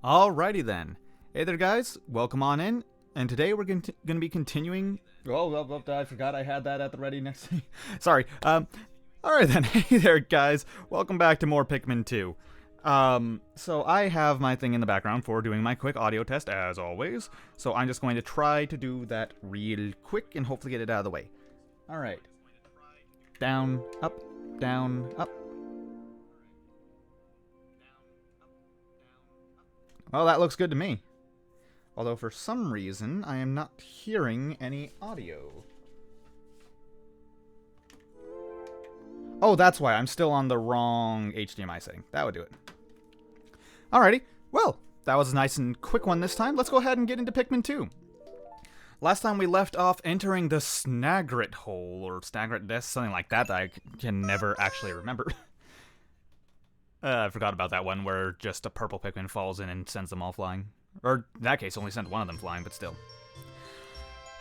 Alrighty then. Hey there guys, welcome on in. And today we're going to be continuing... Oh, I forgot I had that at the ready next to me. Sorry. Alright then, hey there guys, welcome back to more Pikmin 2. So I have my thing in the background for doing my quick audio test, as always. So I'm just going to try to do that real quick and hopefully get it out of the way. Alright. Down, up, down, up. Well, that looks good to me. Although for some reason, I am not hearing any audio. Oh, that's why. I'm still on the wrong HDMI setting. That would do it. Alrighty. Well, that was a nice and quick one this time. Let's go ahead and get into Pikmin 2. Last time we left off entering the Snagret Hole, or Snagret Death, something like that I can never actually remember. I forgot about that one where just a purple Pikmin falls in and sends them all flying. Or, in that case, only sent one of them flying, but still.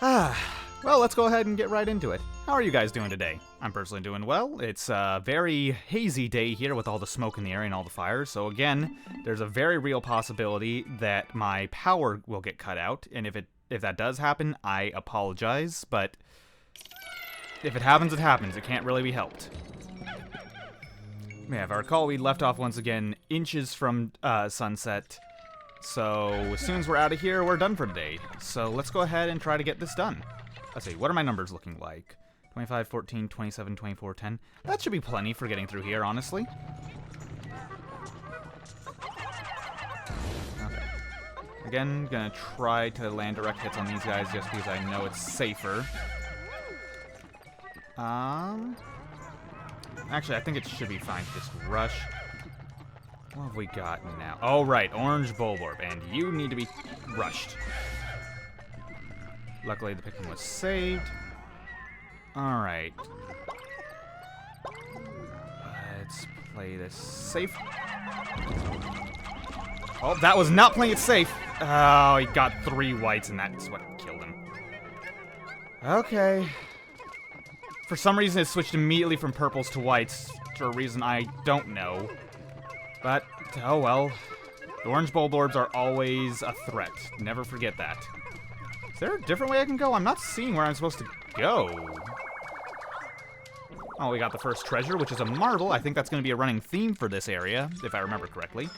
Well, let's go ahead and get right into it. How are you guys doing today? I'm personally doing well. It's a very hazy day here with all the smoke in the air and all the fires. So again, there's a very real possibility that my power will get cut out. And if that does happen, I apologize. But if it happens, it happens. It can't really be helped. Yeah, if I recall, we left off once again inches from sunset. So as soon as we're out of here, we're done for today. So let's go ahead and try to get this done. Let's see, what are my numbers looking like? 25, 14, 27, 24, 10. That should be plenty for getting through here, honestly. Okay. Again, gonna try to land direct hits on these guys just because I know it's safer. Actually, I think it should be fine to just rush. What have we got now? Oh, right, Orange Bulborb, and you need to be rushed. Luckily, the Pikmin was saved. Alright. Let's play this safe. Oh, that was not playing it safe. Oh, he got 3 whites, and that's what killed him. Okay. For some reason, it switched immediately from purples to whites, for a reason I don't know. But, oh well. The orange Bulborbs are always a threat. Never forget that. Is there a different way I can go? I'm not seeing where I'm supposed to go. Oh, we got the first treasure, which is a marble. I think that's going to be a running theme for this area, if I remember correctly.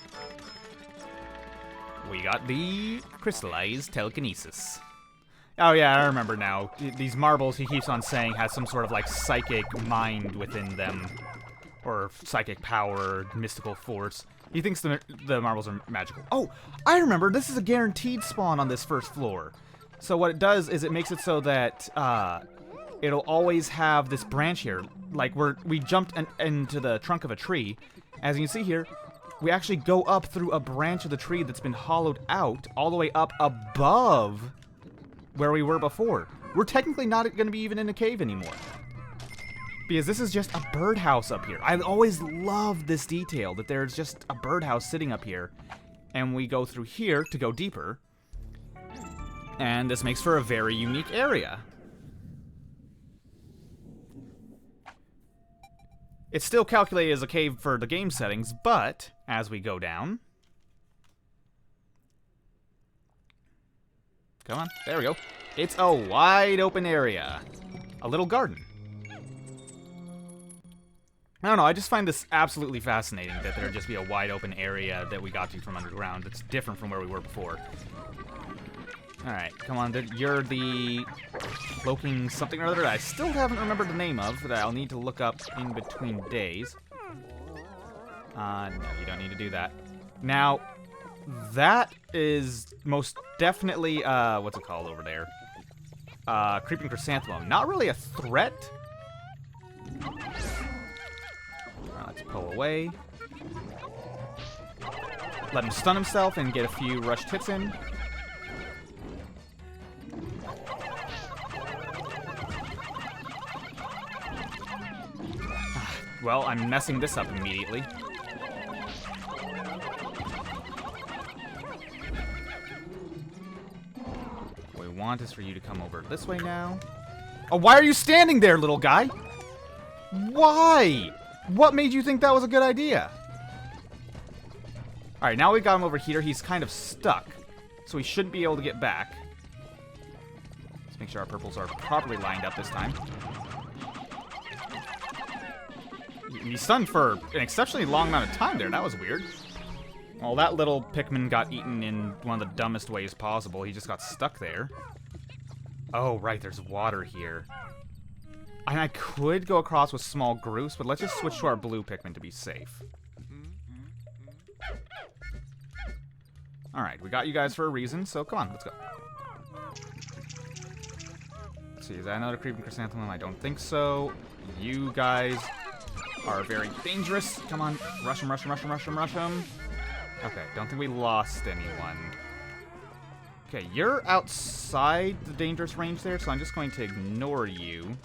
We got the Crystallized Telekinesis. Oh yeah, I remember now. These marbles, he keeps on saying, has some sort of like psychic mind within them. Or psychic power, mystical force. He thinks the marbles are magical. Oh, I remember, this is a guaranteed spawn on this first floor. So what it does is it makes it so that it'll always have this branch here. Like we jumped into the trunk of a tree. As you can see here, we actually go up through a branch of the tree that's been hollowed out all the way up above where we were before. We're technically not going to be even in a cave anymore. Because this is just a birdhouse up here. I always love this detail, that there's just a birdhouse sitting up here. And we go through here to go deeper. And this makes for a very unique area. It's still calculated as a cave for the game settings, but as we go down... Come on, there we go. It's a wide open area. A little garden. I don't know, I just find this absolutely fascinating that there'd just be a wide open area that we got to from underground that's different from where we were before. Alright, come on, you're the cloaking something or other that I still haven't remembered the name of, that I'll need to look up in between days. No, you don't need to do that. Now, that is most definitely, what's it called over there? Creeping Chrysanthemum. Not really a threat. Let's pull away. Let him stun himself and get a few rushed hits in. Well, I'm messing this up immediately. What we want is for you to come over this way now. Oh, why are you standing there, little guy? Why? What made you think that was a good idea? Alright, now we've got him over here. He's kind of stuck, so he shouldn't be able to get back. Let's make sure our purples are properly lined up this time. He's stunned for an exceptionally long amount of time there. That was weird. Well, that little Pikmin got eaten in one of the dumbest ways possible. He just got stuck there. Oh, right, there's water here. And I could go across with small groups, but let's just switch to our blue Pikmin to be safe. Alright, we got you guys for a reason, so come on, let's go. Let's see, is that another creeping chrysanthemum? I don't think so. You guys are very dangerous. Come on, rush him, rush him, rush him, rush him, rush him. Okay, don't think we lost anyone. Okay, you're outside the dangerous range there, so I'm just going to ignore you.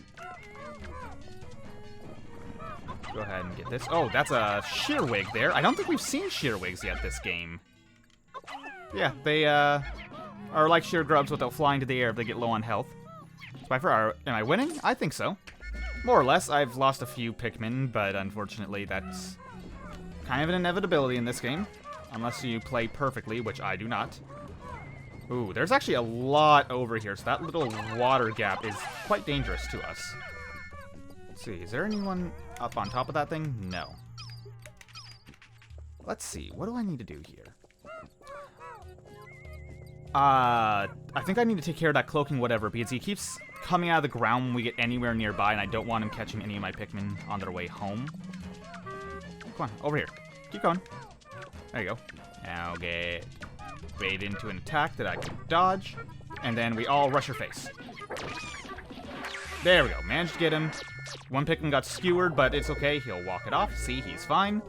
Go ahead and get this. Oh, that's a Shearwig there. I don't think we've seen Shearwigs yet this game. Yeah, they are like sheer grubs, but they'll fly into the air if they get low on health. Spifer, am I winning? I think so. More or less. I've lost a few Pikmin, but unfortunately that's kind of an inevitability in this game. Unless you play perfectly, which I do not. Ooh, there's actually a lot over here, so that little water gap is quite dangerous to us. Let's see, is there anyone up on top of that thing? No. Let's see, what do I need to do here? I think I need to take care of that cloaking whatever, because he keeps coming out of the ground when we get anywhere nearby, and I don't want him catching any of my Pikmin on their way home. Come on, over here. Keep going. There you go. Now get bait into an attack that I can dodge, and then we all rush your face. There we go. Managed to get him. One Pikmin got skewered, but it's okay. He'll walk it off. See, he's fine.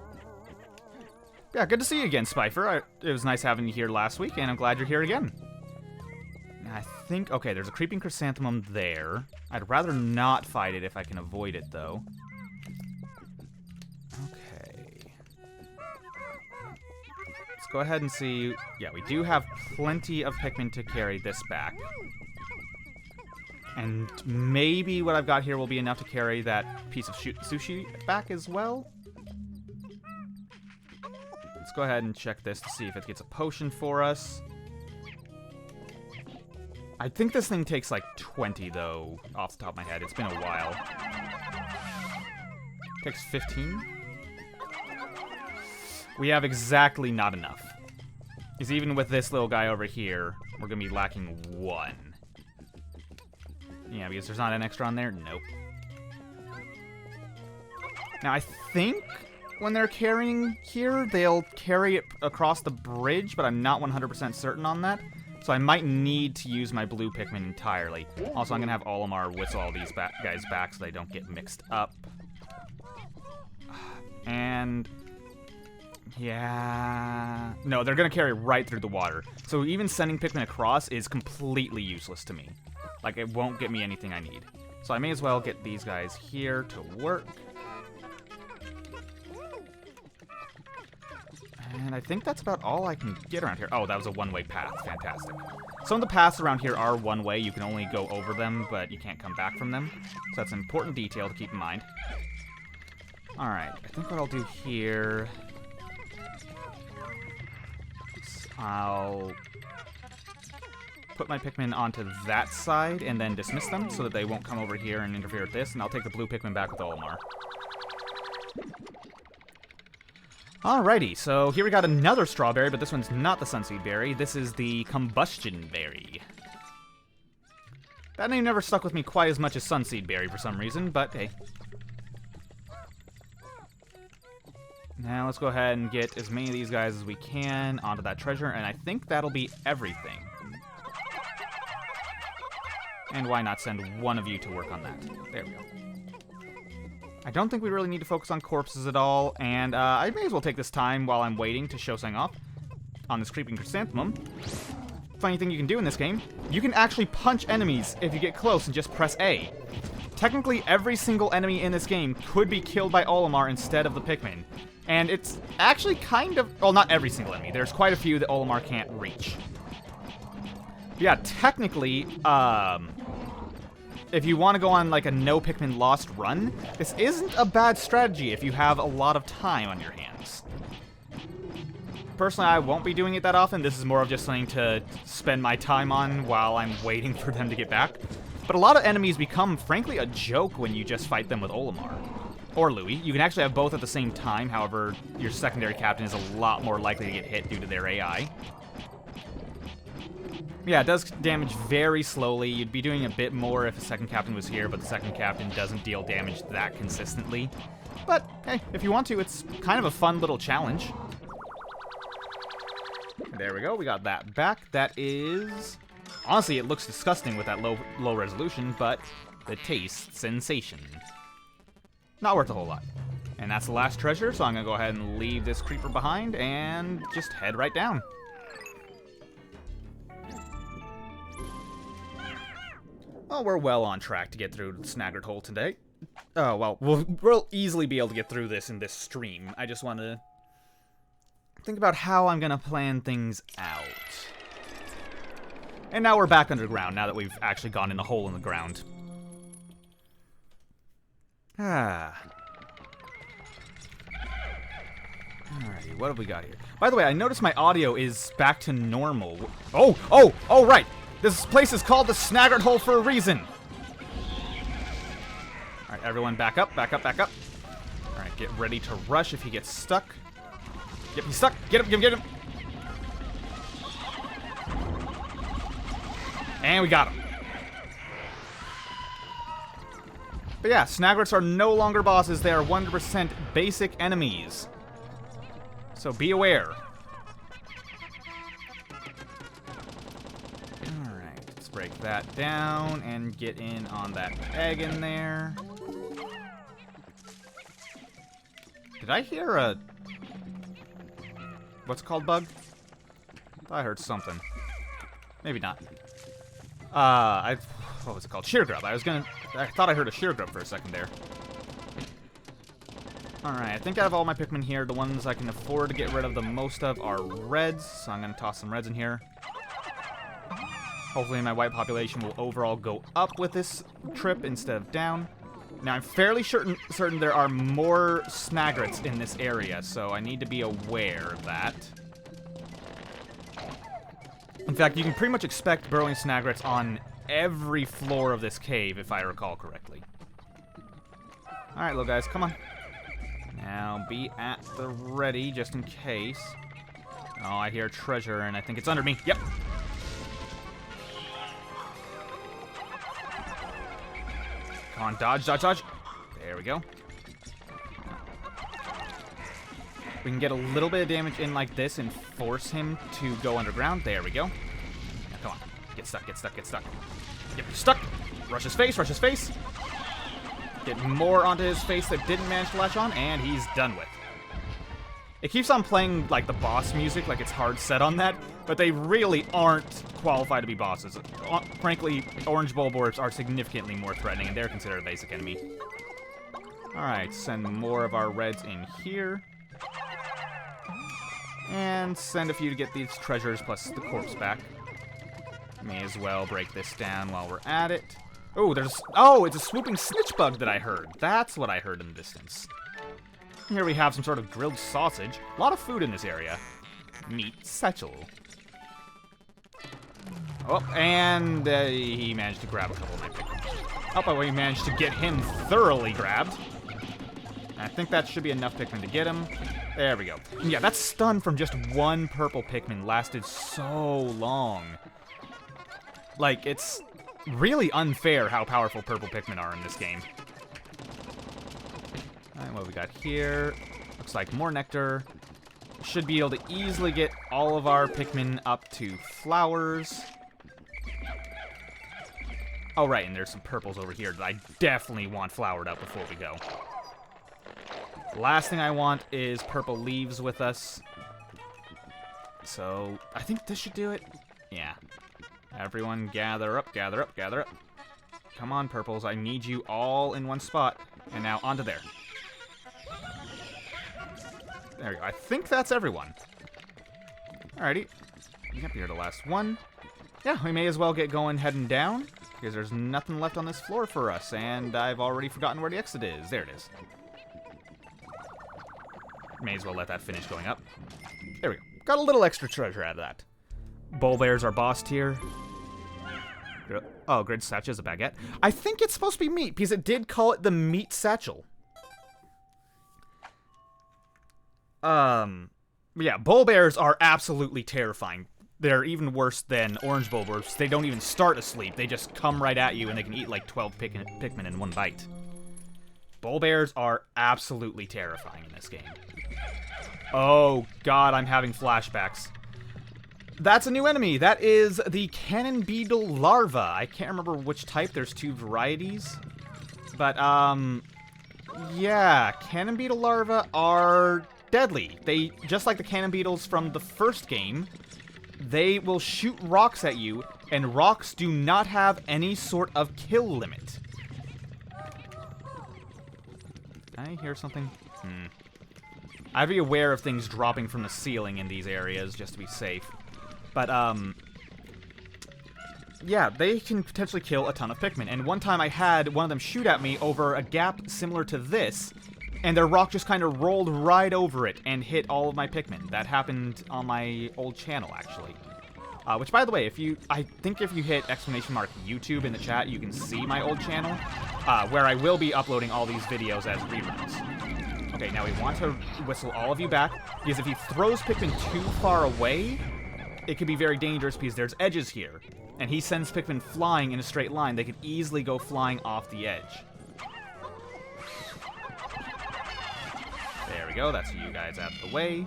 Yeah, good to see you again, Spifer. It was nice having you here last week, and I'm glad you're here again. I think... Okay, there's a creeping chrysanthemum there. I'd rather not fight it if I can avoid it, though. Okay. Let's go ahead and see... Yeah, we do have plenty of Pikmin to carry this back. And maybe what I've got here will be enough to carry that piece of sushi back as well. Let's go ahead and check this to see if it gets a potion for us. I think this thing takes like 20, though, off the top of my head. It's been a while. Takes 15. We have exactly not enough. Because even with this little guy over here, we're going to be lacking 1. Yeah, because there's not an extra on there? Nope. Now, I think when they're carrying here, they'll carry it across the bridge, but I'm not 100% certain on that. So I might need to use my blue Pikmin entirely. Also, I'm going to have Olimar whistle all these guys back so they don't get mixed up. And... yeah... No, they're going to carry right through the water. So even sending Pikmin across is completely useless to me. Like, it won't get me anything I need. So I may as well get these guys here to work. And I think that's about all I can get around here. Oh, that was a one-way path. Fantastic. Some of the paths around here are one-way. You can only go over them, but you can't come back from them. So that's an important detail to keep in mind. Alright, I think what I'll do here... I'll put my Pikmin onto that side and then dismiss them so that they won't come over here and interfere with this. And I'll take the blue Pikmin back with Olimar. Alrighty, so here we got another strawberry, but this one's not the Sunseed Berry. This is the Combustion Berry. That name never stuck with me quite as much as Sunseed Berry for some reason, but hey. Now let's go ahead and get as many of these guys as we can onto that treasure, and I think that'll be everything. And why not send one of you to work on that? There we go. I don't think we really need to focus on corpses at all, and I may as well take this time while I'm waiting to show something off on this creeping chrysanthemum. Funny thing you can do in this game, you can actually punch enemies if you get close and just press A. Technically, every single enemy in this game could be killed by Olimar instead of the Pikmin. And it's actually kind of... well, not every single enemy. There's quite a few that Olimar can't reach. But yeah, technically, if you want to go on like a no Pikmin lost run, this isn't a bad strategy if you have a lot of time on your hands. personally, I won't be doing it that often. This is more of just something to spend my time on while I'm waiting for them to get back. But a lot of enemies become, frankly, a joke when you just fight them with Olimar. Or Louis. You can actually have both at the same time, however, your secondary captain is a lot more likely to get hit due to their AI. Yeah, it does damage very slowly. You'd be doing a bit more if a second captain was here, but the second captain doesn't deal damage that consistently. But, hey, if you want to, it's kind of a fun little challenge. There we go, we got that back. That is... Honestly, it looks disgusting with that low resolution, but the taste sensation. Not worth a whole lot. And that's the last treasure, so I'm going to go ahead and leave this creeper behind and just head right down. Well, we're well on track to get through Snagret Hole today. Oh, well, we'll easily be able to get through this in this stream. I just want to think about how I'm going to plan things out. And now we're back underground, now that we've actually gone in a hole in the ground. Alrighty, what have we got here? By the way, I noticed my audio is back to normal. Oh, right! This place is called the Snagret Hole for a reason! Alright, everyone back up, back up, back up. Alright, get ready to rush if he gets stuck. Yep, he's stuck! Get him, get him! And we got him. But yeah, Snagrets are no longer bosses, they are 100% basic enemies. So be aware. Alright, let's break that down and get in on that egg in there. Did I hear a... What's it called, bug? I heard something. Maybe not. What was it called? Sheargrub. I thought I heard a sheargrub for a second there. Alright, I think out of all my Pikmin here, the ones I can afford to get rid of the most of are reds, so I'm going to toss some reds in here. Hopefully my white population will overall go up with this trip instead of down. Now, I'm fairly certain there are more Snagrets in this area, so I need to be aware of that. In fact, you can pretty much expect burrowing Snagrets on every floor of this cave, if I recall correctly. Alright, little guys, come on. Now, be at the ready, just in case. Oh, I hear treasure, and I think it's under me. Yep. Come on, dodge, dodge, dodge. There we go. We can get a little bit of damage in like this and force him to go underground. There we go. Now, come on. Get stuck, get stuck, get stuck. Yep, you're stuck. Rush his face, rush his face. Get more onto his face that didn't manage to latch on, and he's done with. It keeps on playing, like, the boss music, like it's hard set on that, but they really aren't qualified to be bosses. Frankly, orange bulborbs are significantly more threatening, and they're considered a basic enemy. Alright, send more of our reds in here. And send a few to get these treasures plus the corpse back. May as well break this down while we're at it. Oh, it's a swooping snitch bug that I heard. That's what I heard in the distance. Here we have some sort of grilled sausage. A lot of food in this area. Meet Satchel. Oh, and he managed to grab a couple of my Pikmin. Oh, by the way, he managed to get him thoroughly grabbed. I think that should be enough Pikmin to get him. There we go. And yeah, that stun from just one purple Pikmin lasted so long. Like, it's really unfair how powerful purple Pikmin are in this game. Alright, what we got here? Looks like more nectar. Should be able to easily get all of our Pikmin up to flowers. Oh, right, and there's some purples over here that I definitely want flowered up before we go. Last thing I want is purple leaves with us. So, I think this should do it. Yeah. Everyone gather up, gather up, gather up. Come on, purples. I need you all in one spot. And now onto there. There we go. I think that's everyone. Alrighty. Yep, you're the last one. Yeah, we may as well get going heading down, because there's nothing left on this floor for us, and I've already forgotten where the exit is. There it is. May as well let that finish going up. There we go. Got a little extra treasure out of that. Bull Bear's our boss tier. Oh, Grid Satchel is a baguette. I think it's supposed to be meat, because it did call it the Meat Satchel. Yeah, Bull Bears are absolutely terrifying. They're even worse than Orange Bull Bears. They don't even start asleep. They just come right at you, and they can eat like 12 Pikmin in one bite. Bull Bears are absolutely terrifying in this game. Oh, God, I'm having flashbacks. That's a new enemy. That is the Cannon Beetle larva. I can't remember which type. There's 2 varieties. But, yeah, Cannon Beetle larvae are deadly. They, just like the Cannon Beetles from the first game, they will shoot rocks at you, and rocks do not have any sort of kill limit. Did I hear something? I'd be aware of things dropping from the ceiling in these areas, just to be safe. But, yeah, they can potentially kill a ton of Pikmin. And one time I had one of them shoot at me over a gap similar to this, and their rock just kind of rolled right over it and hit all of my Pikmin. That happened on my old channel, actually. Which, by the way, I think if you hit !YouTube in the chat, you can see my old channel, where I will be uploading all these videos as reruns. Okay, now we want to whistle all of you back, because if he throws Pikmin too far away, it could be very dangerous because there's edges here. And he sends Pikmin flying in a straight line. They could easily go flying off the edge. There we go. That's you guys out of the way.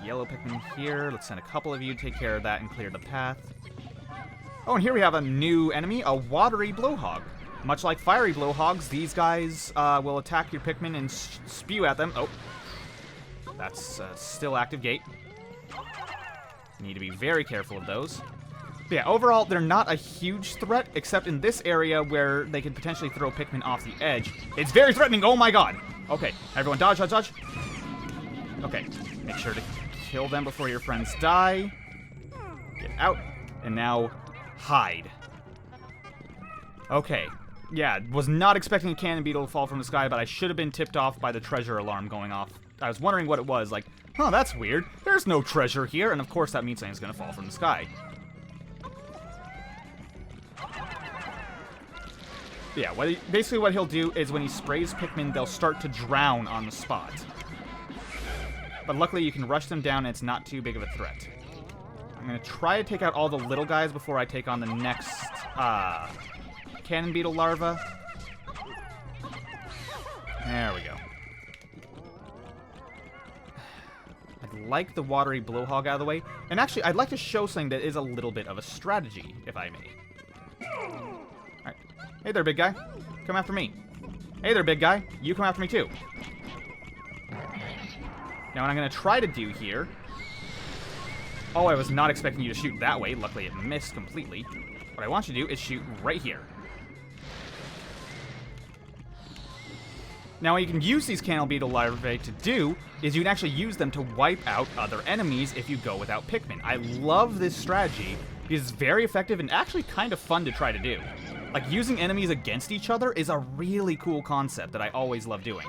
Yellow Pikmin here. Let's send a couple of you to take care of that and clear the path. Oh, and here we have a new enemy, a watery blowhog. Much like fiery blowhogs, these guys will attack your Pikmin and spew at them. Oh. That's a still active gate. Need to be very careful of those. But yeah, overall, they're not a huge threat, except in this area where they could potentially throw Pikmin off the edge. It's very threatening! Oh my god! Okay, everyone dodge, dodge, dodge. Okay, make sure to kill them before your friends die. Get out. And now, hide. Okay. Yeah, was not expecting a cannon beetle to fall from the sky, but I should have been tipped off by the treasure alarm going off. I was wondering what it was, like, huh, that's weird. There's no treasure here, and of course that means something's gonna fall from the sky. Yeah, basically what he'll do is when he sprays Pikmin, they'll start to drown on the spot. But luckily you can rush them down and it's not too big of a threat. I'm gonna try to take out all the little guys before I take on the next, Cannon Beetle larva. There we go. I'd like the watery blowhog out of the way. And actually, I'd like to show something that is a little bit of a strategy, if I may. Alright. Hey there, big guy. Come after me. Hey there, big guy. You come after me, too. Now, what I'm going to try to do here... Oh, I was not expecting you to shoot that way. Luckily, it missed completely. What I want you to do is shoot right here. Now, what you can use these Cannon Beetle larvae to do is you can actually use them to wipe out other enemies if you go without Pikmin. I love this strategy because it's very effective and actually kind of fun to try to do. Like, using enemies against each other is a really cool concept that I always love doing.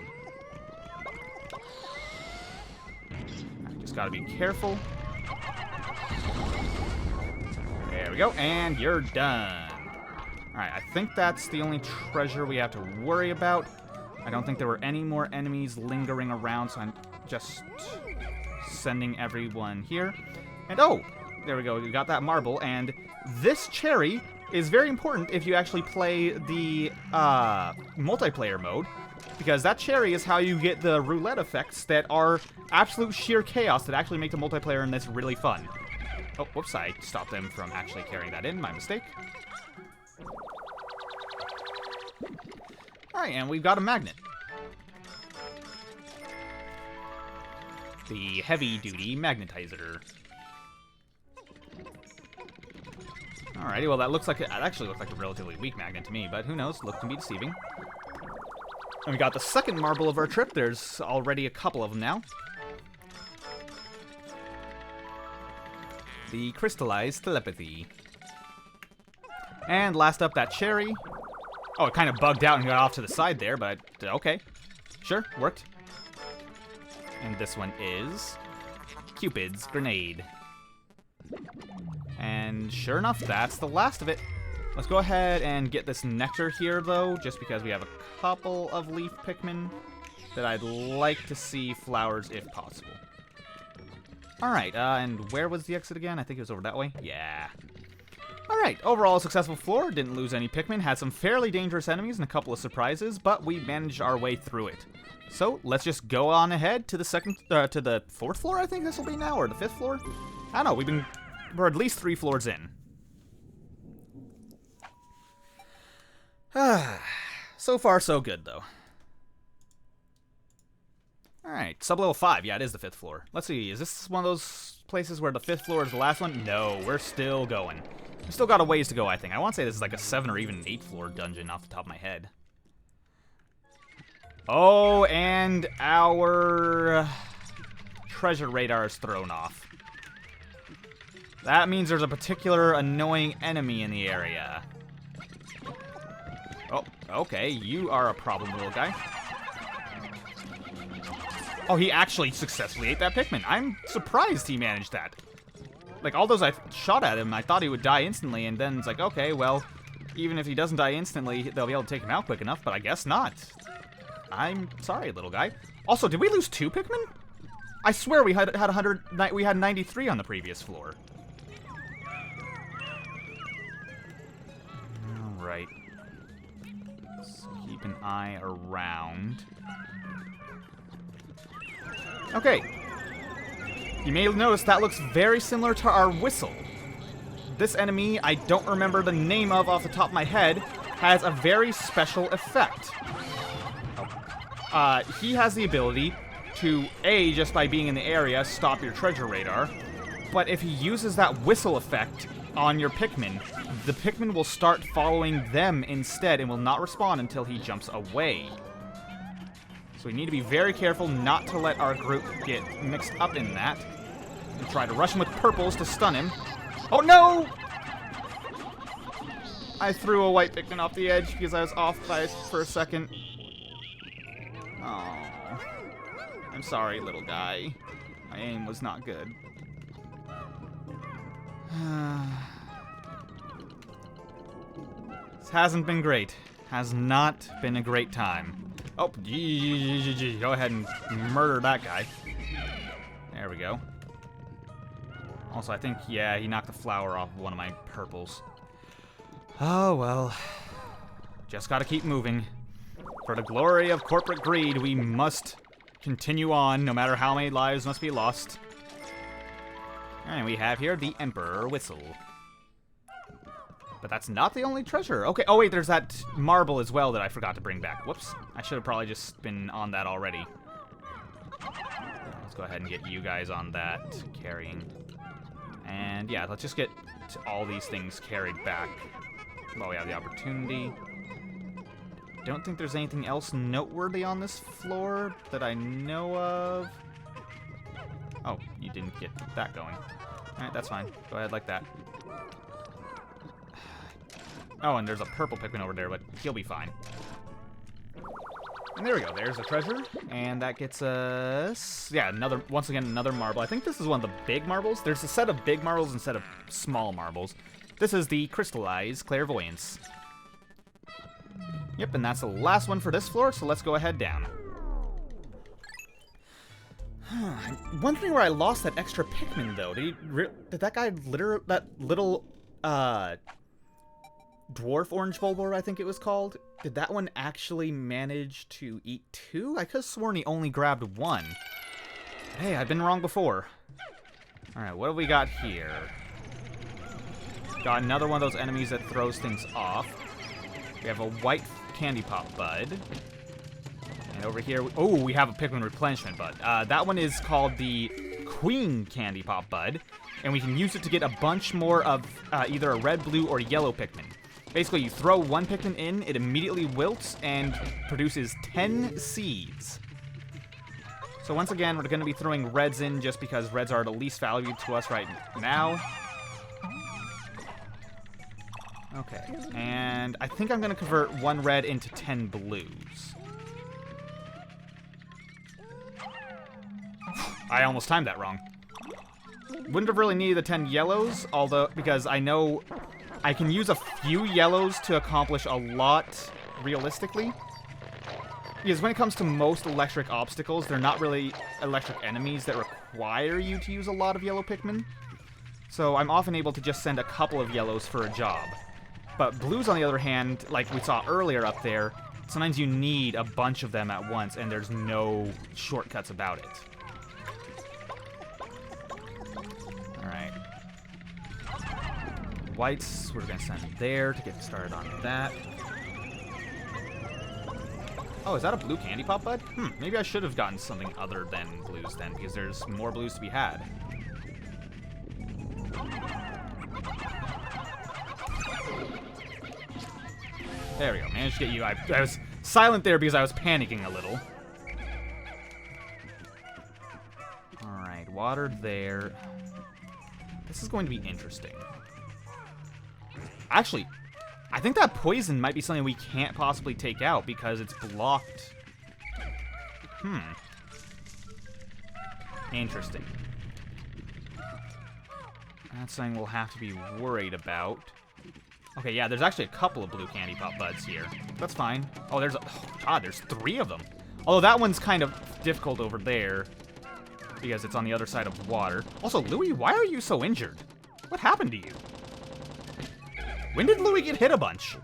Just gotta be careful. There we go, and you're done. Alright, I think that's the only treasure we have to worry about. I don't think there were any more enemies lingering around, so I'm just sending everyone here. And oh, there we go, we got that marble, and this cherry is very important if you actually play the multiplayer mode, because that cherry is how you get the roulette effects that are absolute sheer chaos that actually make the multiplayer in this really fun. Oh, whoops, I stopped them from actually carrying that in, my mistake. Alright, and we've got a magnet. The heavy-duty Magnetizer. Alrighty, well that looks like it actually looks like a relatively weak magnet to me, but who knows, look can be deceiving. And we got the second marble of our trip. There's already a couple of them now. The Crystallized Telepathy. And last up, that cherry. Oh, it kind of bugged out and got off to the side there, but okay. Sure, worked. And this one is Cupid's grenade. And sure enough, that's the last of it. Let's go ahead and get this nectar here, though, just because we have a couple of leaf Pikmin that I'd like to see flowers if possible. Alright, and where was the exit again? I think it was over that way. Yeah. Alright, overall a successful floor. Didn't lose any Pikmin. Had some fairly dangerous enemies and a couple of surprises, but we managed our way through it. So, let's just go on ahead to the to the 4th floor, I think this will be now, or the 5th floor? I don't know, we're at least 3 floors in. So far, so good, though. Alright, sub-level 5. Yeah, it is the 5th floor. Let's see, is this one of those places where the 5th floor is the last one? No, we're still going. We still got a ways to go, I think. I want to say this is like a 7 or even an 8th floor dungeon off the top of my head. Oh, and our treasure radar is thrown off. That means there's a particular annoying enemy in the area. Oh, okay, you are a problem, little guy. Oh, he actually successfully ate that Pikmin. I'm surprised he managed that. Like, all those I shot at him, I thought he would die instantly, and then it's like, okay, well, even if he doesn't die instantly, they'll be able to take him out quick enough, but I guess not. I'm sorry, little guy. Also, did we lose 2 Pikmin? I swear we had 93 on the previous floor. Alright. Let's keep an eye around. Okay. You may have noticed that looks very similar to our whistle. This enemy, I don't remember the name of off the top of my head, has a very special effect. He has the ability to, A, just by being in the area, stop your treasure radar. But if he uses that whistle effect on your Pikmin, the Pikmin will start following them instead and will not respawn until he jumps away. So we need to be very careful not to let our group get mixed up in that. And try to rush him with purples to stun him. Oh no! I threw a white Pikmin off the edge because I was off by for a second. Oh, I'm sorry, little guy. My aim was not good. This hasn't been great. Has not been a great time. Oh, go ahead and murder that guy. There we go. Also, I think, yeah, he knocked the flower off of one of my purples. Oh, well. Just gotta keep moving. For the glory of corporate greed, we must continue on, no matter how many lives must be lost. And we have here the Emperor Whistle. But that's not the only treasure. Okay, oh wait, there's that marble as well that I forgot to bring back. Whoops, I should have probably just been on that already. Let's go ahead and get you guys on that, carrying. And yeah, let's just get all these things carried back while we have the opportunity. Don't think there's anything else noteworthy on this floor that I know of. Oh, you didn't get that going. Alright, that's fine. Go ahead like that. Oh, and there's a purple Pikmin over there, but he'll be fine. And there we go. There's a treasure. And that gets us... yeah, once again, another marble. I think this is one of the big marbles. There's a set of big marbles instead of small marbles. This is the Crystallized Clairvoyance. Yep, and that's the last one for this floor, so let's go ahead down. I'm wondering where I lost that extra Pikmin, though. Did that guy that little, dwarf orange bulbur, I think it was called, did that one actually manage to eat 2? I could have sworn he only grabbed 1. But hey, I've been wrong before. Alright, what have we got here? Got another one of those enemies that throws things off. We have a white candy pop bud. And over here, we have a Pikmin replenishment bud. That one is called the Queen Candy Pop Bud. And we can use it to get a bunch more of either a red, blue, or yellow Pikmin. Basically, you throw one Pikmin in, it immediately wilts and produces 10 seeds. So once again, we're going to be throwing reds in just because reds are the least valued to us right now. Okay, and I think I'm going to convert 1 red into 10 blues. I almost timed that wrong. Wouldn't have really needed the 10 yellows, although, because I know I can use a few yellows to accomplish a lot realistically. Because when it comes to most electric obstacles, they're not really electric enemies that require you to use a lot of yellow Pikmin. So I'm often able to just send a couple of yellows for a job. But blues, on the other hand, like we saw earlier up there, sometimes you need a bunch of them at once, and there's no shortcuts about it. Alright. Whites, we're going to send there to get started on that. Oh, is that a blue candy pop bud? Maybe I should have gotten something other than blues then, because there's more blues to be had. There we go. Managed to get you. I was silent there because I was panicking a little. Alright, water there. This is going to be interesting. Actually, I think that poison might be something we can't possibly take out because it's blocked. Interesting. That's something we'll have to be worried about. Okay, yeah, there's actually a couple of blue candy pop buds here. That's fine. Oh, there's God, there's 3 of them. Although that one's kind of difficult over there because it's on the other side of water. Also, Louie, why are you so injured? What happened to you? When did Louie get hit a bunch?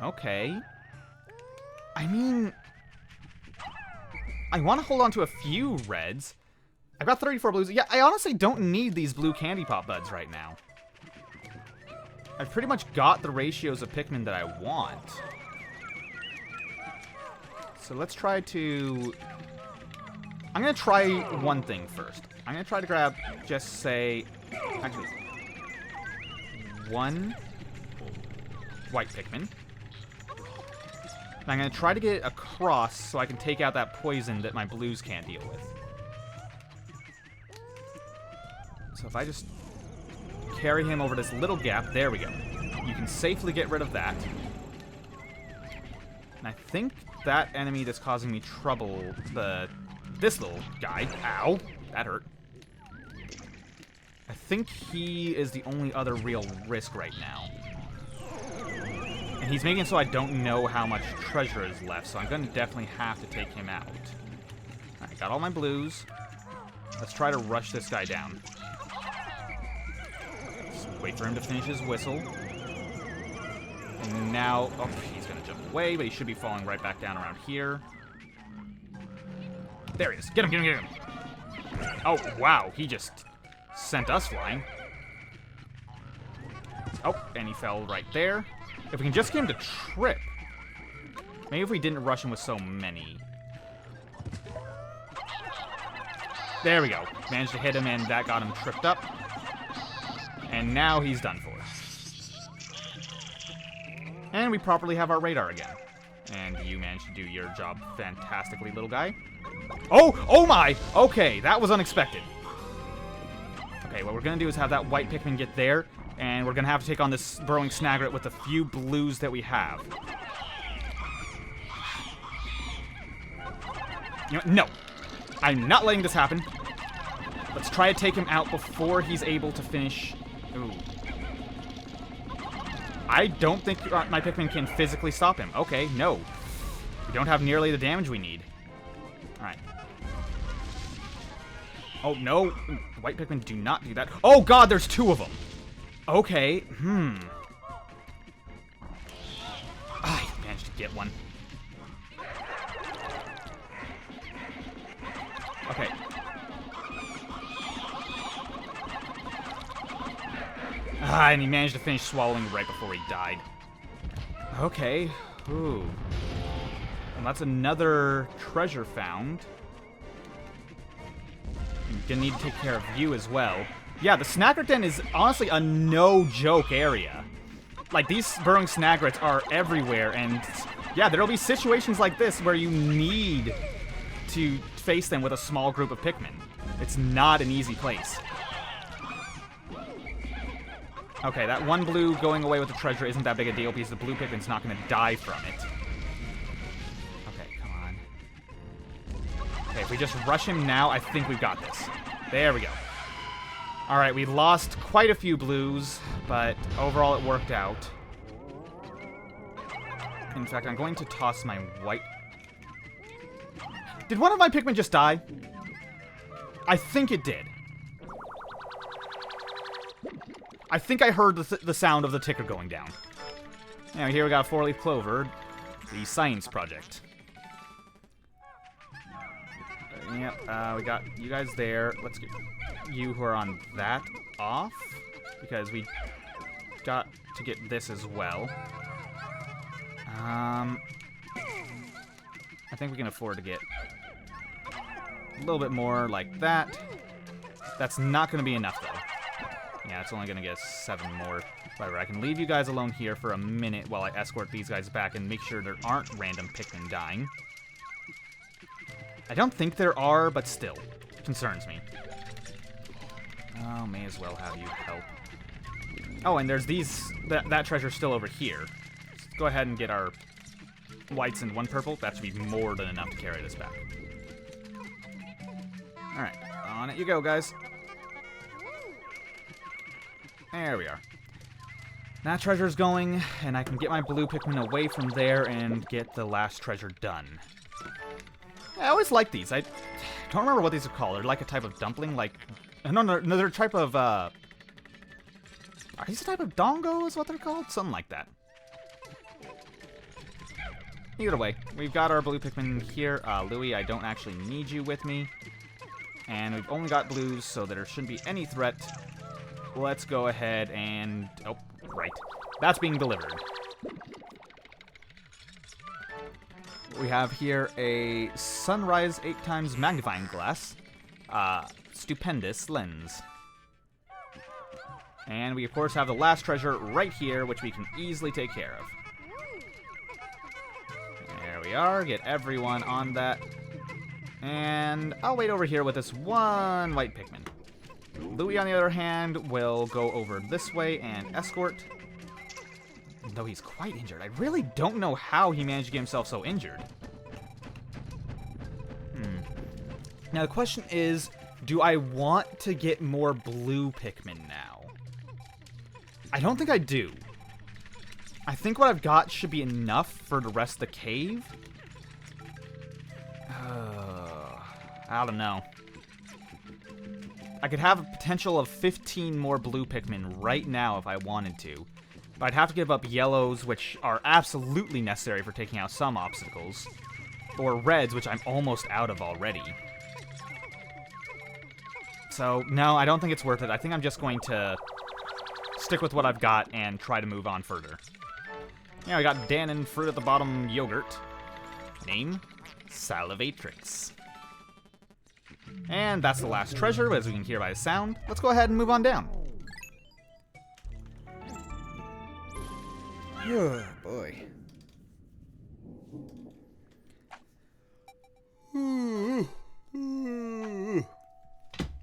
Okay. I mean, I want to hold on to a few reds. I've got 34 blues. Yeah, I honestly don't need these blue candy pop buds right now. I've pretty much got the ratios of Pikmin that I want. So let's try to... I'm going to try one thing first. I'm going to try to grab, just say... Actually, 1 white Pikmin. And I'm going to try to get it across so I can take out that poison that my blues can't deal with. So if I just carry him over this little gap, there we go. You can safely get rid of that. And I think that enemy that's causing me trouble, this little guy, ow, that hurt. I think he is the only other real risk right now. And he's making it so I don't know how much treasure is left, so I'm going to definitely have to take him out. Alright, got all my blues. Let's try to rush this guy down. Wait for him to finish his whistle. And now... Oh, he's going to jump away, but he should be falling right back down around here. There he is. Get him, get him, get him. Oh, wow. He just sent us flying. Oh, and he fell right there. If we can just get him to trip. Maybe if we didn't rush him with so many. There we go. Managed to hit him, and that got him tripped up. And now he's done for. And we properly have our radar again. And you managed to do your job fantastically, little guy. Oh! Oh my! Okay, that was unexpected. Okay, what we're gonna do is have that white Pikmin get there, and we're gonna have to take on this burrowing Snagret with the few blues that we have. You know, no. I'm not letting this happen. Let's try to take him out before he's able to finish... Ooh. I don't think my Pikmin can physically stop him. Okay, no. We don't have nearly the damage we need. Alright. Oh, no. White Pikmin do not do that. Oh, God, there's 2 of them. Okay, I managed to get one. Okay. And he managed to finish swallowing right before he died. Okay. Ooh. And that's another treasure found. I'm gonna need to take care of you as well. Yeah, the Snagret Den is honestly a no-joke area. Like, these burrowing Snagrets are everywhere, and yeah, there'll be situations like this where you need to face them with a small group of Pikmin. It's not an easy place. Okay, that one blue going away with the treasure isn't that big a deal because the blue Pikmin's not going to die from it. Okay, come on. Okay, if we just rush him now, I think we've got this. There we go. Alright, we lost quite a few blues, but overall it worked out. In fact, I'm going to toss my white... Did one of my Pikmin just die? I think it did. I think I heard the sound of the ticker going down. Now, here we got a 4-leaf clover, the science project. Yep, we got you guys there. Let's get you who are on that off, because we got to get this as well. I think we can afford to get a little bit more like that. That's not going to be enough, though. Yeah, it's only going to get 7 more. Whatever, I can leave you guys alone here for a minute while I escort these guys back and make sure there aren't random Pikmin dying. I don't think there are, but still. Concerns me. Oh, may as well have you help. Oh, and there's these... That treasure's still over here. Let's go ahead and get our whites and 1 purple. That should be more than enough to carry this back. Alright, on it you go, guys. There we are. That treasure's going, and I can get my blue Pikmin away from there and get the last treasure done. I always like these. I don't remember what these are called. They're like a type of dumpling, like... No, they're a type of, Are these a type of dongo is what they're called? Something like that. Either way, we've got our blue Pikmin here. Louie, I don't actually need you with me. And we've only got blues, so there shouldn't be any threat. Let's go ahead and... Oh, right. That's being delivered. We have here a Sunrise 8 times magnifying glass. Stupendous lens. And we, of course, have the last treasure right here, which we can easily take care of. There we are. Get everyone on that. And I'll wait over here with this 1 white Pikmin. Louie, on the other hand, will go over this way and escort. Though he's quite injured. I really don't know how he managed to get himself so injured. Now, the question is, do I want to get more blue Pikmin now? I don't think I do. I think what I've got should be enough for the rest of the cave. I don't know. I could have a potential of 15 more blue Pikmin right now if I wanted to. But I'd have to give up yellows, which are absolutely necessary for taking out some obstacles. Or reds, which I'm almost out of already. So, no, I don't think it's worth it. I think I'm just going to stick with what I've got and try to move on further. Yeah, we got Danon Fruit at the Bottom Yogurt. Name? Salivatrix. And that's the last treasure, as we can hear by the sound. Let's go ahead and move on down. Oh, boy.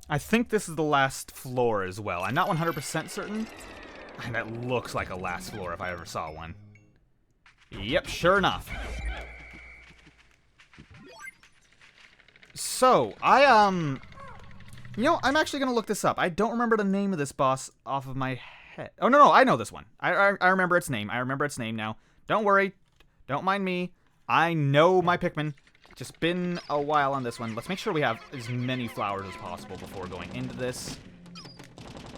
I think this is the last floor as well. I'm not 100% certain. And that looks like a last floor if I ever saw one. Yep, sure enough. So, you know, I'm actually going to look this up. I don't remember the name of this boss off of my head. Oh, no, I know this one. I remember its name. I remember its name now. Don't worry. Don't mind me. I know my Pikmin. Just been a while on this one. Let's make sure we have as many flowers as possible before going into this.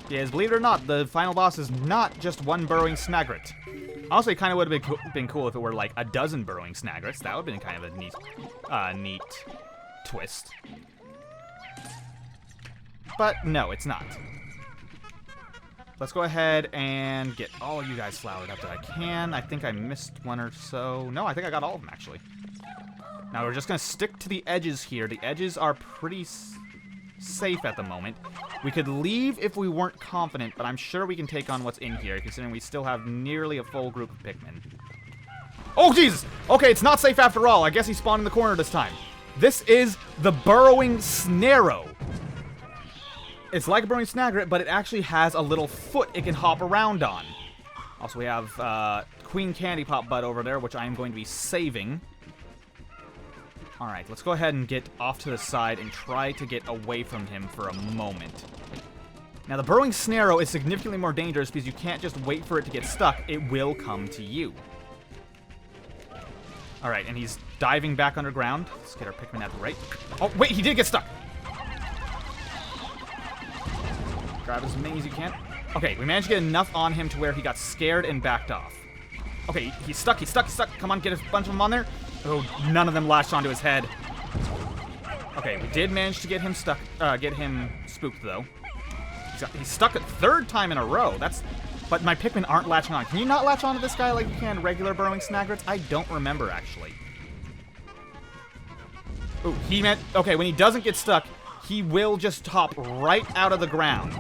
Yes, believe it or not, the final boss is not just 1 burrowing Snagret. Also, it kind of would have been cool if it were like a 12 burrowing Snagrets. That would have been kind of a neat twist. But no, it's not. Let's go ahead and get all you guys flowered up that I can. I think I missed one or so. No, I think I got all of them, actually. Now, we're just going to stick to the edges here. The edges are pretty safe at the moment. We could leave if we weren't confident, but I'm sure we can take on what's in here, considering we still have nearly a full group of Pikmin. Oh, Jesus! Okay, it's not safe after all. I guess he spawned in the corner this time. This is the Burrowing Snarrow. It's like a Burrowing Snagret, but it actually has a little foot it can hop around on. Also, we have Queen Candy Pop Bud over there, which I am going to be saving. Alright, let's go ahead and get off to the side and try to get away from him for a moment. Now, the burrowing snarrow is significantly more dangerous because you can't just wait for it to get stuck. It will come to you. Alright, and he's diving back underground. Let's get our Pikmin at the right. Oh, wait, he did get stuck! Grab as many as you can. Okay, we managed to get enough on him to where he got scared and backed off. Okay, he's stuck, he's stuck, he's stuck. Come on, get a bunch of them on there. Oh, none of them latched onto his head. Okay, we did manage to get him stuck, get him spooked, though. He's stuck a third time in a row. But my Pikmin aren't latching on. Can you not latch onto this guy like you can regular burrowing Snagrets? I don't remember, actually. Ooh, okay, when he doesn't get stuck, he will just hop right out of the ground.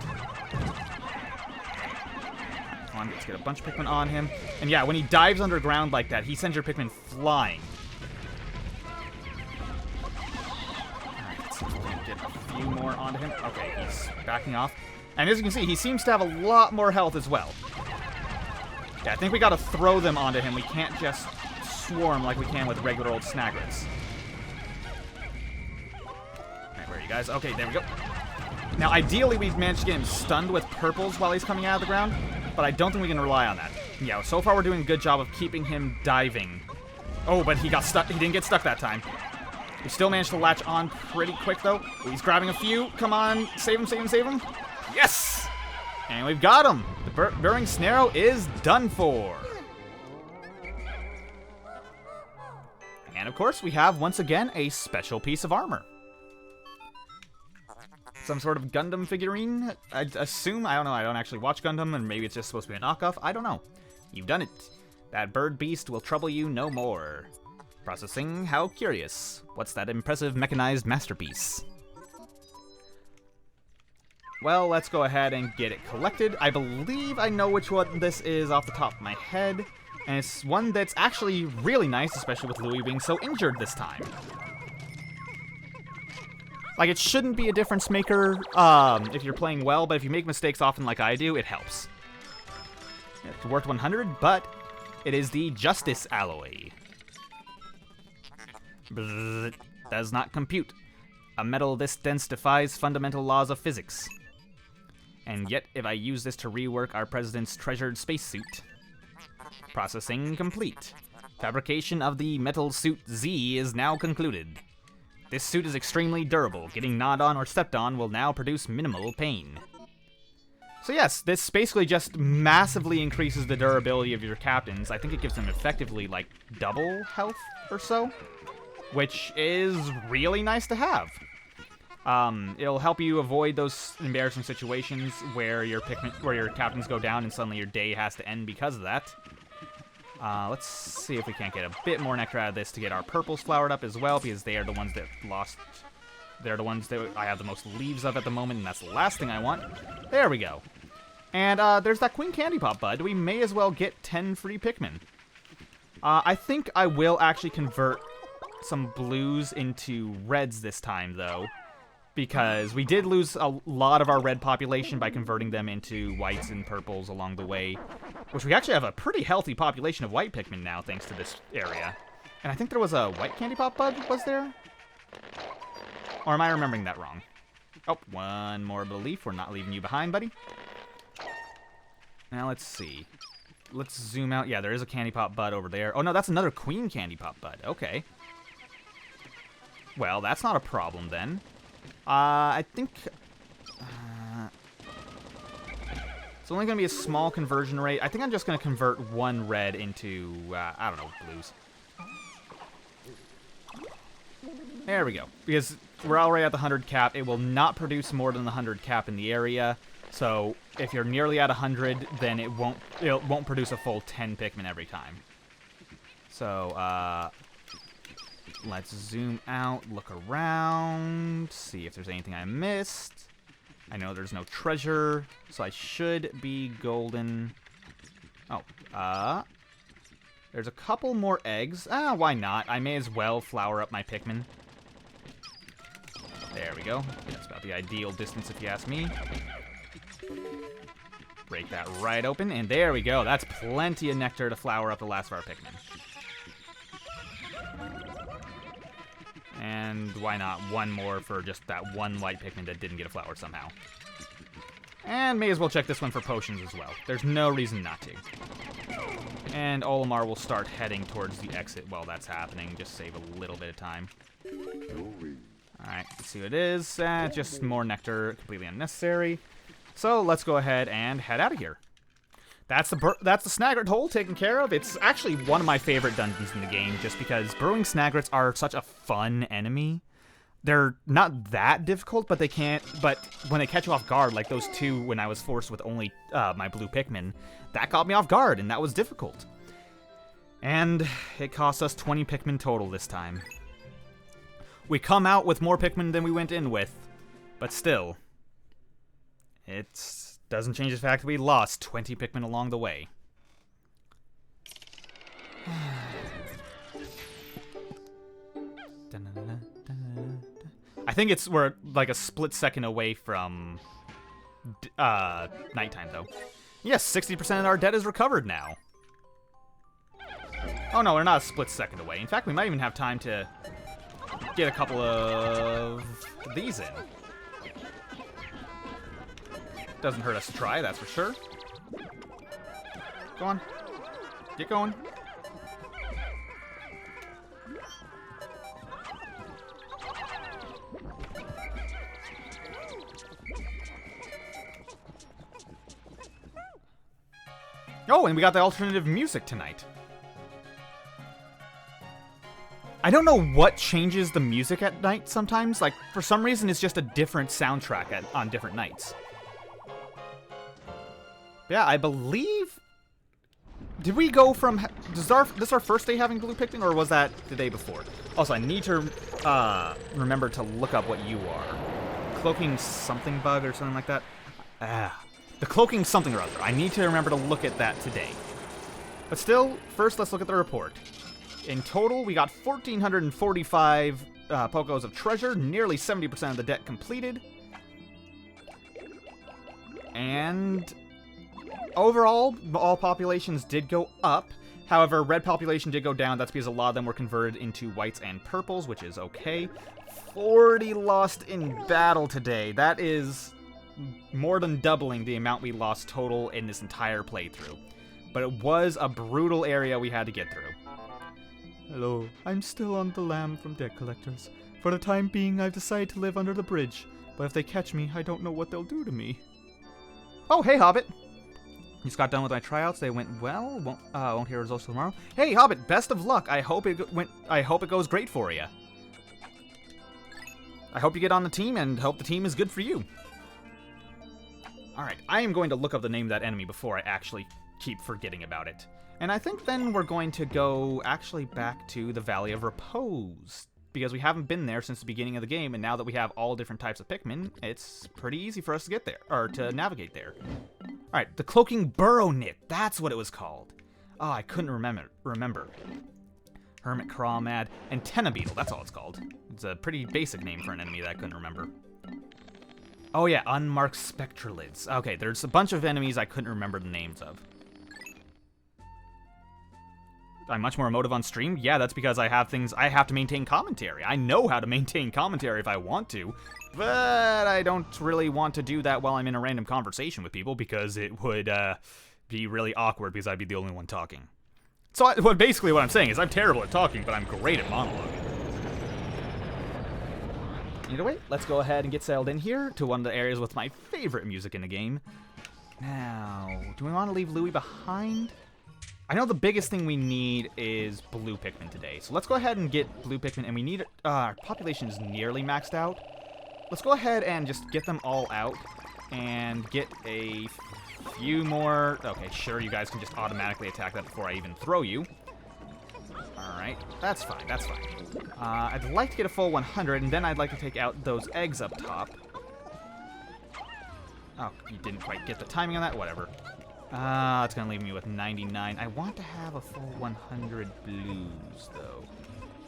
Come on, let's get a bunch of Pikmin on him. And yeah, when he dives underground like that, he sends your Pikmin flying. Alright, let's see if we can get a few more onto him. Okay, he's backing off. And as you can see, he seems to have a lot more health as well. Yeah, I think we gotta throw them onto him. We can't just swarm like we can with regular old Snagrets. Alright, where are you guys? Okay, there we go. Now, ideally, we've managed to get him stunned with purples while he's coming out of the ground, but I don't think we can rely on that. Yeah, so far we're doing a good job of keeping him diving. Oh, but he got stuck. He didn't get stuck that time. We still managed to latch on pretty quick, though. He's grabbing a few. Come on. Save him, save him, save him. Yes! And we've got him. The burrowing snarrow is done for. And, of course, we have, once again, a special piece of armor. Some sort of Gundam figurine, I'd assume. I don't know. I don't actually watch Gundam, and maybe it's just supposed to be a knockoff. I don't know. You've done it. That bird beast will trouble you no more. Processing, how curious. What's that impressive mechanized masterpiece? Well, let's go ahead and get it collected. I believe I know which one this is off the top of my head. And it's one that's actually really nice, especially with Louie being so injured this time. Like, it shouldn't be a difference maker if you're playing well, but if you make mistakes often like I do, it helps. It's worth 100, but it is the Justice Alloy. Bzzz, does not compute. A metal this dense defies fundamental laws of physics. And yet, if I use this to rework our president's treasured spacesuit. Processing complete. Fabrication of the metal suit Z is now concluded. This suit is extremely durable. Getting gnawed on or stepped on will now produce minimal pain. So yes, this basically just massively increases the durability of your captains. I think it gives them effectively, like, double health or so, which is really nice to have. It'll help you avoid those embarrassing situations where your captains go down and suddenly your day has to end because of that. Let's see if we can't get a bit more nectar out of this to get our purples flowered up as well, because they are the ones that lost. They're the ones that I have the most leaves of at the moment, and that's the last thing I want. There we go. And there's that Queen Candy Pop Bud. We may as well get 10 free Pikmin. I think I will actually convert some blues into reds this time, though, because we did lose a lot of our red population by converting them into whites and purples along the way, which we actually have a pretty healthy population of white Pikmin now, thanks to this area. And I think there was a white Candy Pop Bud, was there? Or am I remembering that wrong? Oh, one more belief. We're not leaving you behind, buddy. Now, let's see. Let's zoom out. Yeah, there is a Candy Pop Bud over there. Oh, no, that's another Queen Candy Pop Bud. Okay. Well, that's not a problem, then. I think... it's only going to be a small conversion rate. I think I'm just going to convert one red into, I don't know, blues. There we go. Because we're already at the 100 cap. It will not produce more than the 100 cap in the area. So if you're nearly at 100, then it won't produce a full 10 Pikmin every time. So, let's zoom out, look around, see if there's anything I missed. I know there's no treasure, so I should be golden. Oh, there's a couple more eggs. Why not? I may as well flower up my Pikmin. There we go. That's about the ideal distance if you ask me. Break that right open, and there we go. That's plenty of nectar to flower up the last of our Pikmin. And why not one more for just that one white Pikmin that didn't get a flower somehow. And may as well check this one for potions as well. There's no reason not to. And Olimar will start heading towards the exit while that's happening. Just save a little bit of time. Alright, let's see what it is. Just more nectar, completely unnecessary. So let's go ahead and head out of here. That's the Snagret Hole taken care of. It's actually one of my favorite dungeons in the game, just because burrowing Snagrets are such a fun enemy. They're not that difficult, but But when they catch you off guard, like those two when I was forced with only my blue Pikmin, that caught me off guard, and that was difficult. And it cost us 20 Pikmin total this time. We come out with more Pikmin than we went in with, but still, it doesn't change the fact that we lost 20 Pikmin along the way. I think we're like a split second away from nighttime, though. Yes, 60% of our debt is recovered now. Oh no, we're not a split second away. In fact, we might even have time to get a couple of these in. Doesn't hurt us to try, that's for sure. Go on. Get going. Oh, and we got the alternative music tonight. I don't know what changes the music at night sometimes. Like, for some reason, it's just a different soundtrack on different nights. Yeah, I believe... Did we go from... This our first day having blue Pikmin, or was that the day before? Also, I need to remember to look up what you are. Cloaking something bug or something like that? The cloaking something or other. I need to remember to look at that today. But still, first let's look at the report. In total, we got 1,445 Pokos of treasure, nearly 70% of the debt completed. And overall, all populations did go up. However, red population did go down. That's because a lot of them were converted into whites and purples, which is okay. 40 lost in battle today. That is more than doubling the amount we lost total in this entire playthrough. But it was a brutal area we had to get through. Hello, I'm still on the lam from debt collectors. For the time being, I've decided to live under the bridge. But if they catch me, I don't know what they'll do to me. Oh, hey, Hobbit! Just got done with my tryouts. They went well. Won't hear results tomorrow. Hey, Hobbit! Best of luck. I hope it goes great for you. I hope you get on the team, and hope the team is good for you. All right, I am going to look up the name of that enemy before I actually keep forgetting about it. And I think then we're going to go actually back to the Valley of Repose, because we haven't been there since the beginning of the game, and now that we have all different types of Pikmin, it's pretty easy for us to get there, or to navigate there. Alright, the Cloaking Burrow Knit, that's what it was called. Oh, I couldn't remember. Hermit Crawmad, and Beetle, that's all it's called. It's a pretty basic name for an enemy that I couldn't remember. Oh yeah, Unmarked Spectralids. Okay, there's a bunch of enemies I couldn't remember the names of. I'm much more emotive on stream? Yeah, that's because I have to maintain commentary. I know how to maintain commentary if I want to, but I don't really want to do that while I'm in a random conversation with people because it would be really awkward because I'd be the only one talking. So basically what I'm saying is I'm terrible at talking, but I'm great at monologuing. Either way, let's go ahead and get settled in here to one of the areas with my favorite music in the game. Now, do we want to leave Louie behind? I know the biggest thing we need is blue Pikmin today, so let's go ahead and get blue Pikmin, and we need, our population is nearly maxed out. Let's go ahead and just get them all out, and get a few more. Okay, sure, you guys can just automatically attack that before I even throw you. Alright, that's fine, that's fine. I'd like to get a full 100, and then I'd like to take out those eggs up top. Oh, you didn't quite get the timing on that, whatever. It's gonna leave me with 99. I want to have a full 100 blues, though.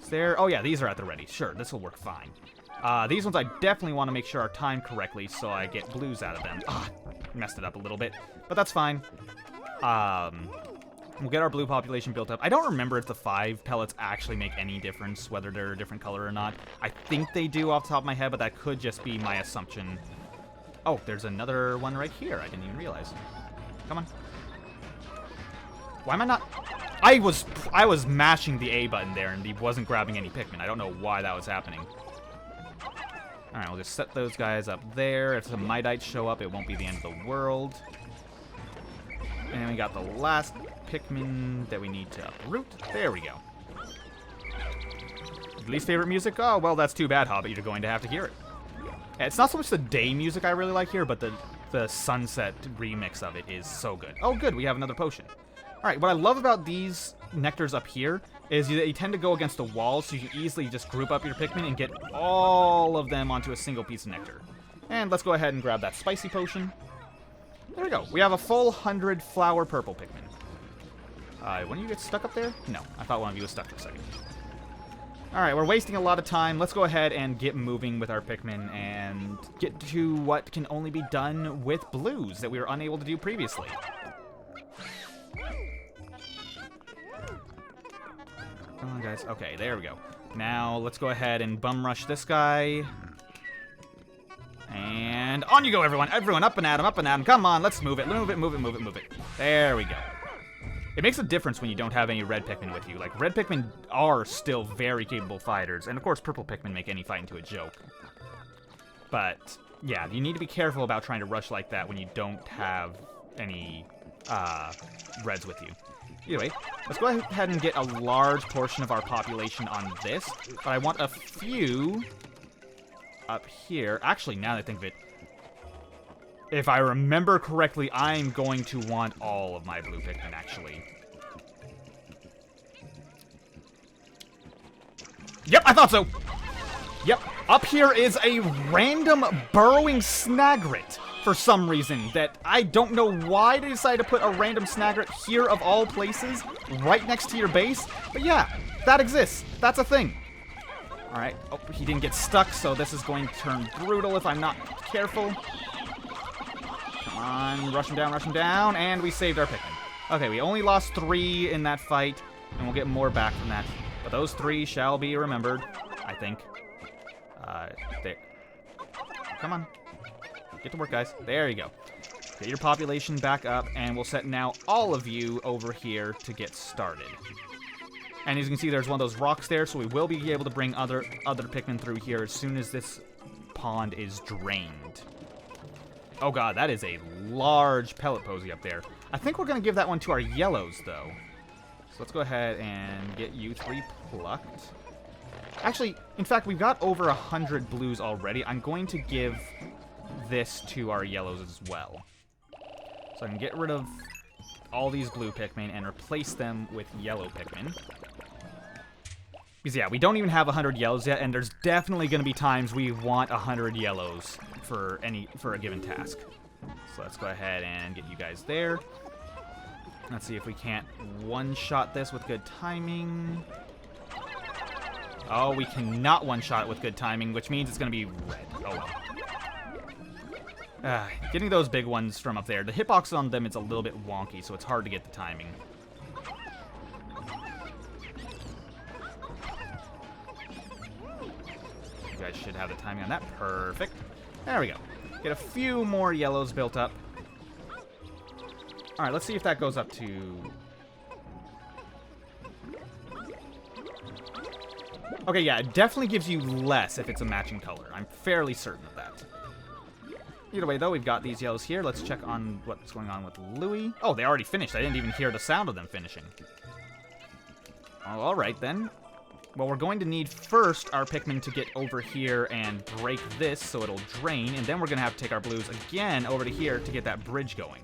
Is there... Oh, yeah, these are at the ready. Sure, this will work fine. These ones I definitely want to make sure are timed correctly so I get blues out of them. Messed it up a little bit, but that's fine. We'll get our blue population built up. I don't remember if the 5 pellets actually make any difference, whether they're a different color or not. I think they do off the top of my head, but that could just be my assumption. Oh, there's another one right here. I didn't even realize. Come on. Why am I not... I was mashing the A button there, and he wasn't grabbing any Pikmin. I don't know why that was happening. Alright, we'll just set those guys up there. If some Mightites show up, it won't be the end of the world. And we got the last Pikmin that we need to uproot. There we go. Least favorite music? Oh, well, that's too bad, Hobbit. You're going to have to hear it. It's not so much the day music I really like here, but the sunset remix of it is so good. Oh, good. We have another potion. All right, what I love about these nectars up here is they tend to go against the walls, so you can easily just group up your Pikmin and get all of them onto a single piece of nectar. And let's go ahead and grab that spicy potion. There we go. We have a full 100 flower purple Pikmin. When you get stuck up there? No, I thought one of you was stuck for a second. All right, we're wasting a lot of time. Let's go ahead and get moving with our Pikmin and get to what can only be done with blues that we were unable to do previously. Come on, guys. Okay, there we go. Now, let's go ahead and bum rush this guy. And on you go, everyone. Everyone, up and at him, up and at him. Come on, let's move it. Move it, move it, move it, move it. There we go. It makes a difference when you don't have any red Pikmin with you. Like, red Pikmin are still very capable fighters. And, of course, purple Pikmin make any fight into a joke. But, yeah, you need to be careful about trying to rush like that when you don't have any reds with you. Either way, let's go ahead and get a large portion of our population on this. But I want a few up here. Actually, now that I think of it, if I remember correctly, I'm going to want all of my blue Pikmin, actually. Yep, I thought so! Yep, up here is a random burrowing Snagret for some reason that I don't know why they decided to put a random Snagret here of all places, right next to your base. But yeah, that exists. That's a thing. Alright, oh, he didn't get stuck, so this is going to turn brutal if I'm not careful. Come on, rush him down, and we saved our Pikmin. Okay, we only lost 3 in that fight, and we'll get more back from that. But those 3 shall be remembered, I think. There. Come on. Get to work, guys. There you go. Get your population back up, and we'll set now all of you over here to get started. And as you can see, there's one of those rocks there, so we will be able to bring other Pikmin through here as soon as this pond is drained. Oh god, that is a large pellet posy up there. I think we're going to give that one to our yellows, though. So let's go ahead and get you 3 plucked. Actually, in fact, we've got over 100 blues already. I'm going to give this to our yellows as well. So I can get rid of all these blue Pikmin and replace them with yellow Pikmin. Because yeah, we don't even have 100 yellows yet, and there's definitely going to be times we want 100 yellows for a given task. So let's go ahead and get you guys there. Let's see if we can't one-shot this with good timing. Oh, we cannot one-shot it with good timing, which means it's going to be red. Oh well. Getting those big ones from up there. The hitbox on them is a little bit wonky, so it's hard to get the timing. You guys should have the timing on that. Perfect. There we go. Get a few more yellows built up. Alright, let's see if that goes up to... Okay, yeah, it definitely gives you less if it's a matching color. I'm fairly certain of that. Either way, though, we've got these yellows here. Let's check on what's going on with Louie. Oh, they already finished. I didn't even hear the sound of them finishing. Oh, alright, then. Well, we're going to need first our Pikmin to get over here and break this so it'll drain, and then we're going to have to take our blues again over to here to get that bridge going.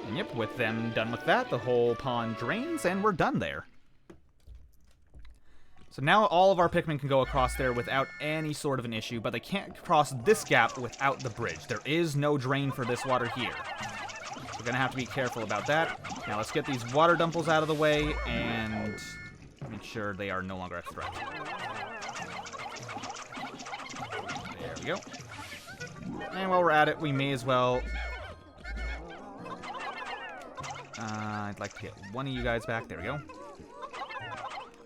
And yep, with them done with that, the whole pond drains, and we're done there. So now all of our Pikmin can go across there without any sort of an issue, but they can't cross this gap without the bridge. There is no drain for this water here. So we're going to have to be careful about that. Now let's get these water dumples out of the way and make sure they are no longer a threat. There we go. And while we're at it, we may as well... I'd like to get one of you guys back. There we go.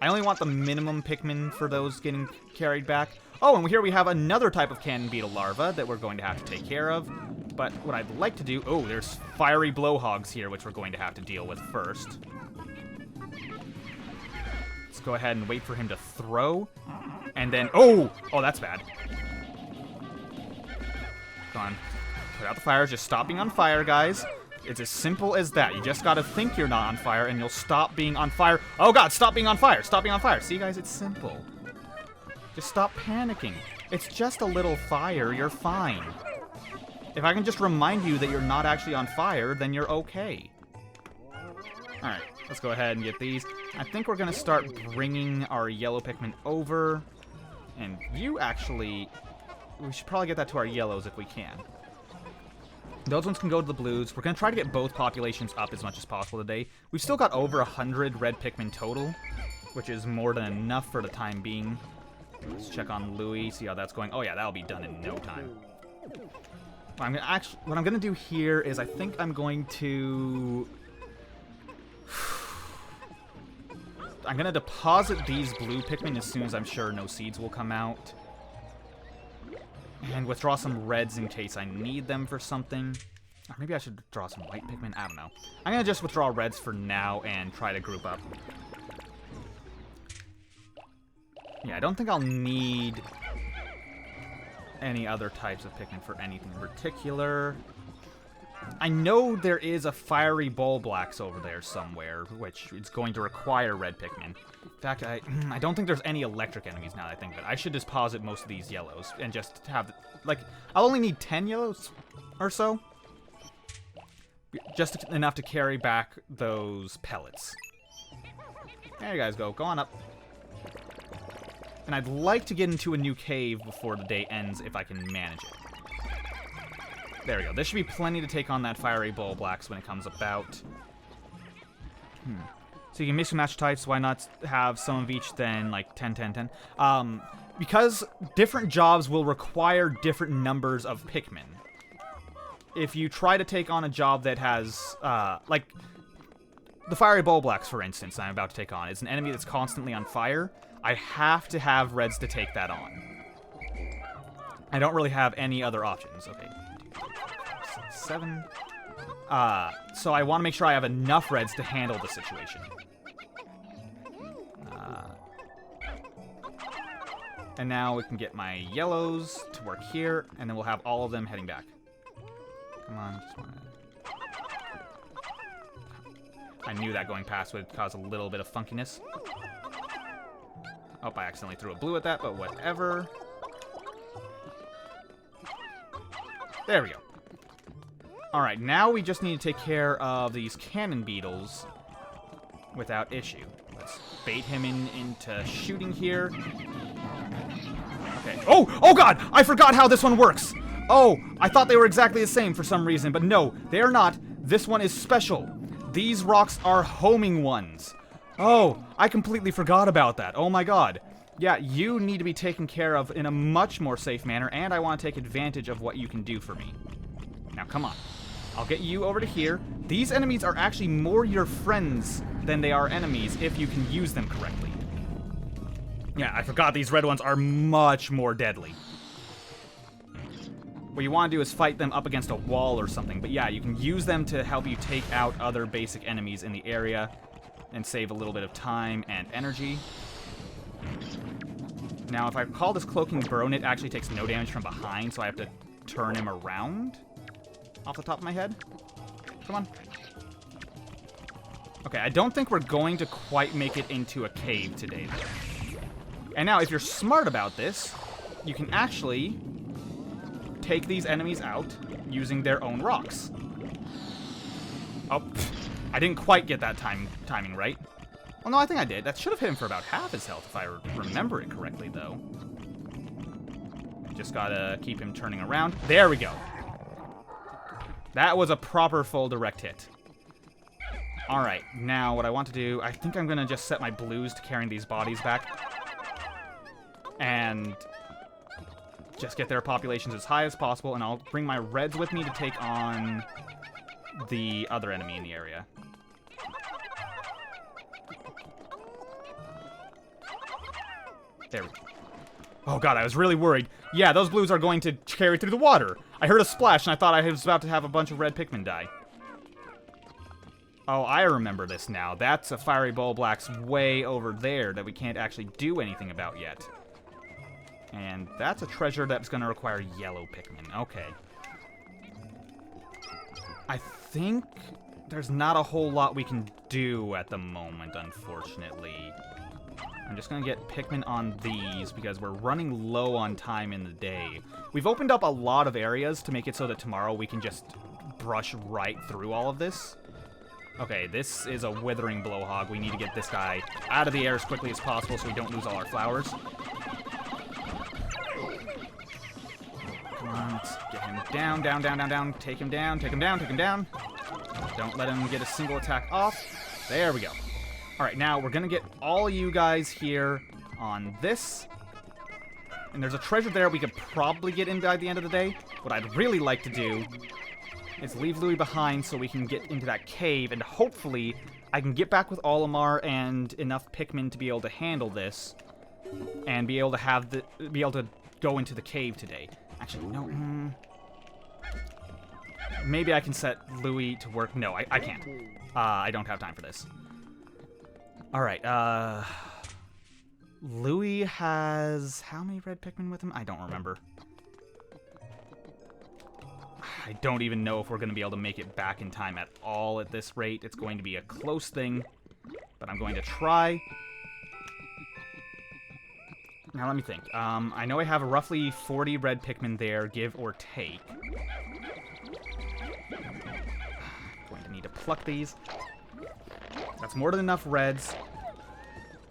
I only want the minimum Pikmin for those getting carried back. Oh, and here we have another type of cannon beetle larva that we're going to have to take care of. But what I'd like to do... Oh, there's fiery blowhogs here, which we're going to have to deal with first. Let's go ahead and wait for him to throw. And then... Oh! Oh, that's bad. Come on. Put out the fire. Just stop being on fire, guys. It's as simple as that. You just gotta think you're not on fire, and you'll stop being on fire. Oh, God! Stop being on fire! Stop being on fire! See, guys? It's simple. Just stop panicking. It's just a little fire. You're fine. If I can just remind you that you're not actually on fire, then you're okay. Alright, let's go ahead and get these. I think we're going to start bringing our yellow Pikmin over. And you actually... We should probably get that to our yellows if we can. Those ones can go to the blues. We're going to try to get both populations up as much as possible today. We've still got over 100 red Pikmin total, which is more than enough for the time being. Let's check on Louie, see how that's going. Oh yeah, that'll be done in no time. What I'm gonna do here is I think I'm going to... I'm gonna deposit these blue Pikmin as soon as I'm sure no seeds will come out. And withdraw some reds in case I need them for something. Or maybe I should draw some white Pikmin, I don't know. I'm gonna just withdraw reds for now and try to group up. Yeah, I don't think I'll need any other types of Pikmin for anything in particular. I know there is a fiery Bulblax over there somewhere, which is going to require red Pikmin. In fact, I don't think there's any electric enemies now that I think of it. I should deposit most of these yellows and just have, like, I'll only need 10 yellows or so. Just enough to carry back those pellets. There you guys go. Go on up. And I'd like to get into a new cave before the day ends if I can manage it. There we go. This should be plenty to take on that fiery Bulblax when it comes about. So you can mix and match types. Why not have some of each then, like 10, 10, 10? Because different jobs will require different numbers of Pikmin. If you try to take on a job that has, like, the fiery Bulblax, for instance, I'm about to take on, is an enemy that's constantly on fire. I have to have reds to take that on. I don't really have any other options. Okay. 2, 3, 4, 6, 7. So I want to make sure I have enough reds to handle the situation. And now we can get my yellows to work here, and then we'll have all of them heading back. Come on, just wanna... I knew that going past would cause a little bit of funkiness. Oh, I accidentally threw a blue at that, but whatever. There we go. Alright, now we just need to take care of these cannon beetles without issue. Let's bait him into shooting here. Okay. Oh! Oh god! I forgot how this one works! Oh! I thought they were exactly the same for some reason, but no, they are not. This one is special. These rocks are homing ones. Oh, I completely forgot about that. Oh my god. Yeah, you need to be taken care of in a much more safe manner, and I want to take advantage of what you can do for me. Now, come on. I'll get you over to here. These enemies are actually more your friends than they are enemies if you can use them correctly. Yeah, I forgot these red ones are much more deadly. What you want to do is fight them up against a wall or something, but yeah, you can use them to help you take out other basic enemies in the area and save a little bit of time and energy. Now, if I recall, this Cloaking Baronet actually takes no damage from behind, so I have to turn him around off the top of my head. Come on. Okay, I don't think we're going to quite make it into a cave today, though. And now, if you're smart about this, you can actually take these enemies out using their own rocks. Oh, I didn't quite get that timing right. Well, no, I think I did. That should have hit him for about half his health, if I remember it correctly, though. Just gotta keep him turning around. There we go. That was a proper full direct hit. Alright, now what I want to do, I think I'm gonna just set my blues to carrying these bodies back. And just get their populations as high as possible, and I'll bring my reds with me to take on the other enemy in the area. There we go. Oh god, I was really worried. Yeah, those blues are going to carry through the water. I heard a splash, and I thought I was about to have a bunch of red Pikmin die. Oh, I remember this now. That's a fiery ball black's way over there that we can't actually do anything about yet. And that's a treasure that's going to require yellow Pikmin. Okay. I think there's not a whole lot we can do at the moment, unfortunately. I'm just going to get Pikmin on these because we're running low on time in the day. We've opened up a lot of areas to make it so that tomorrow we can just brush right through all of this. Okay, this is a withering blowhog. We need to get this guy out of the air as quickly as possible so we don't lose all our flowers. Come on, let's get him down, down, down, down, down. Take him down, take him down, take him down. Don't let him get a single attack off. There we go. Alright, now we're gonna get all you guys here on this. And there's a treasure there we could probably get in by the end of the day. What I'd really like to do is leave Louie behind so we can get into that cave, and hopefully I can get back with Olimar and enough Pikmin to be able to handle this. And be able to have be able to go into the cave today. Actually, no. Maybe I can set Louie to work. No, I can't. I don't have time for this. Alright, Louie has how many red Pikmin with him? I don't remember. I don't even know if we're going to be able to make it back in time at all at this rate. It's going to be a close thing, but I'm going to try. Now, let me think. I know I have roughly 40 red Pikmin there, give or take. Going to need to pluck these. That's more than enough reds.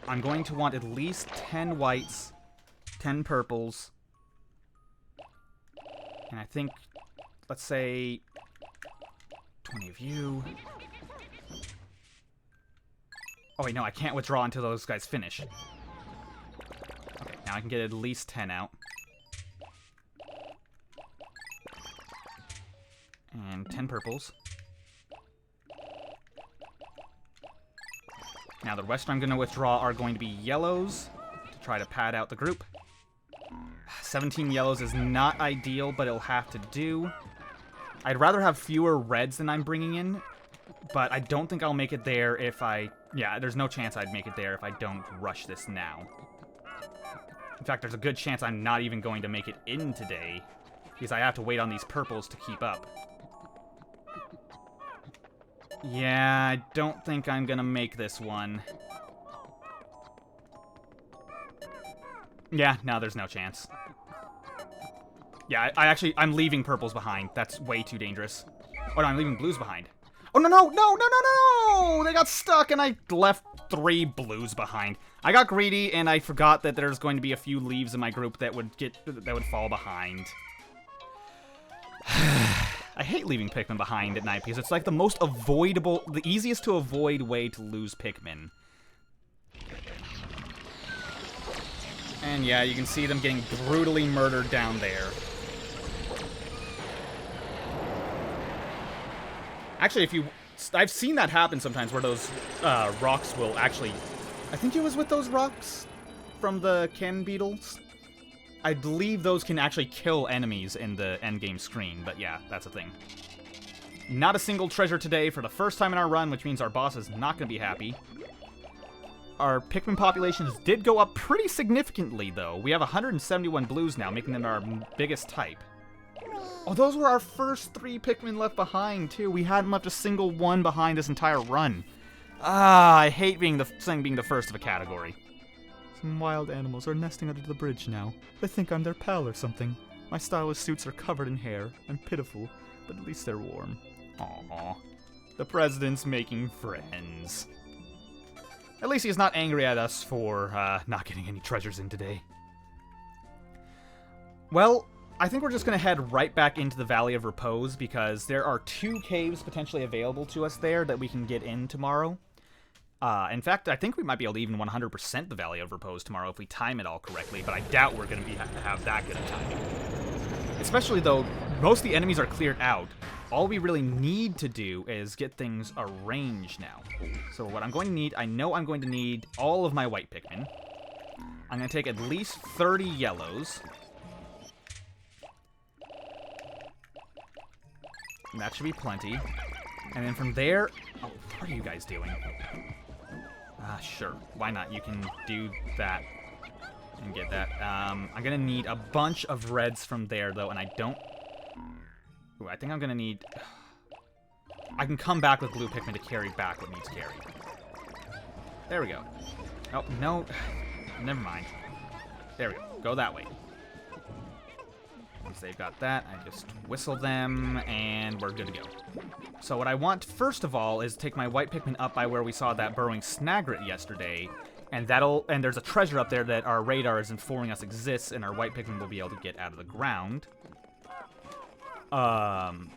I'm going to want at least 10 whites, 10 purples, and I think, let's say, 20 of you. Oh wait, no, I can't withdraw until those guys finish. Okay, now I can get at least 10 out. And 10 purples. Now, the rest I'm going to withdraw are going to be yellows to try to pad out the group. 17 yellows is not ideal, but it'll have to do. I'd rather have fewer reds than I'm bringing in, but I don't think I'll make it there if I... Yeah, there's no chance I'd make it there if I don't rush this now. In fact, there's a good chance I'm not even going to make it in today, because I have to wait on these purples to keep up. Yeah, I don't think I'm gonna make this one. Yeah, no, there's no chance. Yeah, I'm leaving purples behind. That's way too dangerous. Oh, no, I'm leaving blues behind. Oh, no, no, no, no, no, no, no! They got stuck, and I left 3 blues behind. I got greedy, and I forgot that there's going to be a few leaves in my group that would fall behind. I hate leaving Pikmin behind at night because it's like the most avoidable, the easiest to avoid way to lose Pikmin. And yeah, you can see them getting brutally murdered down there. Actually, I've seen that happen sometimes where those rocks will actually, I think it was with those rocks from the Ken Beetles. I believe those can actually kill enemies in the endgame screen, but yeah, that's a thing. Not a single treasure today for the first time in our run, which means our boss is not going to be happy. Our Pikmin populations did go up pretty significantly, though. We have 171 blues now, making them our biggest type. Oh, those were our first 3 Pikmin left behind, too. We hadn't left a single one behind this entire run. Ah, I hate being the first of a category. Some wild animals are nesting under the bridge now. They think I'm their pal or something. My stylish suits are covered in hair. I'm pitiful, but at least they're warm. Aww. The president's making friends. At least he's not angry at us for not getting any treasures in today. Well, I think we're just going to head right back into the Valley of Repose because there are 2 caves potentially available to us there that we can get in tomorrow. In fact, I think we might be able to even 100% the Valley of Repose tomorrow if we time it all correctly, but I doubt we're going to have that good a timing. Especially though, most of the enemies are cleared out. All we really need to do is get things arranged now. So what I'm going to need, I know I'm going to need all of my white Pikmin. I'm going to take at least 30 yellows. And that should be plenty. And then from there... Oh, what are you guys doing? Sure. Why not? You can do that and get that. I'm going to need a bunch of reds from there, though, and I don't... Ooh, I think I'm going to need... I can come back with blue Pikmin to carry back what needs carried. There we go. Oh, no. Never mind. There we go. Go that way. Once they've got that, I just whistle them, and we're good to go. So what I want, first of all, is take my white Pikmin up by where we saw that burrowing Snagret yesterday, and there's a treasure up there that our radar is informing us exists, and our white Pikmin will be able to get out of the ground. And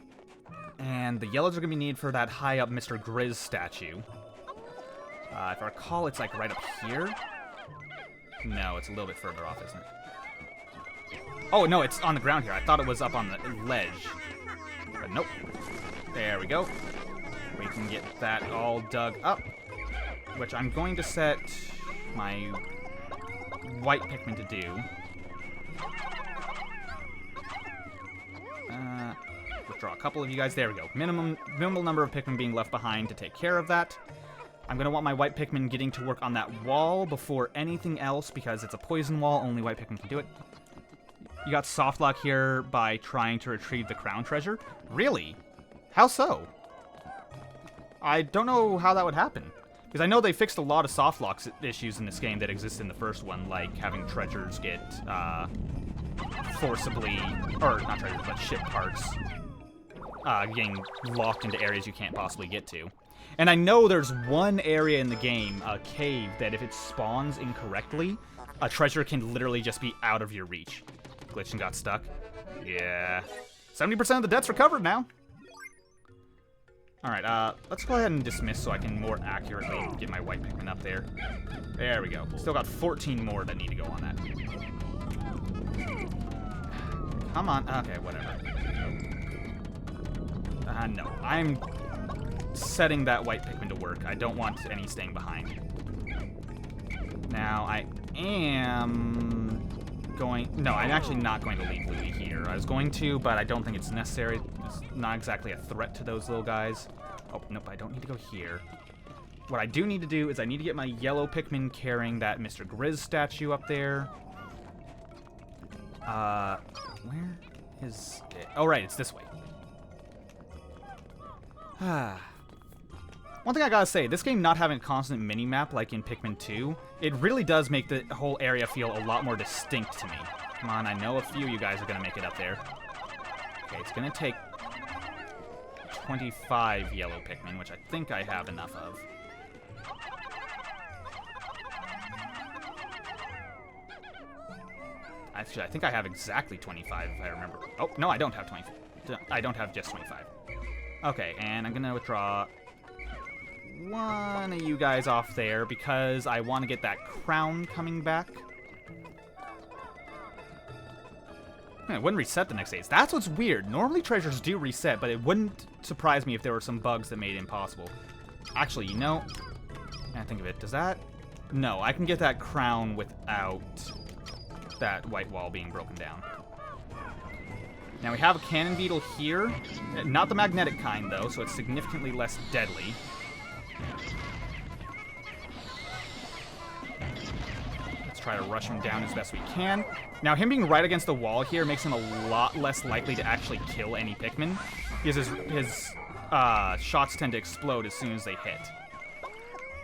the yellows are going to be needed for that high-up Mr. Grizz statue. If I recall, it's, like, right up here. No, it's a little bit further off, isn't it? Oh, no, it's on the ground here. I thought it was up on the ledge. But nope. There we go. We can get that all dug up. Which I'm going to set my white Pikmin to do. Withdraw a couple of you guys. There we go. Minimal number of Pikmin being left behind to take care of that. I'm going to want my white Pikmin getting to work on that wall before anything else, because it's a poison wall. Only white Pikmin can do it. You got softlock here by trying to retrieve the crown treasure? Really? How so? I don't know how that would happen. Because I know they fixed a lot of softlock issues in this game that exist in the first one, like having treasures get forcibly, or not treasures, but ship parts getting locked into areas you can't possibly get to. And I know there's one area in the game, a cave, that if it spawns incorrectly, a treasure can literally just be out of your reach. Glitched and got stuck. Yeah. 70% of the debt's recovered now. Alright, let's go ahead and dismiss so I can more accurately get my white Pikmin up there. There we go. Still got 14 more that need to go on that. Come on. Okay, whatever. No. I'm setting that white Pikmin to work. I don't want any staying behind. Now, I am going... No, I'm actually not going to leave Louie here. I was going to, but I don't think it's necessary. It's not exactly a threat to those little guys. Oh, nope, I don't need to go here. What I do need to do is I need to get my yellow Pikmin carrying that Mr. Grizz statue up there. Where is it? Oh, right, it's this way. One thing I gotta say, this game not having a constant mini-map like in Pikmin 2, it really does make the whole area feel a lot more distinct to me. Come on, I know a few of you guys are gonna make it up there. Okay, it's gonna take 25 yellow Pikmin, which I think I have enough of. Actually, I think I have exactly 25 if I remember. Oh, no, I don't have 25. I don't have just 25. Okay, and I'm gonna withdraw one of you guys off there because I want to get that crown coming back. It wouldn't reset the next days. That's what's weird. Normally treasures do reset, but it wouldn't surprise me if there were some bugs that made it impossible. Actually, you know, I think of it. Does that? No, I can get that crown without that white wall being broken down. Now we have a cannon beetle here. Not the magnetic kind, though, so it's significantly less deadly. Let's try to rush him down as best we can. Now, him being right against the wall here makes him a lot less likely to actually kill any Pikmin, because his shots tend to explode as soon as they hit.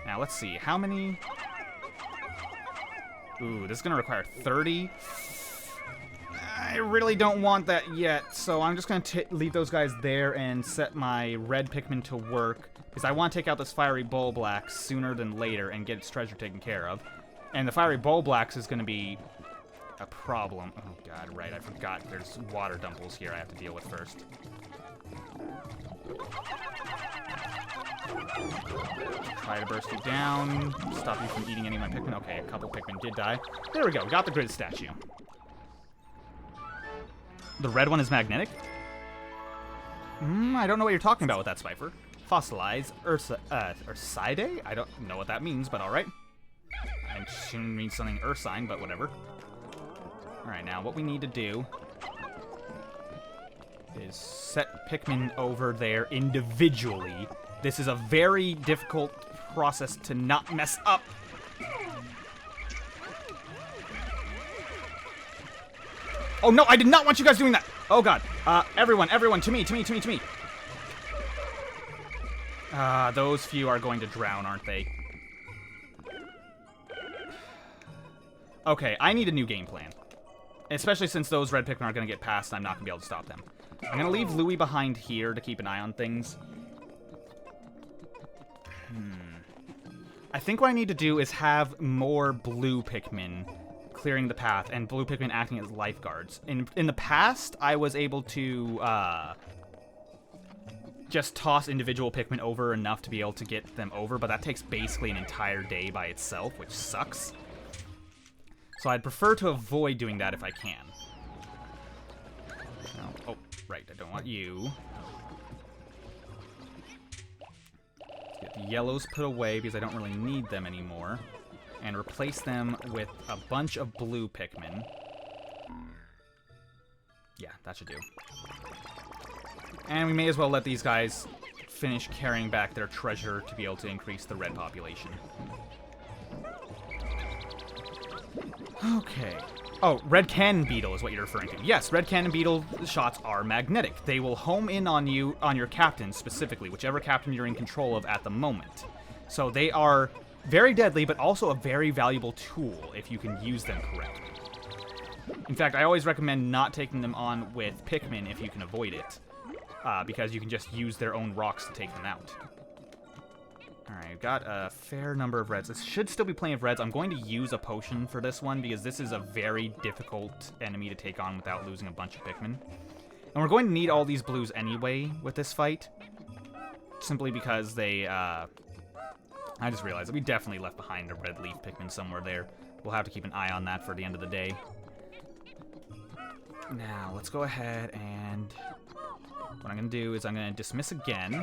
Now, let's see. How many... Ooh, this is going to require 30. I really don't want that yet, so I'm just going to leave those guys there and set my red Pikmin to work, because I want to take out this Fiery Bulblax sooner than later and get its treasure taken care of. And the Fiery Bulblax is going to be a problem. Oh god, right, I forgot there's water dumples here I have to deal with first. Try to burst you down, stop you from eating any of my Pikmin. Okay, a couple Pikmin did die. There we go, got the grid statue. The red one is magnetic? I don't know what you're talking about with that, Spifer. Fossilized Ursidae? I don't know what that means, but alright. I I assume it means something earth sign, but whatever. Alright, now what we need to do is set Pikmin over there individually. This is a very difficult process to not mess up. Oh no, I did not want you guys doing that! Oh god. Everyone, to me. Those few are going to drown, aren't they? Okay, I need a new game plan. Especially since those red Pikmin aren't going to get past and I'm not going to be able to stop them. I'm going to leave Louie behind here to keep an eye on things. I think what I need to do is have more blue Pikmin clearing the path and blue Pikmin acting as lifeguards. In the past, I was able to just toss individual Pikmin over enough to be able to get them over, but that takes basically an entire day by itself, which sucks. So I'd prefer to avoid doing that if I can. No. Oh, right, I don't want you. Let's get the yellows put away because I don't really need them anymore. And replace them with a bunch of blue Pikmin. Yeah, that should do. And we may as well let these guys finish carrying back their treasure to be able to increase the red population. Okay. Oh, red cannon beetle is what you're referring to. Yes, red cannon beetle shots are magnetic. They will home in on you, on your captain specifically, whichever captain you're in control of at the moment. So they are very deadly, but also a very valuable tool if you can use them correctly. In fact, I always recommend not taking them on with Pikmin if you can avoid it, because you can just use their own rocks to take them out. Alright, I've got a fair number of reds. This should still be plenty of reds. I'm going to use a potion for this one because this is a very difficult enemy to take on without losing a bunch of Pikmin. And we're going to need all these blues anyway with this fight, simply because they, I just realized that we definitely left behind a red leaf Pikmin somewhere there. We'll have to keep an eye on that for the end of the day. Now, let's go ahead and what I'm going to do is I'm going to dismiss again,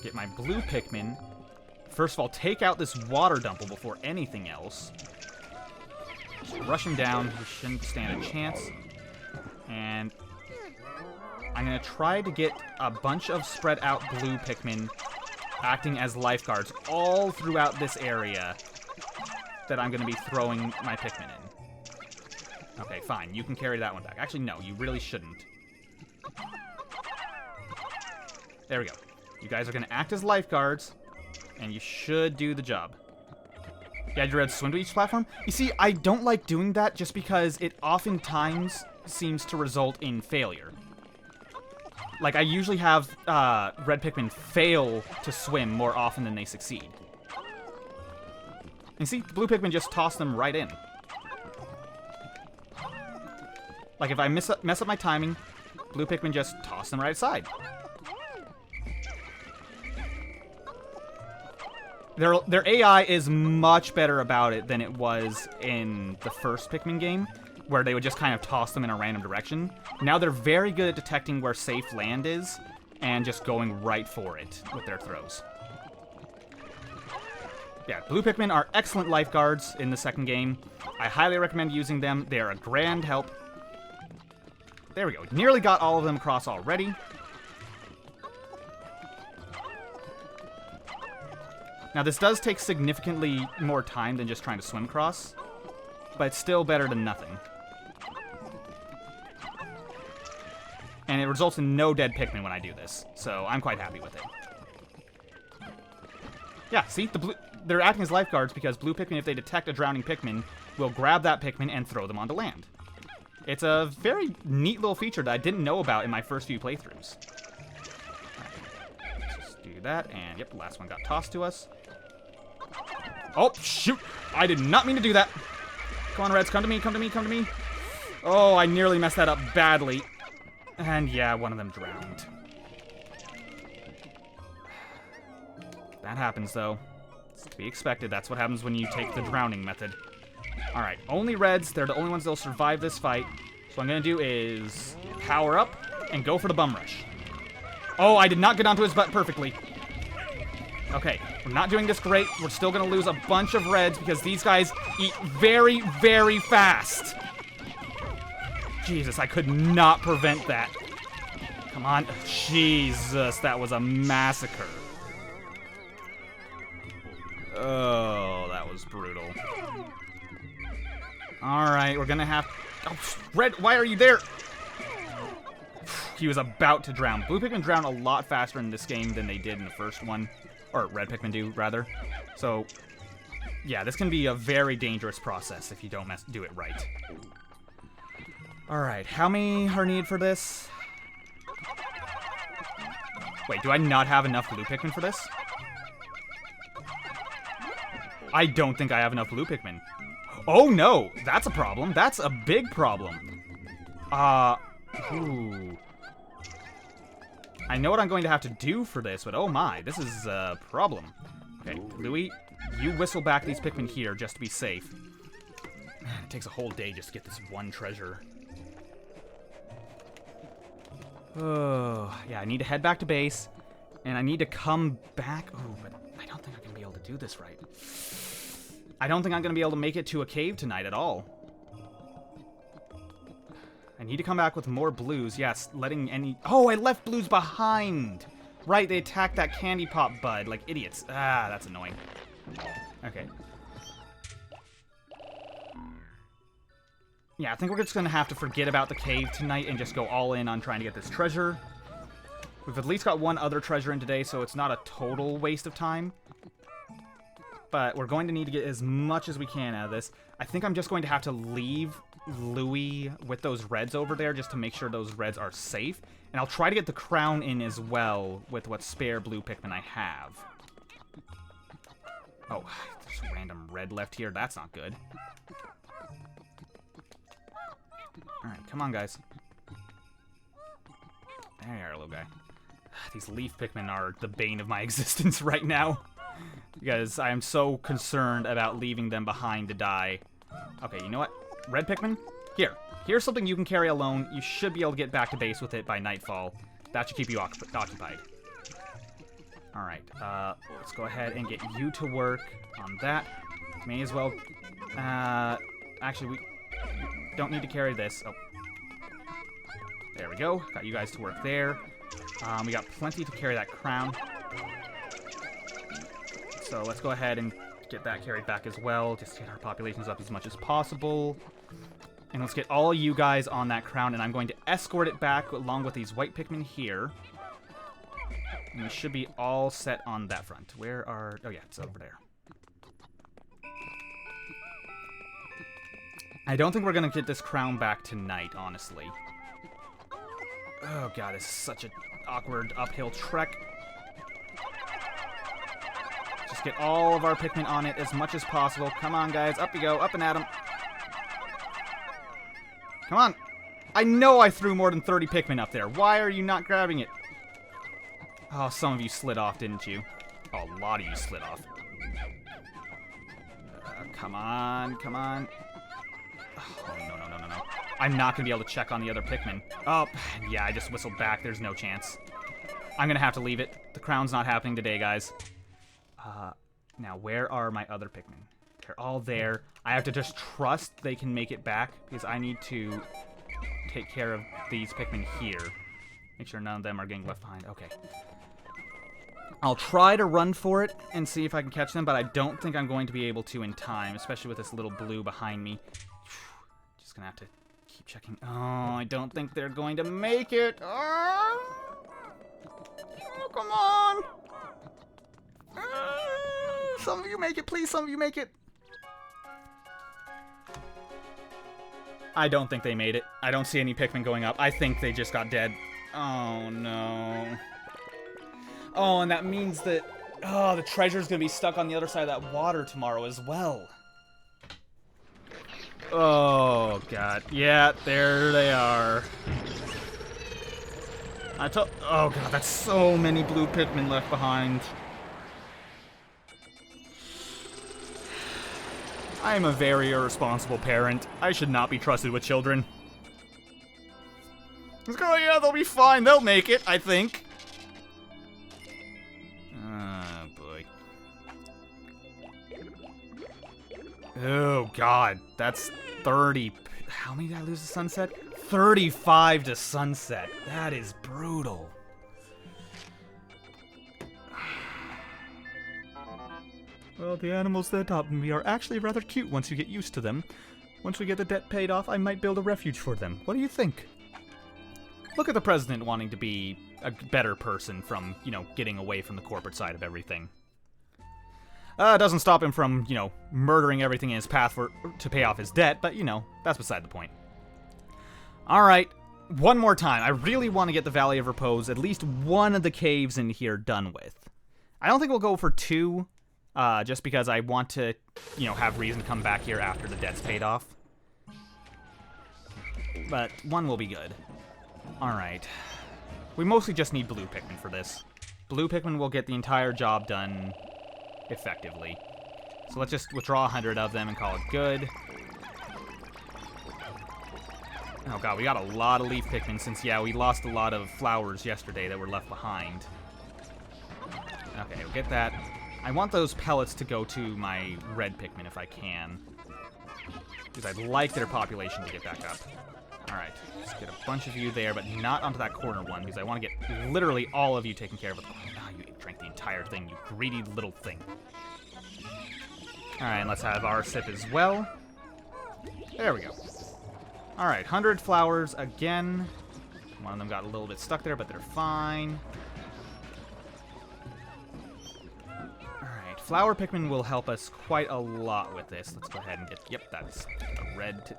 get my blue Pikmin. First of all, take out this water dumple before anything else. Just rush him down. He shouldn't stand a chance. And I'm going to try to get a bunch of spread out blue Pikmin acting as lifeguards all throughout this area that I'm going to be throwing my Pikmin in. Okay, fine. You can carry that one back. Actually, no, you really shouldn't. There we go. You guys are going to act as lifeguards, and you should do the job. Yeah, you read swim to each platform? You see, I don't like doing that just because it oftentimes seems to result in failure. Like, I usually have red Pikmin fail to swim more often than they succeed. And see, blue Pikmin just toss them right in. Like, if I mess up my timing, blue Pikmin just toss them right aside. Their AI is much better about it than it was in the first Pikmin game, where they would just kind of toss them in a random direction. Now they're very good at detecting where safe land is and just going right for it with their throws. Yeah, blue Pikmin are excellent lifeguards in the second game. I highly recommend using them. They are a grand help. There we go. Nearly got all of them across already. Now, this does take significantly more time than just trying to swim across, but it's still better than nothing. And it results in no dead Pikmin when I do this, so I'm quite happy with it. Yeah, see? They're acting as lifeguards because blue Pikmin, if they detect a drowning Pikmin, will grab that Pikmin and throw them onto land. It's a very neat little feature that I didn't know about in my first few playthroughs. Alright, let's just do that, and yep, the last one got tossed to us. Oh, shoot! I did not mean to do that! Come on, Reds, come to me, come to me, come to me! Oh, I nearly messed that up badly. And yeah, one of them drowned. That happens, though. It's to be expected. That's what happens when you take the drowning method. Alright, only Reds. They're the only ones that'll survive this fight. So what I'm going to do is power up and go for the bum rush. Oh, I did not get onto his butt perfectly. Okay, we're not doing this great. We're still gonna lose a bunch of reds because these guys eat very, very fast. Jesus, I could not prevent that. Come on. Jesus, that was a massacre. Oh, that was brutal. Alright, we're gonna have... Oh, Red, why are you there? He was about to drown. Blue Pikmin drown a lot faster in this game than they did in the first one. Or Red Pikmin do, rather. So, yeah, this can be a very dangerous process if you don't do it right. Alright, how many are needed for this? Wait, do I not have enough Blue Pikmin for this? I don't think I have enough Blue Pikmin. Oh no, that's a problem. That's a big problem. Ooh. I know what I'm going to have to do for this, but oh my, this is a problem. Okay, Louie, you whistle back these Pikmin here just to be safe. Man, it takes a whole day just to get this one treasure. Oh, yeah, I need to head back to base, and I need to come back. Oh, but I don't think I'm going to be able to do this right. I don't think I'm going to be able to make it to a cave tonight at all. I need to come back with more blues. Yes, letting any... Oh, I left blues behind. Right, they attacked that candy pop bud like idiots. Ah, that's annoying. Okay. Yeah, I think we're just going to have to forget about the cave tonight and just go all in on trying to get this treasure. We've at least got one other treasure in today, so it's not a total waste of time. But we're going to need to get as much as we can out of this. I think I'm just going to have to leave Louie with those reds over there just to make sure those reds are safe. And I'll try to get the crown in as well with what spare blue Pikmin I have. Oh, there's a random red left here. That's not good. Alright, come on, guys. There you are, little guy. These leaf Pikmin are the bane of my existence right now. Because I am so concerned about leaving them behind to die. Okay, you know what? Red Pikmin? Here. Here's something you can carry alone. You should be able to get back to base with it by nightfall. That should keep you occupied. Alright, let's go ahead and get you to work on that. May as well... actually, we don't need to carry this. Oh. There we go. Got you guys to work there. We got plenty to carry that crown. So let's go ahead and get that carried back as well. Just get our populations up as much as possible. And let's get all you guys on that crown, and I'm going to escort it back along with these white Pikmin here. And we should be all set on that front. Where are... Oh yeah, it's over there. I don't think we're going to get this crown back tonight, honestly. Oh god, this is such an awkward uphill trek. Just get all of our Pikmin on it as much as possible. Come on, guys. Up you go. Up and at 'em. Come on. I know I threw more than 30 Pikmin up there. Why are you not grabbing it? Oh, some of you slid off, didn't you? Oh, a lot of you slid off. Come on. Come on. Oh, no. I'm not going to be able to check on the other Pikmin. Oh, yeah, I just whistled back. There's no chance. I'm going to have to leave it. The crown's not happening today, guys. Now, where are my other Pikmin? They're all there. I have to just trust they can make it back, because I need to take care of these Pikmin here. Make sure none of them are getting left behind. Okay. I'll try to run for it and see if I can catch them, but I don't think I'm going to be able to in time, especially with this little blue behind me. Just gonna have to keep checking. Oh, I don't think they're going to make it. Oh, come on. Some of you make it, please. Some of you make it. I don't think they made it. I don't see any Pikmin going up. I think they just got dead. Oh, no. Oh, and that means that... Oh, the treasure's gonna be stuck on the other side of that water tomorrow as well. Oh, God. Yeah, there they are. Oh, God, that's so many blue Pikmin left behind. I am a very irresponsible parent. I should not be trusted with children. Let's go, yeah, they'll be fine. They'll make it, I think. Oh, boy. Oh, God. That's 30... How many did I lose to sunset? 35 to sunset. That is brutal. Well, the animals that adopted me are actually rather cute once you get used to them. Once we get the debt paid off, I might build a refuge for them. What do you think? Look at the president wanting to be a better person from, you know, getting away from the corporate side of everything. It doesn't stop him from, you know, murdering everything in his path to pay off his debt, but, you know, that's beside the point. Alright, one more time. I really want to get the Valley of Repose, at least one of the caves in here done with. I don't think we'll go for 2, just because I want to, you know, have reason to come back here after the debt's paid off. But 1 will be good. Alright. We mostly just need blue Pikmin for this. Blue Pikmin will get the entire job done effectively. So let's just withdraw 100 of them and call it good. Oh god, we got a lot of leaf Pikmin since, yeah, we lost a lot of flowers yesterday that were left behind. Okay, we'll get that. I want those pellets to go to my red Pikmin if I can, because I'd like their population to get back up. Alright, let's get a bunch of you there, but not onto that corner one, because I want to get literally all of you taken care of. Ah, you drank the entire thing, you greedy little thing. Alright, and let's have our sip as well. There we go. Alright, 100 flowers again. One of them got a little bit stuck there, but they're fine. Alright, flower Pikmin will help us quite a lot with this. Let's go ahead and get... Yep, that's a red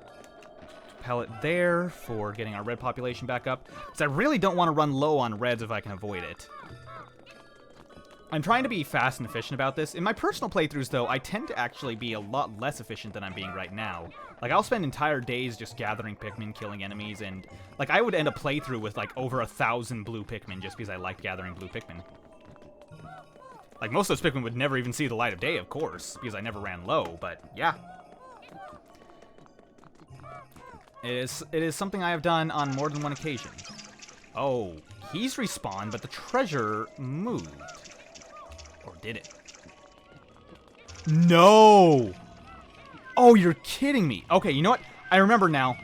pellet there for getting our red population back up. Because I really don't want to run low on reds if I can avoid it. I'm trying to be fast and efficient about this. In my personal playthroughs, though, I tend to actually be a lot less efficient than I'm being right now. Like, I'll spend entire days just gathering Pikmin, killing enemies, and... Like, I would end a playthrough with, like, over 1,000 blue Pikmin just because I liked gathering blue Pikmin. Like, most of those Pikmin would never even see the light of day, of course, because I never ran low, but, yeah. It is something I have done on more than one occasion. Oh, he's respawned, but the treasure moved. Or did it? No! Oh, you're kidding me. Okay, you know what? I remember now.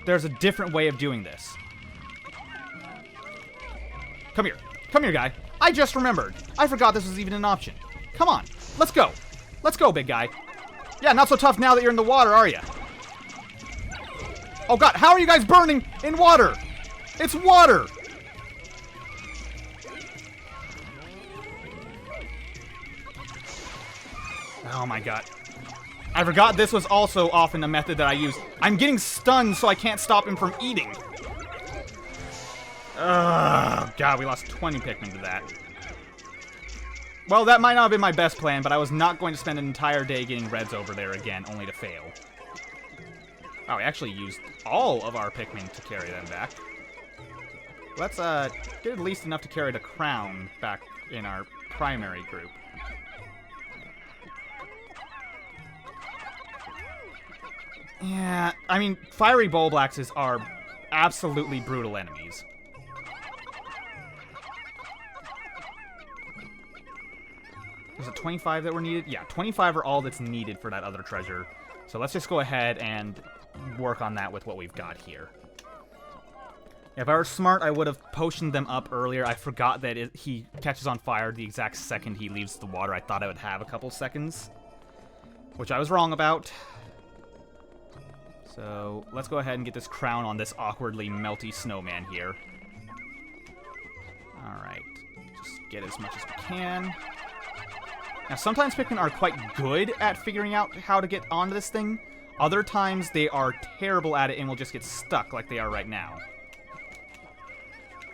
There's a different way of doing this. Come here. Come here, guy. I just remembered. I forgot this was even an option. Come on. Let's go. Let's go, big guy. Yeah, not so tough now that you're in the water, are you? Oh, God. How are you guys burning in water? It's water. Oh, my God. I forgot this was also often a method that I used. I'm getting stunned, so I can't stop him from eating. Ugh, God, we lost 20 Pikmin to that. Well, that might not have been my best plan, but I was not going to spend an entire day getting reds over there again, only to fail. Oh, we actually used all of our Pikmin to carry them back. Let's get at least enough to carry the crown back in our primary group. Yeah, I mean, fiery Bulblaxes are absolutely brutal enemies. Was it 25 that were needed? Yeah, 25 are all that's needed for that other treasure. So let's just go ahead and work on that with what we've got here. If I were smart, I would have potioned them up earlier. I forgot that he catches on fire the exact second he leaves the water. I thought I would have a couple seconds, which I was wrong about. So let's go ahead and get this crown on this awkwardly melty snowman here. Alright, just get as much as we can. Now, sometimes Pikmin are quite good at figuring out how to get onto this thing. Other times, they are terrible at it and will just get stuck like they are right now.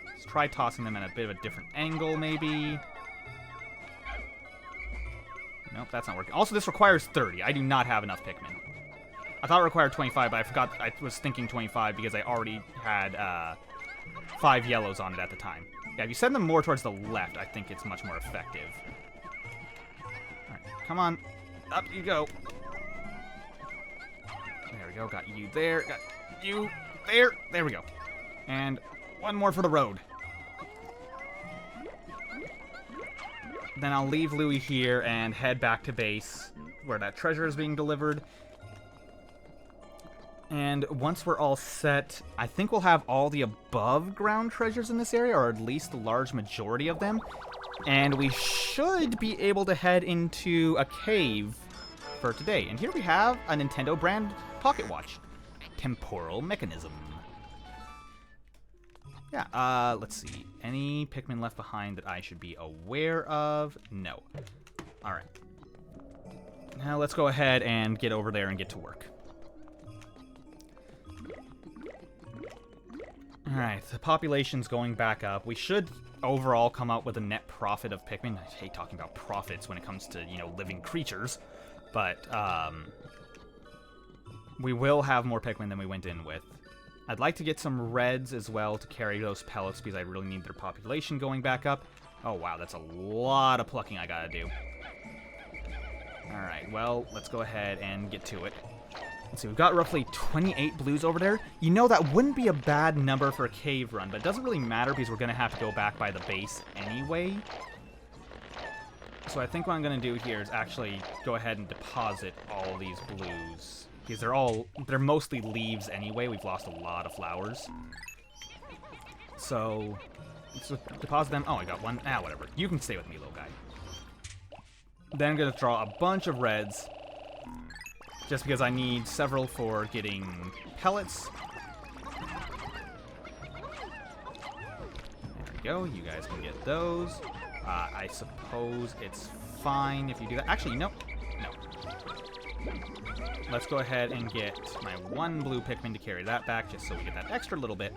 Let's try tossing them at a bit of a different angle, maybe. Nope, that's not working. Also, this requires 30. I do not have enough Pikmin. I thought it required 25, but I forgot. I was thinking 25 because I already had 5 yellows on it at the time. Yeah, if you send them more towards the left, I think it's much more effective. Alright, come on. Up you go. There we go. Got you there. Got you there. There we go. And one more for the road. Then I'll leave Louie here and head back to base where that treasure is being delivered. And once we're all set, I think we'll have all the above ground treasures in this area, or at least the large majority of them. And we should be able to head into a cave for today. And here we have a Nintendo brand pocket watch. Temporal mechanism. Yeah, let's see. Any Pikmin left behind that I should be aware of? No. Alright. Now let's go ahead and get over there and get to work. Alright, the population's going back up. We should overall come out with a net profit of Pikmin. I hate talking about profits when it comes to, you know, living creatures. But, we will have more Pikmin than we went in with. I'd like to get some reds as well to carry those pellets because I really need their population going back up. Oh, wow, that's a lot of plucking I gotta do. Alright, well, let's go ahead and get to it. Let's see, we've got roughly 28 blues over there. You know, that wouldn't be a bad number for a cave run, but it doesn't really matter because we're going to have to go back by the base anyway. So I think what I'm going to do here is actually go ahead and deposit all these blues. Because they're mostly leaves anyway. We've lost a lot of flowers. So, let's deposit them. Oh, I got one. Ah, whatever. You can stay with me, little guy. Then I'm going to draw a bunch of reds. Just because I need several for getting pellets. There we go. You guys can get those. I suppose it's fine if you do that. Actually, no. No. Let's go ahead and get my one blue Pikmin to carry that back, just so we get that extra little bit.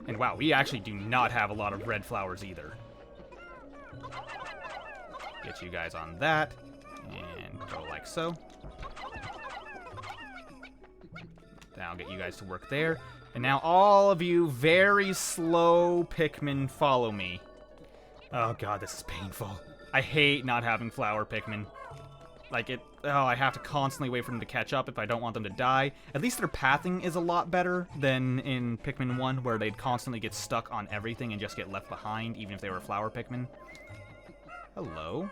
And wow, we actually do not have a lot of red flowers either. Get you guys on that. And go like so. Now I'll get you guys to work there. And now all of you very slow Pikmin follow me. Oh god, this is painful. I hate not having flower Pikmin. Like I have to constantly wait for them to catch up if I don't want them to die. At least their pathing is a lot better than in Pikmin 1, where they'd constantly get stuck on everything and just get left behind, even if they were flower Pikmin. Hello?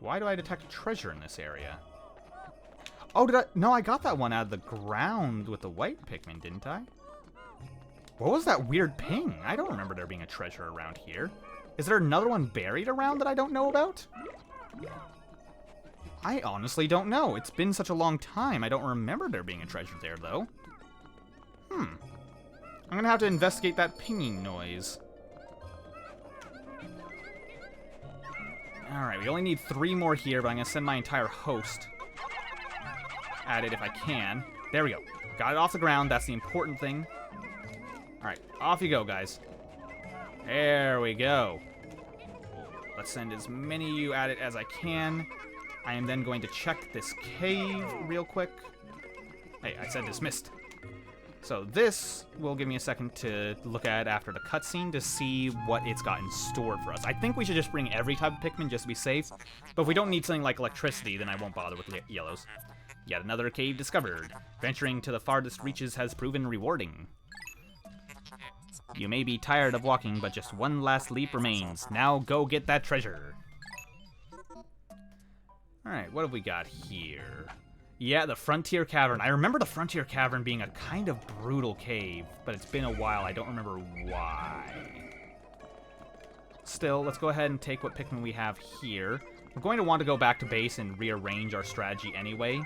Why do I detect a treasure in this area? Oh, did I? No, I got that one out of the ground with the white Pikmin, didn't I? What was that weird ping? I don't remember there being a treasure around here. Is there another one buried around that I don't know about? I honestly don't know. It's been such a long time. I don't remember there being a treasure there, though. I'm gonna have to investigate that pinging noise. Alright, we only need 3 more here, but I'm gonna send my entire host at it if I can. There we go. Got it off the ground. That's the important thing. Alright, off you go, guys. There we go. Let's send as many of you at it as I can. I am then going to check this cave real quick. Hey, I said dismissed. So this will give me a second to look at after the cutscene to see what it's got in store for us. I think we should just bring every type of Pikmin just to be safe. But if we don't need something like electricity, then I won't bother with the yellows. Yet another cave discovered. Venturing to the farthest reaches has proven rewarding. You may be tired of walking, but just one last leap remains. Now go get that treasure. Alright, what have we got here? Yeah, the Frontier Cavern. I remember the Frontier Cavern being a kind of brutal cave, but it's been a while. I don't remember why. Still, let's go ahead and take what Pikmin we have here. We're going to want to go back to base and rearrange our strategy anyway,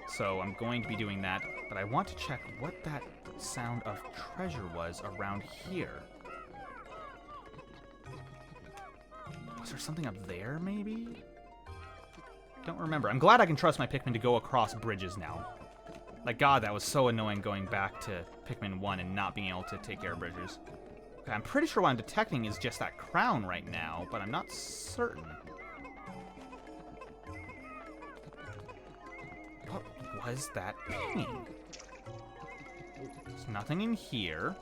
so I'm going to be doing that. But I want to check what that sound of treasure was around here. Was there something up there, maybe? Don't remember. I'm glad I can trust my Pikmin to go across bridges now. Like, God, that was so annoying going back to Pikmin 1 and not being able to take care of bridges. Okay, I'm pretty sure what I'm detecting is just that crown right now, but I'm not certain. What was that pinging? There's nothing in here.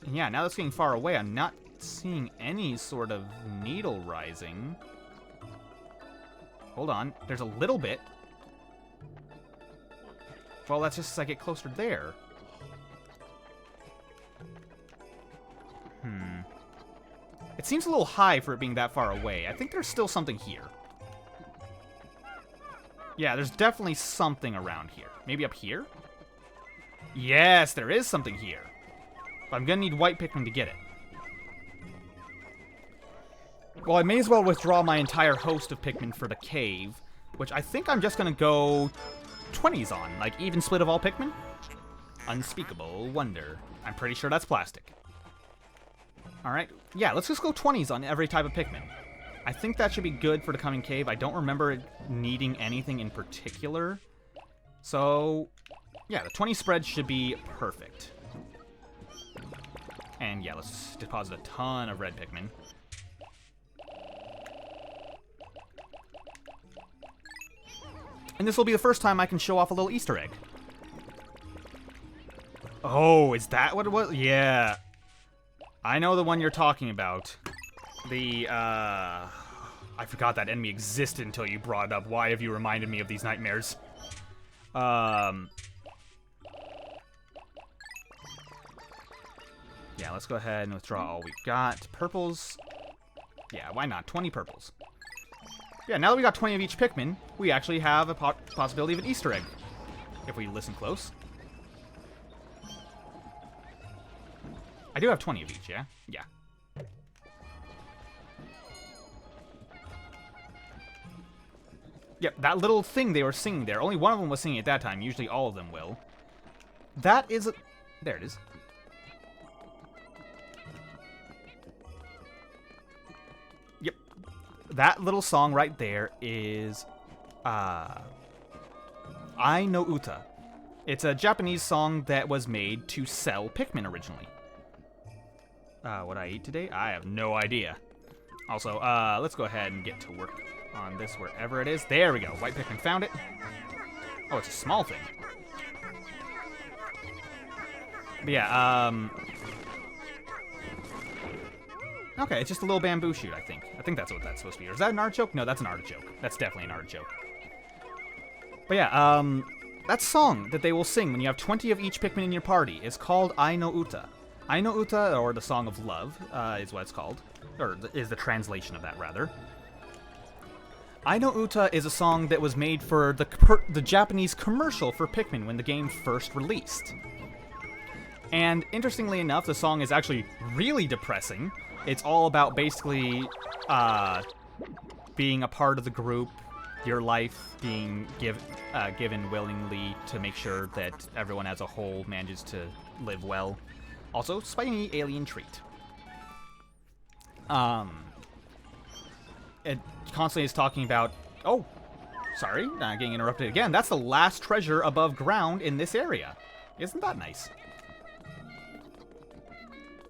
And yeah, now that's getting far away, I'm not seeing any sort of needle rising. Hold on, there's a little bit. Well, that's just as I get closer there. It's seems a little high for it being that far away. I think there's still something here. Yeah, there's definitely something around here. Maybe up here? Yes, there is something here. But I'm gonna need white Pikmin to get it. Well, I may as well withdraw my entire host of Pikmin for the cave, which I think I'm just gonna go 20s on, like even split of all Pikmin. Unspeakable wonder. I'm pretty sure that's plastic. Alright, yeah, let's just go 20s on every type of Pikmin. I think that should be good for the coming cave. I don't remember it needing anything in particular. So, yeah, the 20 spread should be perfect. And yeah, let's deposit a ton of red Pikmin. And this will be the first time I can show off a little Easter egg. Oh, is that what it was? Yeah. I know the one you're talking about. The, I forgot that enemy existed until you brought it up. Why have you reminded me of these nightmares? Yeah, let's go ahead and withdraw all we've got. Purples. Yeah, why not? 20 purples. Yeah, now that we got 20 of each Pikmin, we actually have a possibility of an Easter egg. If we listen close. I do have 20 of each, yeah? Yeah. Yep, that little thing they were singing there. Only one of them was singing at that time. Usually all of them will. That is a... There it is. Yep. That little song right there is... I no Uta. It's a Japanese song that was made to sell Pikmin originally. What I ate today? I have no idea. Also, let's go ahead and get to work on this wherever it is. There we go. White Pikmin found it. Oh, it's a small thing. But yeah, okay, it's just a little bamboo shoot, I think. I think that's what that's supposed to be. Or is that an artichoke? No, that's an artichoke. That's definitely an artichoke. But yeah, that song that they will sing when you have 20 of each Pikmin in your party is called I no Uta. I no Uta, or the Song of Love, is what it's called. Or is the translation of that, rather. I no Uta is a song that was made for the Japanese commercial for Pikmin when the game first released. And interestingly enough, the song is actually really depressing. It's all about basically being a part of the group, your life being given willingly to make sure that everyone as a whole manages to live well. Also, spiny alien treat. It constantly is talking about... Oh, sorry, getting interrupted again. That's the last treasure above ground in this area. Isn't that nice?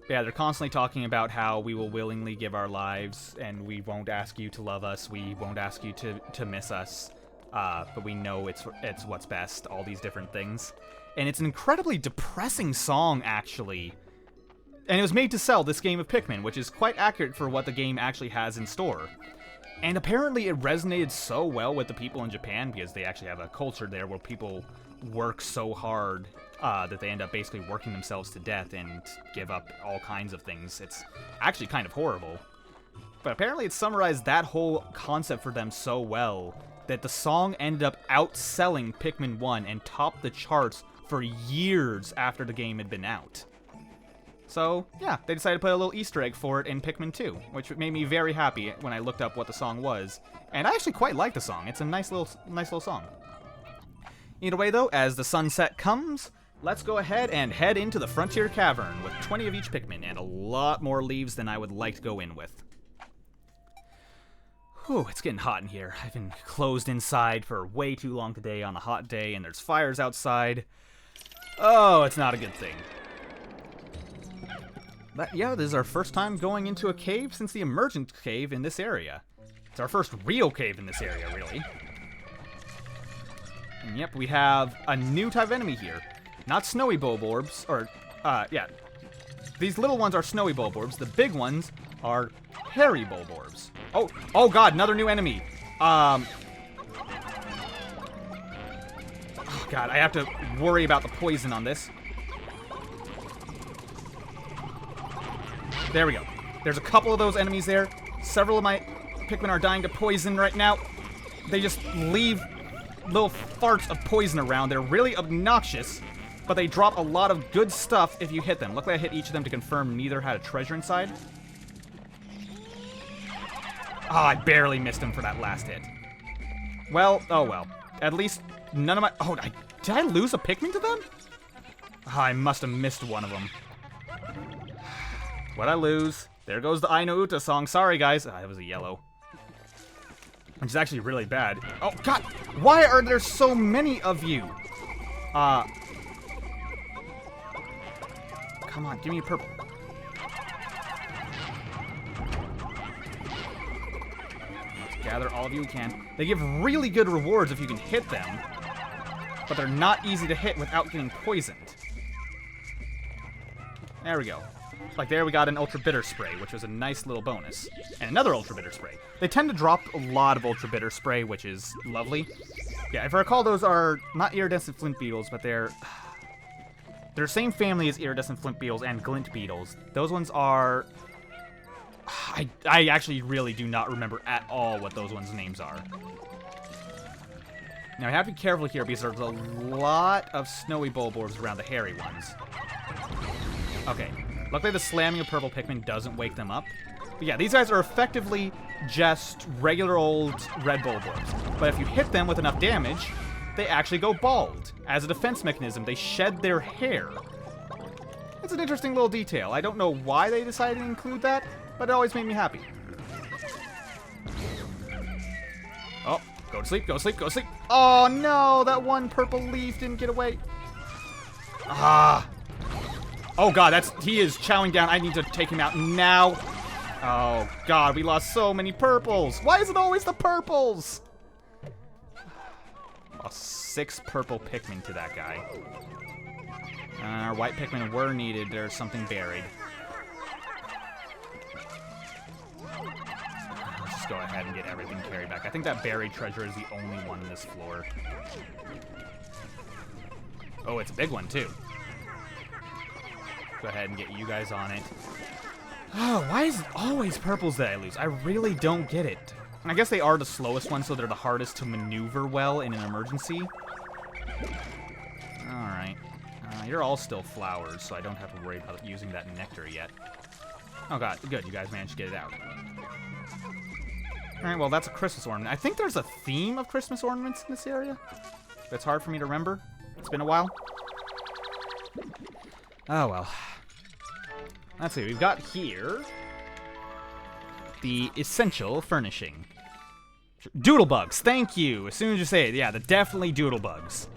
Yeah, they're constantly talking about how we will willingly give our lives, and we won't ask you to love us, we won't ask you to miss us, but we know it's what's best, all these different things. And it's an incredibly depressing song, actually. And it was made to sell this game of Pikmin, which is quite accurate for what the game actually has in store. And apparently it resonated so well with the people in Japan, because they actually have a culture there where people work so hard that they end up basically working themselves to death and give up all kinds of things. It's actually kind of horrible. But apparently it summarized that whole concept for them so well that the song ended up outselling Pikmin 1 and topped the charts for years after the game had been out. So, yeah, they decided to put a little Easter egg for it in Pikmin 2, which made me very happy when I looked up what the song was. And I actually quite like the song. It's a nice little song. Either way, though, as the sunset comes, let's go ahead and head into the Frontier Cavern with 20 of each Pikmin and a lot more leaves than I would like to go in with. Whew, it's getting hot in here. I've been closed inside for way too long today on a hot day, and there's fires outside. Oh, it's not a good thing. But yeah, this is our first time going into a cave since the emergent cave in this area. It's our first real cave in this area, really. And yep, we have a new type of enemy here. Not snowy bulborbs, or, yeah. These little ones are snowy bulborbs. The big ones are hairy bulborbs. Oh god, another new enemy. Oh god, I have to worry about the poison on this. There we go. There's a couple of those enemies there. Several of my Pikmin are dying to poison right now. They just leave little farts of poison around. They're really obnoxious, but they drop a lot of good stuff if you hit them. Luckily, I hit each of them to confirm neither had a treasure inside. Oh, I barely missed him for that last hit. Well, oh well. At least none of my... Oh, did I lose a Pikmin to them? Oh, I must have missed one of them. What'd I lose? There goes the I Know Uta song. Sorry, guys. Ah, that was a yellow. Which is actually really bad. Oh, God! Why are there so many of you? Come on, give me a purple. Let's gather all of you we can. They give really good rewards if you can hit them, but they're not easy to hit without getting poisoned. There we go. Like there we got an Ultra Bitter Spray, which was a nice little bonus. And another Ultra Bitter Spray. They tend to drop a lot of Ultra Bitter Spray, which is lovely. Yeah, if I recall, those are not iridescent flint beetles, but they're the same family as iridescent flint beetles and glint beetles. Those ones are... I actually really do not remember at all what those ones' names are. Now, I have to be careful here because there's a lot of snowy bulbors around the hairy ones. Okay. Luckily, the slamming of purple Pikmin doesn't wake them up. But yeah, these guys are effectively just regular old red bulbors. But if you hit them with enough damage, they actually go bald. As a defense mechanism, they shed their hair. It's an interesting little detail. I don't know why they decided to include that, but it always made me happy. Oh, go to sleep, go to sleep, go to sleep. Oh no, that one purple leaf didn't get away. Ah. Oh god, he is chowing down. I need to take him out now. Oh god, we lost so many purples. Why is it always the purples? Lost 6 purple Pikmin to that guy. Our white Pikmin were needed. There's something buried. Let's just go ahead and get everything carried back. I think that buried treasure is the only one in this floor. Oh, it's a big one, too. Go ahead and get you guys on it. Oh, why is it always purples that I lose? I really don't get it. I guess they are the slowest ones, so they're the hardest to maneuver well in an emergency. Alright. You're all still flowers, so I don't have to worry about using that nectar yet. Oh god, good, you guys managed to get it out. Alright, well that's a Christmas ornament. I think there's a theme of Christmas ornaments in this area. That's hard for me to remember. It's been a while. Oh well. Let's see, we've got here the essential furnishing. Doodlebugs, thank you. As soon as you say it, yeah, definitely doodlebugs.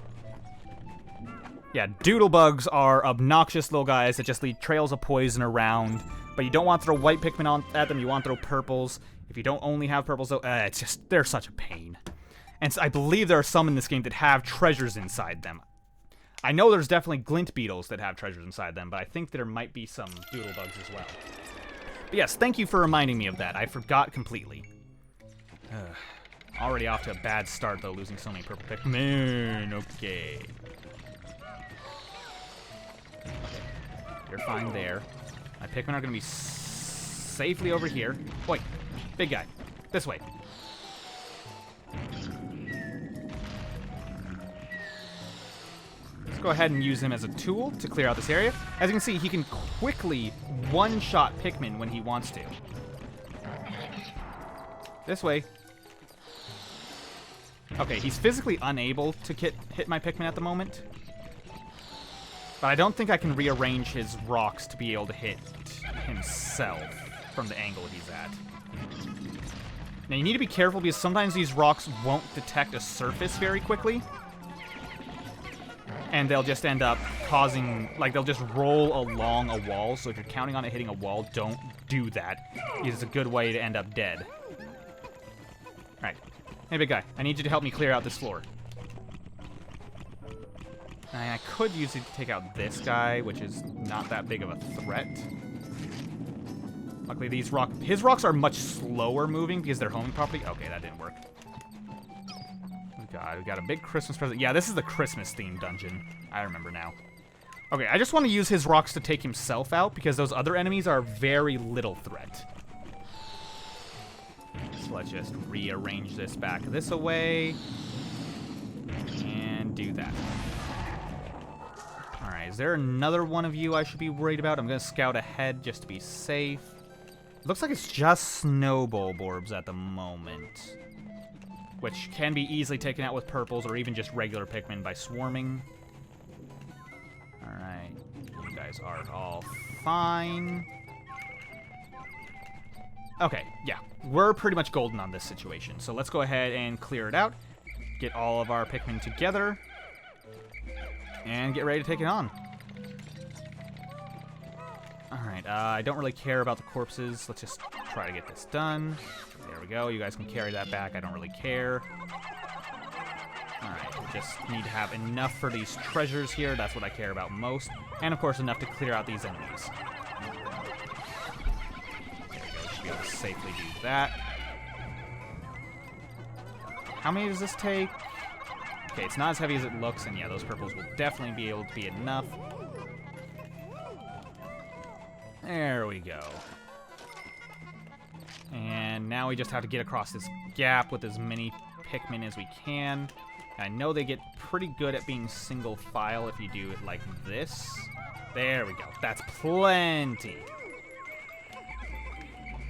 Yeah, doodlebugs are obnoxious little guys that just leave trails of poison around, but you don't want to throw white Pikmin at them, you want to throw purples. If you don't only have purples, though, it's just, they're such a pain. And so I believe there are some in this game that have treasures inside them. I know there's definitely glint beetles that have treasures inside them, but I think there might be some doodlebugs as well. But yes, thank you for reminding me of that. I forgot completely. Already off to a bad start, though, losing so many purple Pikmin. Okay. You're fine there. My Pikmin are going to be safely over here. Wait, big guy. This way. Let's go ahead and use him as a tool to clear out this area. As you can see, he can quickly one-shot Pikmin when he wants to. This way. Okay, he's physically unable to hit my Pikmin at the moment. But I don't think I can rearrange his rocks to be able to hit himself from the angle he's at. Now, you need to be careful because sometimes these rocks won't detect a surface very quickly. And they'll just end up causing, like, they'll just roll along a wall. So if you're counting on it hitting a wall, don't do that. It's a good way to end up dead. Alright. Hey, big guy. I need you to help me clear out this floor. I could use it to take out this guy, which is not that big of a threat. Luckily, his rocks are much slower moving because they're homing properly. Okay, that didn't work. Oh god, we got a big Christmas present. Yeah, this is the Christmas-themed dungeon. I remember now. Okay, I just want to use his rocks to take himself out, because those other enemies are very little threat. So let's just rearrange this back this away. And do that. Alright, is there another one of you I should be worried about? I'm going to scout ahead just to be safe. It looks like it's just snow bulborbs at the moment, which can be easily taken out with purples or even just regular Pikmin by swarming. Alright, you guys are all fine. Okay, yeah, we're pretty much golden on this situation, so let's go ahead and clear it out, get all of our Pikmin together, and get ready to take it on. Alright, I don't really care about the corpses. Let's just try to get this done. There we go. You guys can carry that back. I don't really care. Alright, we just need to have enough for these treasures here. That's what I care about most. And, of course, enough to clear out these enemies. There we go. Should be able to safely do that. How many does this take? Okay, it's not as heavy as it looks, and yeah, those purples will definitely be able to be enough. There we go. And now we just have to get across this gap with as many Pikmin as we can. I know they get pretty good at being single file if you do it like this. There we go. That's plenty.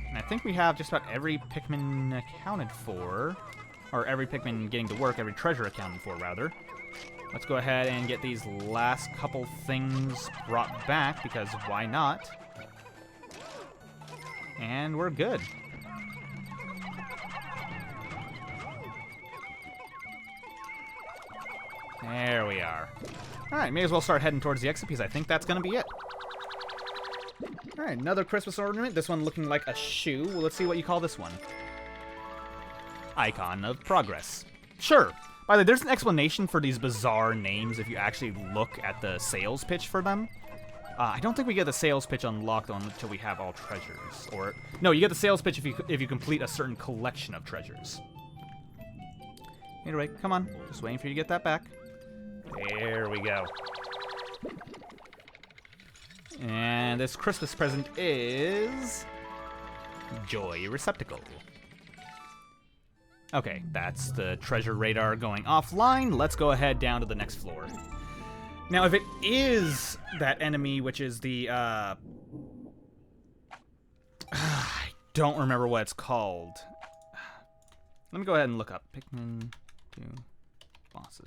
And I think we have just about every Pikmin accounted for. Or every Pikmin getting to work, every treasure accounted for, rather. Let's go ahead and get these last couple things brought back, because why not? And we're good. There we are. Alright, may as well start heading towards the exit, because I think that's going to be it. Alright, another Christmas ornament. This one looking like a shoe. Well, let's see what you call this one. Icon of Progress. Sure. By the way, there's an explanation for these bizarre names if you actually look at the sales pitch for them. I don't think we get the sales pitch unlocked until we have all treasures. Or no, you get the sales pitch if you complete a certain collection of treasures. Anyway, come on. Just waiting for you to get that back. There we go. And this Christmas present is Joy Receptacle. Okay, that's the treasure radar going offline. Let's go ahead down to the next floor. Now, if it is that enemy, which is the, I don't remember what it's called. Let me go ahead and look up. Pikmin 2 bosses.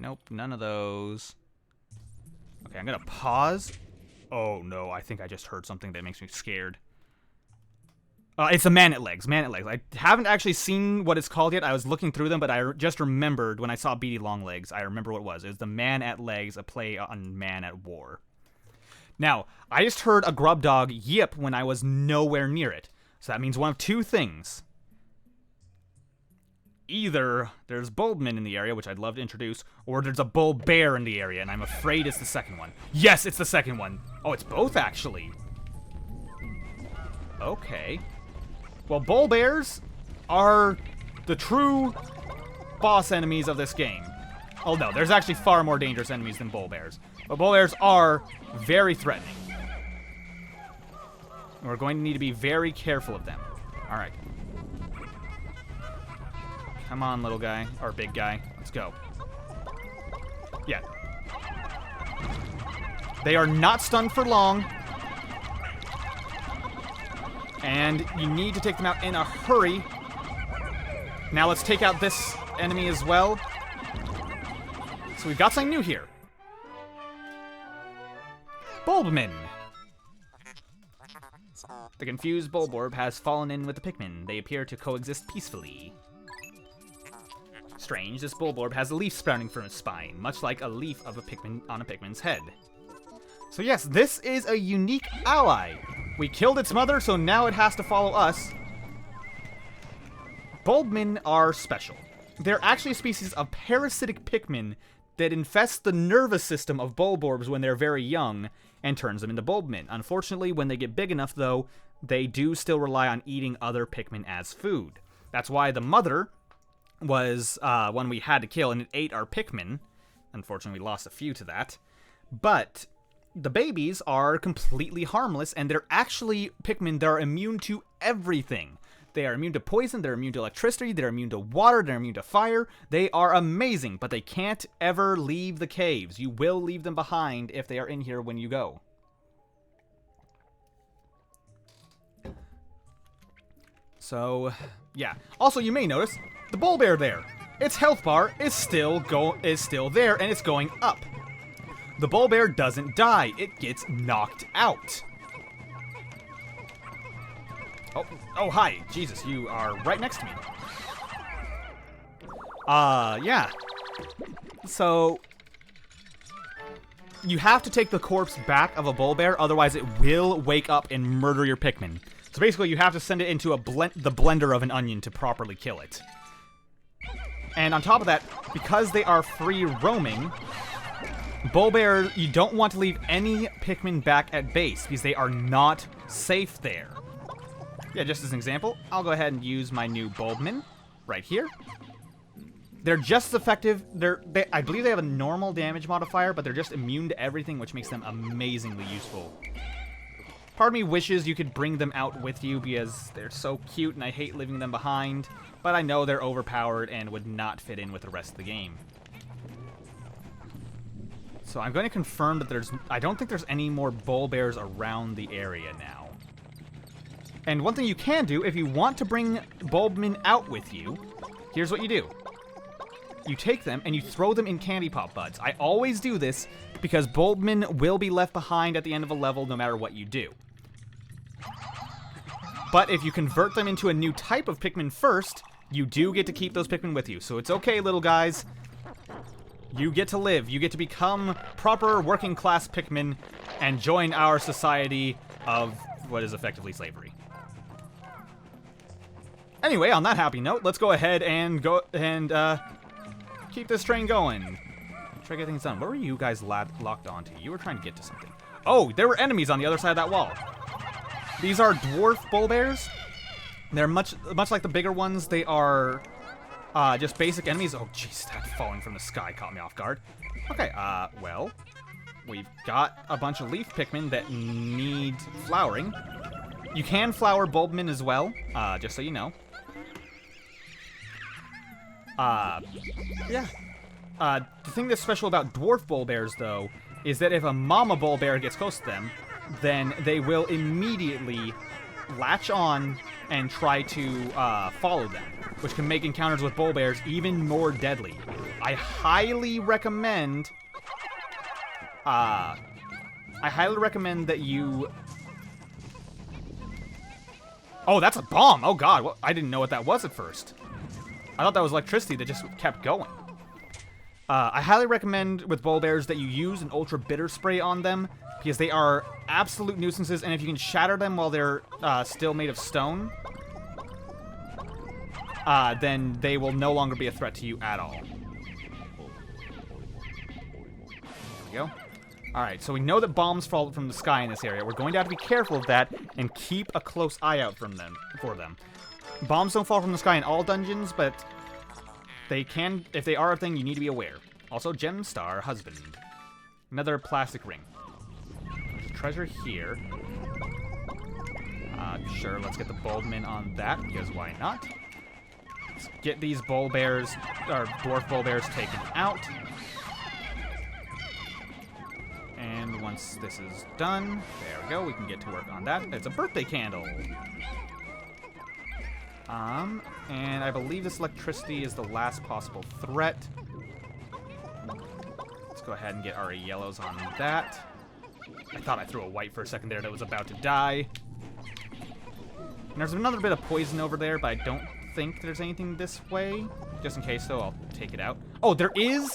Nope, none of those. Okay, I'm gonna pause. Oh no, I think I just heard something that makes me scared. It's a man at legs. Man at legs. I haven't actually seen what it's called yet. I was looking through them, but I just remembered when I saw Beetle long legs. I remember what it was. It was the man at legs, a play on man at war. Now, I just heard a grub dog yip when I was nowhere near it. So that means one of two things. Either there's Bulbmin in the area, which I'd love to introduce, or there's a bull bear in the area, and I'm afraid it's the second one. Yes, it's the second one. Oh, it's both, actually. Okay. Well, bull bears are the true boss enemies of this game. Oh, no, there's actually far more dangerous enemies than bull bears. But bull bears are very threatening. We're going to need to be very careful of them. All right. Come on, little guy. Or big guy. Let's go. Yeah. They are not stunned for long. And you need to take them out in a hurry. Now let's take out this enemy as well. So we've got something new here. Bulbmin. The confused Bulborb has fallen in with the Pikmin. They appear to coexist peacefully. Strange, this Bulborb has a leaf sprouting from its spine, much like a leaf of a Pikmin on a Pikmin's head. So yes, this is a unique ally. We killed its mother, so now it has to follow us. Bulbmin are special. They're actually a species of parasitic Pikmin that infests the nervous system of Bulborbs when they're very young and turns them into Bulbmin. Unfortunately, when they get big enough, though, they do still rely on eating other Pikmin as food. That's why the mother was one we had to kill, and it ate our Pikmin. Unfortunately, we lost a few to that. But the babies are completely harmless, and they're actually Pikmin that are immune to everything. They are immune to poison, they're immune to electricity, they're immune to water, they're immune to fire. They are amazing, but they can't ever leave the caves. You will leave them behind if they are in here when you go. So, yeah. Also, you may notice the bull bear there. Its health bar is still there, and it's going up. The bull bear doesn't die; it gets knocked out. Oh, hi, Jesus, you are right next to me. Yeah. So you have to take the corpse back of a bull bear, otherwise it will wake up and murder your Pikmin. So basically, you have to send it into the blender of an onion to properly kill it. And on top of that, because they are free roaming, bull bear, you don't want to leave any Pikmin back at base because they are not safe there. Yeah, just as an example, I'll go ahead and use my new Bulbmin right here. They're just as effective. I believe they have a normal damage modifier, but they're just immune to everything, which makes them amazingly useful. Part of me wishes you could bring them out with you because they're so cute and I hate leaving them behind, but I know they're overpowered and would not fit in with the rest of the game. So I'm going to confirm that I don't think there's any more bull bears around the area now. And one thing you can do, if you want to bring Bulbmin out with you, here's what you do. You take them and you throw them in candy pop buds. I always do this because Bulbmin will be left behind at the end of a level no matter what you do. But if you convert them into a new type of Pikmin first, you do get to keep those Pikmin with you. So it's okay, little guys. You get to live. You get to become proper working class Pikmin and join our society of what is effectively slavery. Anyway, on that happy note, let's go ahead and keep this train going. Try to get things done. What were you guys locked onto? You were trying to get to something. Oh, there were enemies on the other side of that wall. These are dwarf bull bears. They're much like the bigger ones. They are just basic enemies. Oh, jeez, that falling from the sky caught me off guard. Okay, well, we've got a bunch of leaf Pikmin that need flowering. You can flower Bulbmin as well, just so you know. Yeah. The thing that's special about dwarf bull bears, though, is that if a mama bull bear gets close to them, then they will immediately latch on and try to follow them, which can make encounters with bull bears even more deadly. I highly recommend that you... Oh, that's a bomb! Oh god, well, I didn't know what that was at first. I thought that was electricity that just kept going. I highly recommend with bull bears that you use an ultra bitter spray on them because they are absolute nuisances, and if you can shatter them while they're still made of stone, then they will no longer be a threat to you at all. There we go. Alright, so we know that bombs fall from the sky in this area. We're going to have to be careful of that and keep a close eye out for them. Bombs don't fall from the sky in all dungeons, but they can, if they are a thing, you need to be aware. Also, Gemstar Husband. Another plastic ring. There's a treasure here. Sure, let's get the Bulbmin on that, because why not? Let's get these bull bears, or dwarf bull bears, taken out. And once this is done, there we go, we can get to work on that. It's a birthday candle. And I believe this electricity is the last possible threat. Let's go ahead and get our yellows on that. I thought I threw a white for a second there that was about to die. And there's another bit of poison over there, but I don't think there's anything this way. Just in case, though, I'll take it out. Oh, there is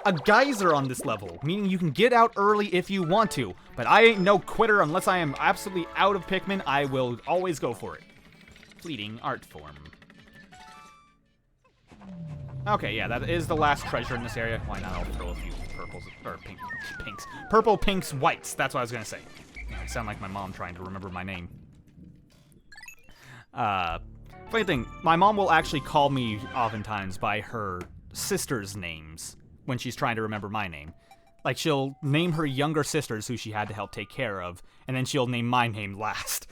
a geyser on this level, meaning you can get out early if you want to. But I ain't no quitter unless I am absolutely out of Pikmin. I will always go for it. Fleeting art form. Okay, yeah, that is the last treasure in this area. Why not? I'll throw a few purples, or pinks. Purple, pinks, whites. That's what I was going to say. I sound like my mom trying to remember my name. Funny thing, my mom will actually call me oftentimes by her sister's names when she's trying to remember my name. Like, she'll name her younger sisters who she had to help take care of, and then she'll name my name last.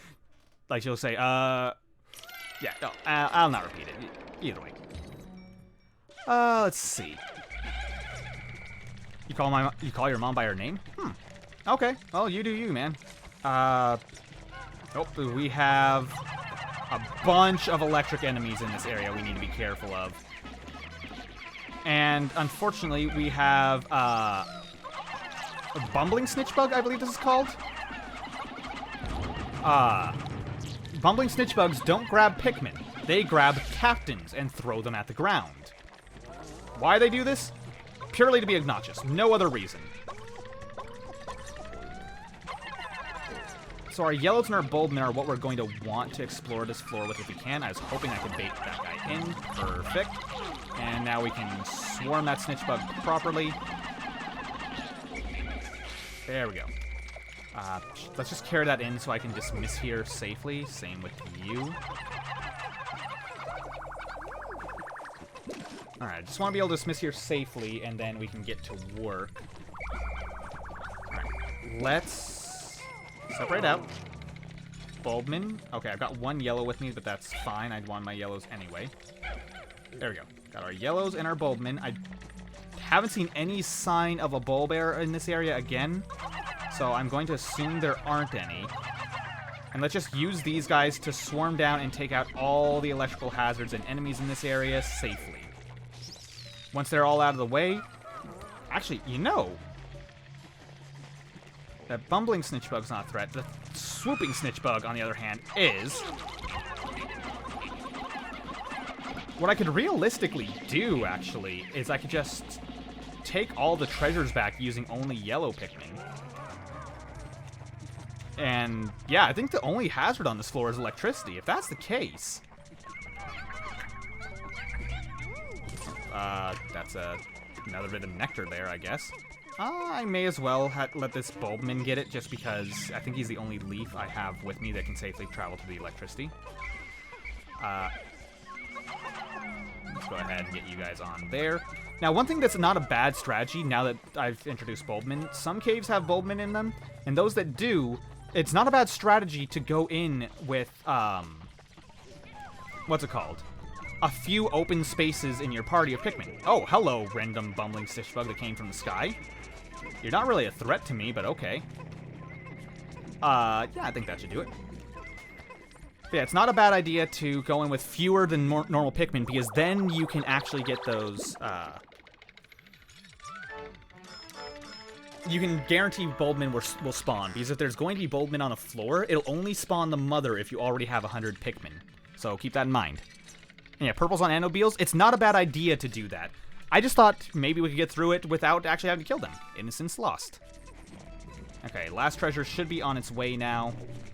Like, she'll say, yeah, no, I'll not repeat it. Either way. Let's see. You call your mom by her name? Okay, well, you do you, man. Oh, we have a bunch of electric enemies in this area we need to be careful of. And, unfortunately, we have, a bumbling snitchbug, I believe this is called. Bumbling snitchbugs don't grab Pikmin. They grab captains and throw them at the ground. Why they do this? Purely to be obnoxious. No other reason. So our yellows and our bulbmen are what we're going to want to explore this floor with if we can. I was hoping I could bait that guy in. Perfect. And now we can swarm that snitchbug properly. There we go. Let's just carry that in so I can dismiss here safely. Same with you. Alright, I just want to be able to dismiss here safely, and then we can get to work. Alright, let's separate out. Bulbman. Okay, I've got one yellow with me, but that's fine. I'd want my yellows anyway. There we go. Got our yellows and our bulbman. I haven't seen any sign of a bulbear in this area again, so I'm going to assume there aren't any. And let's just use these guys to swarm down and take out all the electrical hazards and enemies in this area safely. Once they're all out of the way... Actually, you know... that bumbling snitchbug's not a threat. The swooping snitchbug, on the other hand, is... What I could realistically do, actually, is I could just take all the treasures back using only yellow Pikmin. And, yeah, I think the only hazard on this floor is electricity. If that's the case... that's another bit of nectar there, I guess. I may as well let this bulbman get it, just because I think he's the only leaf I have with me that can safely travel to the electricity. Let's go ahead and get you guys on there. Now, one thing that's not a bad strategy, now that I've introduced bulbman, some caves have bulbman in them, and those that do, it's not a bad strategy to go in with, what's it called? A few open spaces in your party of Pikmin. Oh, hello, random bumbling snitchbug that came from the sky. You're not really a threat to me, but okay. Yeah, I think that should do it. But yeah, it's not a bad idea to go in with fewer than normal Pikmin, because then you can actually get those, you can guarantee bulbmen will spawn, because if there's going to be bulbmen on a floor, it'll only spawn the mother if you already have 100 Pikmin. So keep that in mind. And yeah, purples on Anobeels, it's not a bad idea to do that. I just thought maybe we could get through it without actually having to kill them. Innocence lost. Okay, last treasure should be on its way now.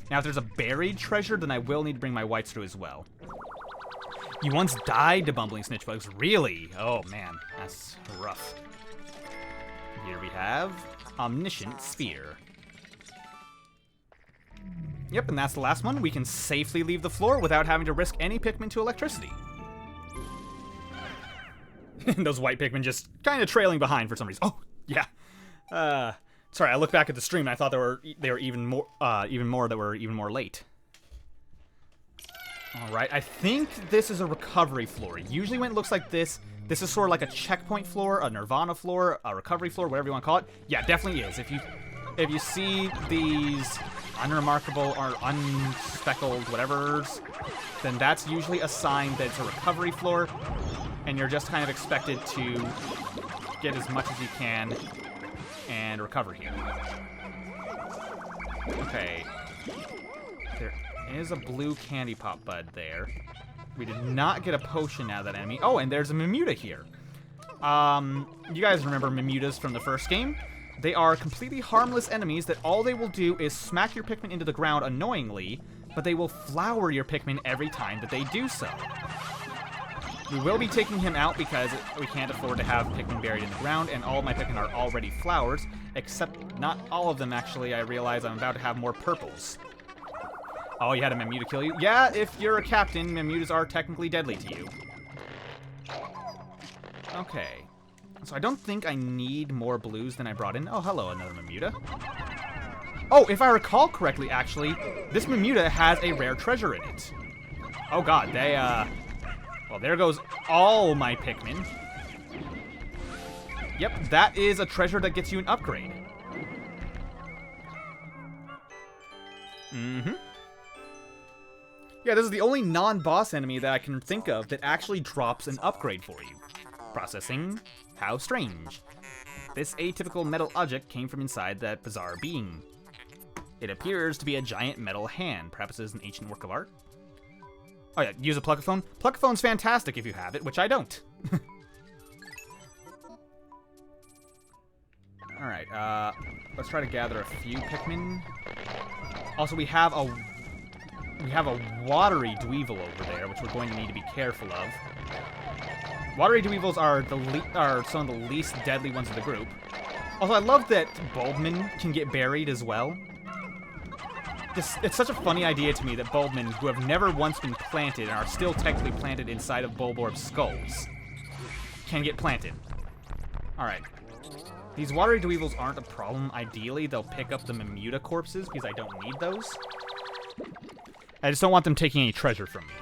Now, if there's a buried treasure, then I will need to bring my whites through as well. You once died to bumbling snitchbugs? Really? Oh, man. That's rough. Here we have Omniscient Sphere. Yep, and that's the last one. We can safely leave the floor without having to risk any Pikmin to electricity. Those white Pikmin just kind of trailing behind for some reason. Oh, yeah. Sorry, I looked back at the stream and I thought they were even more late. All right, I think this is a recovery floor. Usually when it looks like this is sort of like a checkpoint floor, a Nirvana floor, a recovery floor, whatever you want to call it. Yeah, definitely is. If you see these unremarkable or unspeckled whatevers, then that's usually a sign that it's a recovery floor, and you're just kind of expected to get as much as you can and recover here. Okay. There is a blue candy pop bud there. We did not get a potion out of that enemy. Oh, and there's a Mamuta here. You guys remember Mamutas from the first game? They are completely harmless enemies that all they will do is smack your Pikmin into the ground annoyingly, but they will flower your Pikmin every time that they do so. We will be taking him out because we can't afford to have Pikmin buried in the ground, and all of my Pikmin are already flowers, except not all of them, actually. I realize I'm about to have more purples. Oh, you had a Mamuta kill you? Yeah, if you're a captain, Mamutas are technically deadly to you. Okay. So I don't think I need more blues than I brought in. Oh, hello, another Mamuta. Oh, if I recall correctly, actually, this Mamuta has a rare treasure in it. Oh god, they, well, there goes all my Pikmin. Yep, that is a treasure that gets you an upgrade. Mm-hmm. Yeah, this is the only non-boss enemy that I can think of that actually drops an upgrade for you. Processing. How strange. This atypical metal object came from inside that bizarre being. It appears to be a giant metal hand. Perhaps it is an ancient work of art? Oh yeah, use a Pluckaphone. Pluckaphone's fantastic if you have it, which I don't. Alright, let's try to gather a few Pikmin. Also, we have a watery Dweevil over there, which we're going to need to be careful of. Watery Dweevils are some of the least deadly ones of the group. Also, I love that Bulbmin can get buried as well. It's such a funny idea to me that Bulbmin, who have never once been planted and are still technically planted inside of Bulborb's skulls, can get planted. Alright. These watery Dweevils aren't a problem. Ideally, they'll pick up the Mamuta corpses because I don't need those. I just don't want them taking any treasure from me.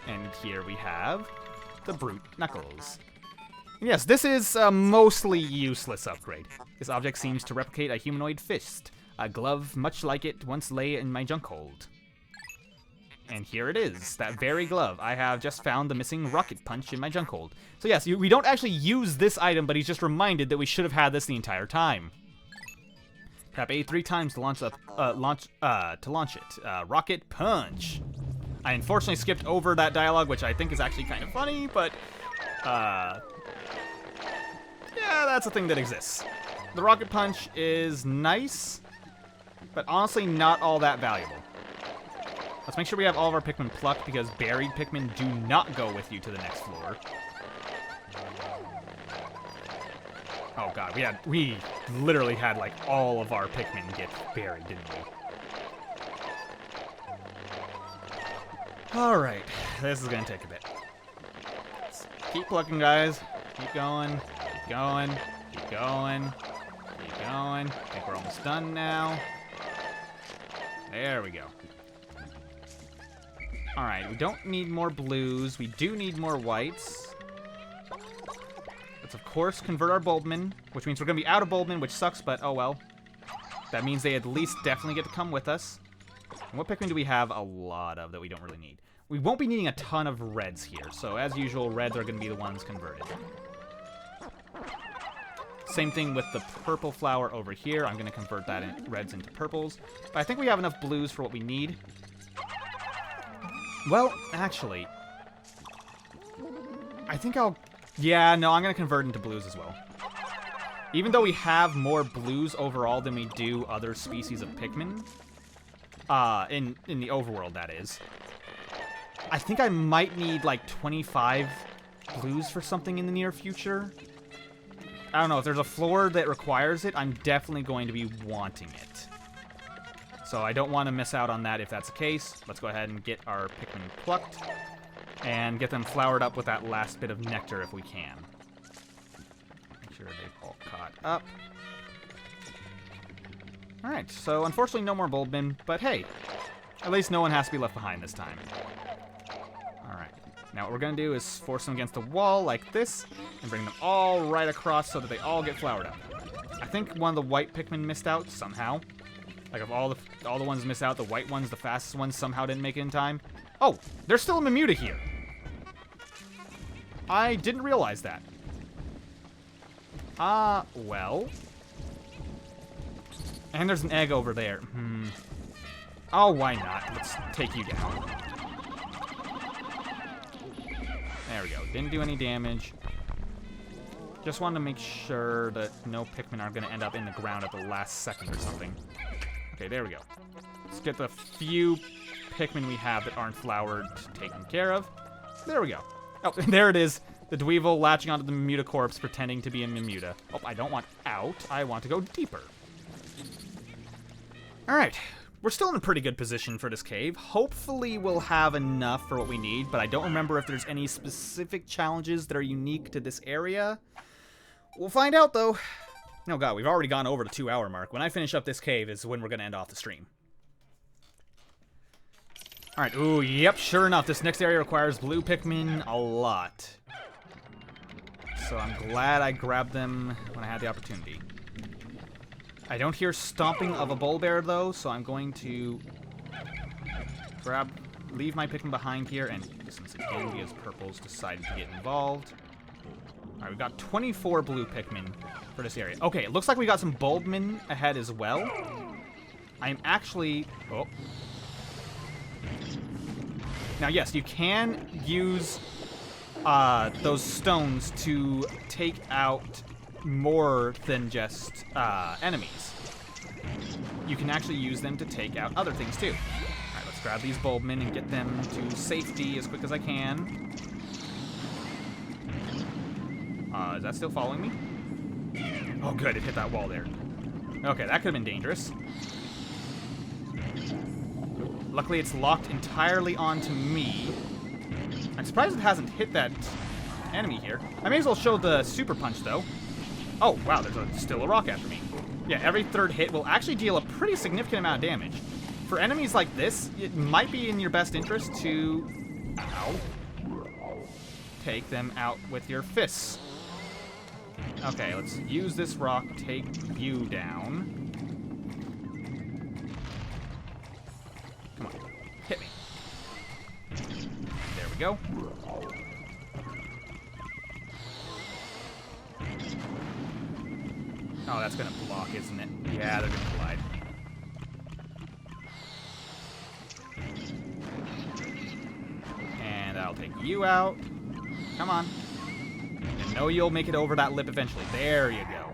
And here we have the Brute Knuckles. And yes, this is a mostly useless upgrade. This object seems to replicate a humanoid fist. A glove much like it once lay in my junk hold. And here it is, that very glove. I have just found the missing rocket punch in my junk hold. So yes, we don't actually use this item, but he's just reminded that we should have had this the entire time. Tap A 3 times to launch it. Rocket punch. I unfortunately skipped over that dialogue, which I think is actually kind of funny, but yeah, that's a thing that exists. The rocket punch is nice, but honestly not all that valuable. Let's make sure we have all of our Pikmin plucked, because buried Pikmin do not go with you to the next floor. Oh god, we literally had like all of our Pikmin get buried, didn't we? Alright, this is gonna take a bit. Let's keep plucking, guys. Keep going, keep going, keep going, keep going. I think we're almost done now. There we go. Alright, we don't need more blues. We do need more whites. Let's, of course, convert our Bulbmin, which means we're going to be out of Bulbmin, which sucks, but oh well. That means they at least definitely get to come with us. And what Pikmin do we have a lot of that we don't really need? We won't be needing a ton of reds here, so as usual, reds are going to be the ones converted. Same thing with the purple flower over here. I'm going to convert that reds into purples. But I think we have enough blues for what we need. Well, actually, I think yeah, no, I'm going to convert into blues as well. Even though we have more blues overall than we do other species of Pikmin, in the overworld, that is, I think I might need, like, 25 blues for something in the near future. I don't know, if there's a floor that requires it, I'm definitely going to be wanting it. So I don't want to miss out on that if that's the case. Let's go ahead and get our Pikmin plucked and get them flowered up with that last bit of nectar if we can. Make sure they've all caught up. Alright, so unfortunately no more Bulbmin, but hey, at least no one has to be left behind this time. Alright, now what we're going to do is force them against the wall like this and bring them all right across so that they all get flowered up. I think one of the white Pikmin missed out somehow. Like, if all the ones miss out, the white ones, the fastest ones, somehow didn't make it in time. Oh, there's still a Mamuta here. I didn't realize that. Well. And there's an egg over there. Oh, why not? Let's take you down. There we go. Didn't do any damage. Just wanted to make sure that no Pikmin are going to end up in the ground at the last second or something. Okay, there we go. Let's get the few Pikmin we have that aren't flowered taken care of. There we go. Oh, there it is. The Dweevil latching onto the Mamuta corpse, pretending to be a Mamuta. Oh, I don't want out. I want to go deeper. Alright. We're still in a pretty good position for this cave. Hopefully we'll have enough for what we need, but I don't remember if there's any specific challenges that are unique to this area. We'll find out, though. Oh god, we've already gone over the 2-hour mark. When I finish up this cave is when we're going to end off the stream. Alright, ooh, yep, sure enough, this next area requires blue Pikmin a lot. So I'm glad I grabbed them when I had the opportunity. I don't hear stomping of a bull bear, though, so I'm going to leave my Pikmin behind here and distance again because purple's decided to get involved. Alright, we've got 24 blue Pikmin for this area. Okay, it looks like we got some Bulbmin ahead as well. I'm actually... Oh. Now, yes, you can use those stones to take out more than just enemies. You can actually use them to take out other things, too. Alright, let's grab these Bulbmin and get them to safety as quick as I can. Is that still following me? Oh, good, it hit that wall there. Okay, that could have been dangerous. Luckily, it's locked entirely onto me. I'm surprised it hasn't hit that enemy here. I may as well show the super punch, though. Oh, wow, there's still a rock after me. Yeah, every third hit will actually deal a pretty significant amount of damage. For enemies like this, it might be in your best interest to... Ow. Take them out with your fists. Okay, let's use this rock, take you down. Come on, hit me. There we go. Oh, that's gonna block, isn't it? Yeah, they're gonna collide. And I'll take you out. Come on. I know you'll make it over that lip eventually. There you go.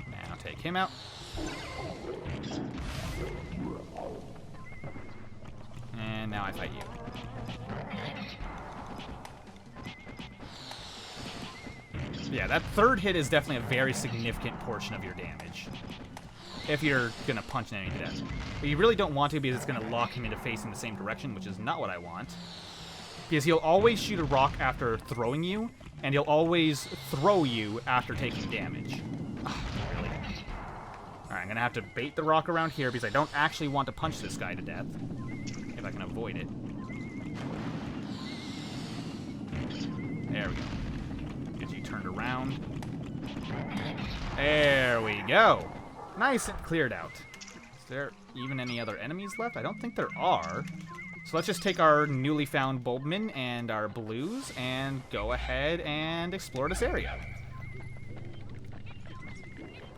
And I'll take him out. And now I fight you. Yeah, that third hit is definitely a very significant portion of your damage. If you're gonna punch an enemy to death. But you really don't want to because it's gonna lock him into facing the same direction, which is not what I want. Because he'll always shoot a rock after throwing you, and he'll always throw you after taking damage. Oh, really? Alright, I'm gonna have to bait the rock around here because I don't actually want to punch this guy to death. If I can avoid it. There we go. Get you turned around. There we go. Nice and cleared out. Is there even any other enemies left? I don't think there are. So let's just take our newly found Bulbmin and our blues and go ahead and explore this area.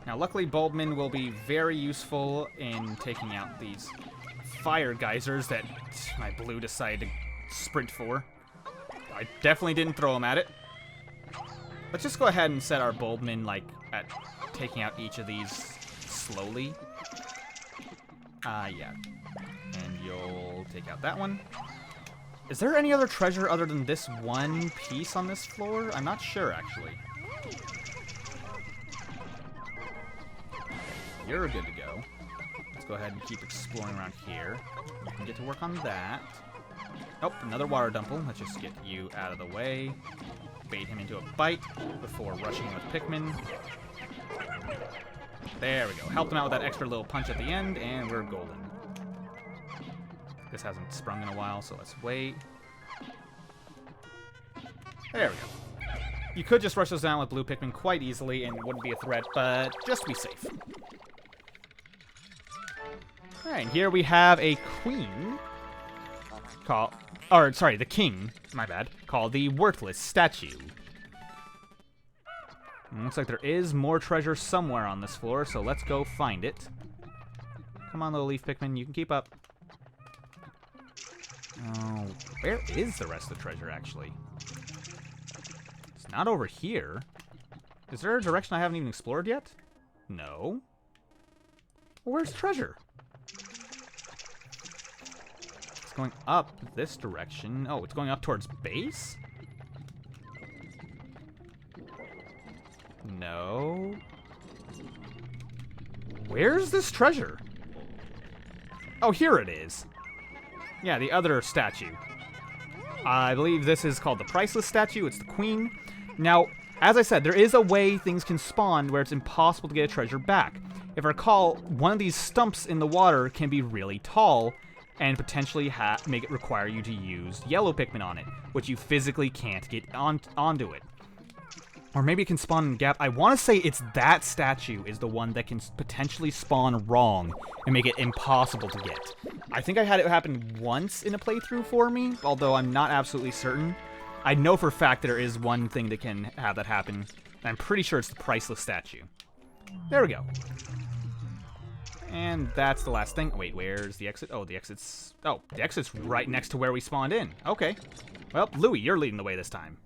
Now, luckily, Bulbmin will be very useful in taking out these fire geysers that my blue decided to sprint for. I definitely didn't throw them at it. Let's just go ahead and set our Bulbmin, like, at taking out each of these slowly. Yeah. And you'll take out that one. Is there any other treasure other than this one piece on this floor? I'm not sure, actually. You're good to go. Let's go ahead and keep exploring around here. We can get to work on that. Oh, another water dumple. Let's just get you out of the way. Bait him into a bite before rushing with Pikmin. There we go. Helped him out with that extra little punch at the end, and we're golden. This hasn't sprung in a while, so let's wait. There we go. You could just rush those down with blue Pikmin quite easily and it wouldn't be a threat, but just to be safe. Alright, here we have a queen called... Or, sorry, the king, my bad, called the Worthless Statue. Looks like there is more treasure somewhere on this floor, so let's go find it. Come on, little leaf Pikmin, you can keep up. Oh, where is the rest of the treasure, actually? It's not over here. Is there a direction I haven't even explored yet? No. Well, where's the treasure? It's going up this direction. Oh, it's going up towards base? No. Where's this treasure? Oh, here it is. Yeah, the other statue. I believe this is called the Priceless Statue. It's the Queen. Now, as I said, there is a way things can spawn where it's impossible to get a treasure back. If I recall, one of these stumps in the water can be really tall and potentially make it require you to use yellow Pikmin on it, which you physically can't get onto it. Or maybe it can spawn in a gap. I want to say it's that statue is the one that can potentially spawn wrong and make it impossible to get. I think I had it happen once in a playthrough for me, although I'm not absolutely certain. I know for a fact that there is one thing that can have that happen. I'm pretty sure it's the Priceless Statue. There we go. And that's the last thing. Wait, where's the exit? Oh, the exit's right next to where we spawned in. Okay. Well, Louie, you're leading the way this time.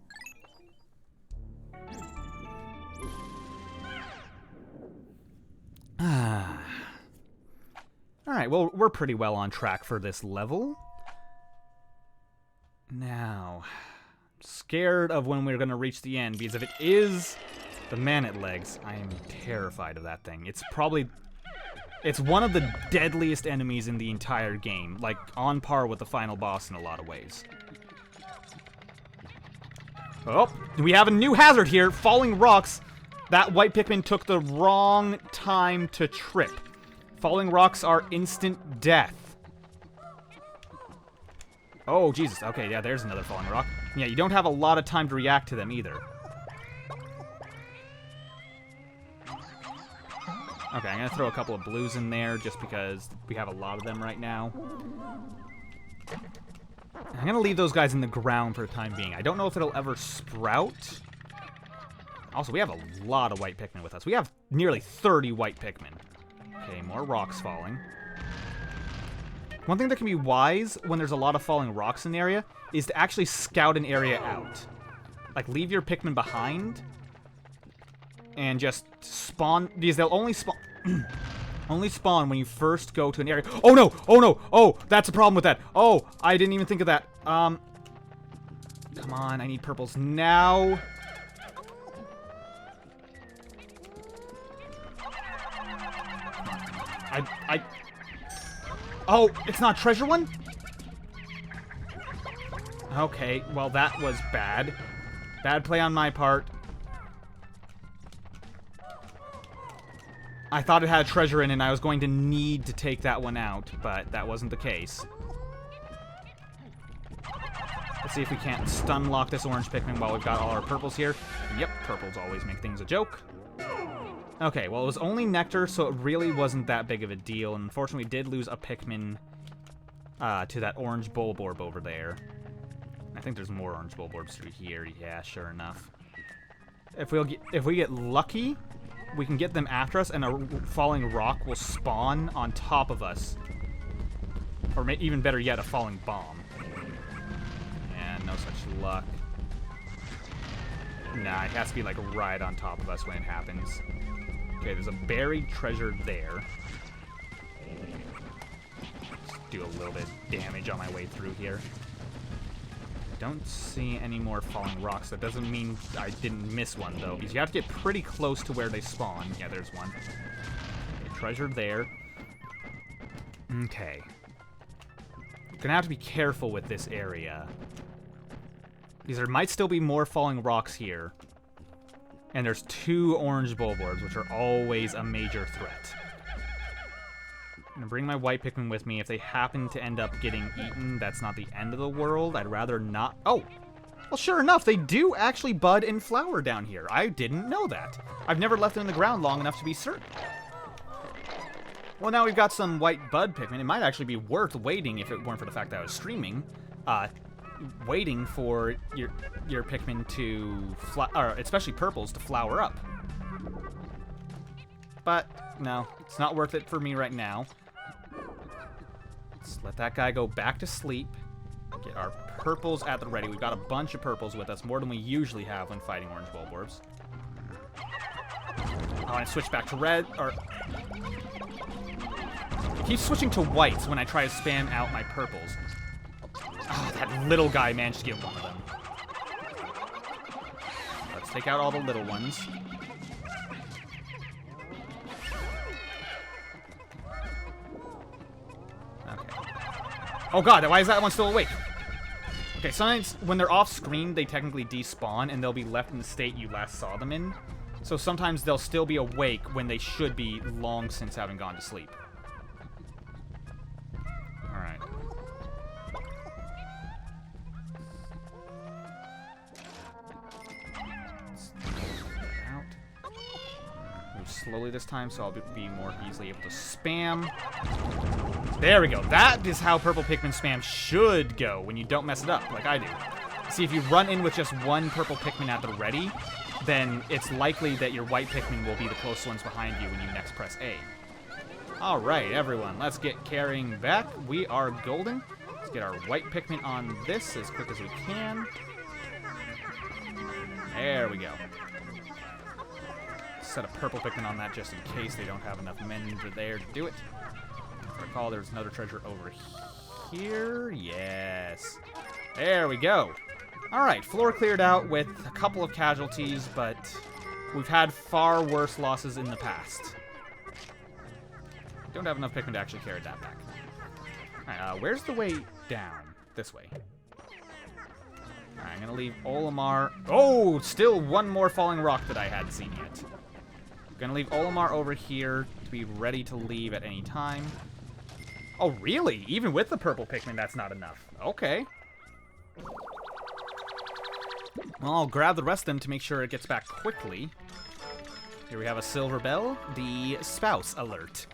Alright, well, we're pretty well on track for this level. Now, scared of when we're going to reach the end, because if it is the Man-at Legs, I am terrified of that thing. It's one of the deadliest enemies in the entire game, like on par with the final boss in a lot of ways. Oh, we have a new hazard here, falling rocks. That white Pikmin took the wrong time to trip. Falling rocks are instant death. Oh, Jesus. Okay, yeah, there's another falling rock. Yeah, you don't have a lot of time to react to them either. Okay, I'm going to throw a couple of blues in there just because we have a lot of them right now. I'm going to leave those guys in the ground for the time being. I don't know if it'll ever sprout. Also, we have a lot of white Pikmin with us. We have nearly 30 white Pikmin. Okay, more rocks falling. One thing that can be wise when there's a lot of falling rocks in the area is to actually scout an area out. Like, leave your Pikmin behind and just spawn, because they'll only spawn only spawn when you first go to an area. Oh no! Oh no! Oh, that's a problem with that. Oh, I didn't even think of that. Come on, I need purples now. Oh, it's not treasure one? Okay, well that was bad. Bad play on my part. I thought it had a treasure in it and I was going to need to take that one out, but that wasn't the case. Let's see if we can't stun lock this orange Pikmin while we've got all our purples here. Yep, purples always make things a joke. Okay, well, it was only nectar, so it really wasn't that big of a deal. And unfortunately, we did lose a Pikmin to that orange Bulborb over there. I think there's more orange Bulborbs through here. Yeah, sure enough. If we get lucky, we can get them after us, and a falling rock will spawn on top of us. Or even better yet, a falling bomb. And no such luck. Nah, it has to be like right on top of us when it happens. Okay, there's a buried treasure there. Just do a little bit of damage on my way through here. I don't see any more falling rocks. That doesn't mean I didn't miss one, though, because you have to get pretty close to where they spawn. Yeah, there's one. Okay, treasure there. Okay. Gonna have to be careful with this area, because there might still be more falling rocks here. And there's 2 orange Bulborbs, which are always a major threat. I'm gonna bring my white Pikmin with me. If they happen to end up getting eaten, that's not the end of the world. I'd rather not. Oh! Well, sure enough, they do actually bud and flower down here. I didn't know that. I've never left them in the ground long enough to be certain. Well, now we've got some white bud Pikmin. It might actually be worth waiting if it weren't for the fact that I was streaming. Waiting for your Pikmin to or especially purples to flower up. But no, it's not worth it for me right now. Let's let that guy go back to sleep. Get our purples at the ready. We've got a bunch of purples with us, more than we usually have when fighting orange Bulborbs. I want to switch back to red, or it keeps switching to whites when I try to spam out my purples. Oh, that little guy managed to get one of them. Let's take out all the little ones. Oh god, why is that one still awake? Okay, sometimes when they're off screen, they technically despawn, and they'll be left in the state you last saw them in. So sometimes they'll still be awake when they should be long since having gone to sleep. Alright. Move slowly this time, so I'll be more easily able to spam. There we go. That is how purple Pikmin spam should go when you don't mess it up, like I do. See, if you run in with just one purple Pikmin at the ready, then it's likely that your white Pikmin will be the close ones behind you when you next press A. Alright, everyone, let's get carrying back. We are golden. Let's get our white Pikmin on this as quick as we can. There we go. Set a purple Pikmin on that just in case they don't have enough men there to do it. If I recall, there's another treasure over here. Yes. There we go. Alright, floor cleared out with a couple of casualties, but we've had far worse losses in the past. Don't have enough Pikmin to actually carry that back. Alright, where's the way down? This way. Alright, I'm gonna leave Olimar... Oh, still one more falling rock that I hadn't seen yet. I'm gonna leave Olimar over here to be ready to leave at any time. Oh, really? Even with the purple Pikmin, that's not enough. Okay. Well, I'll grab the rest of them to make sure it gets back quickly. Here we have a silver bell, the spouse alert.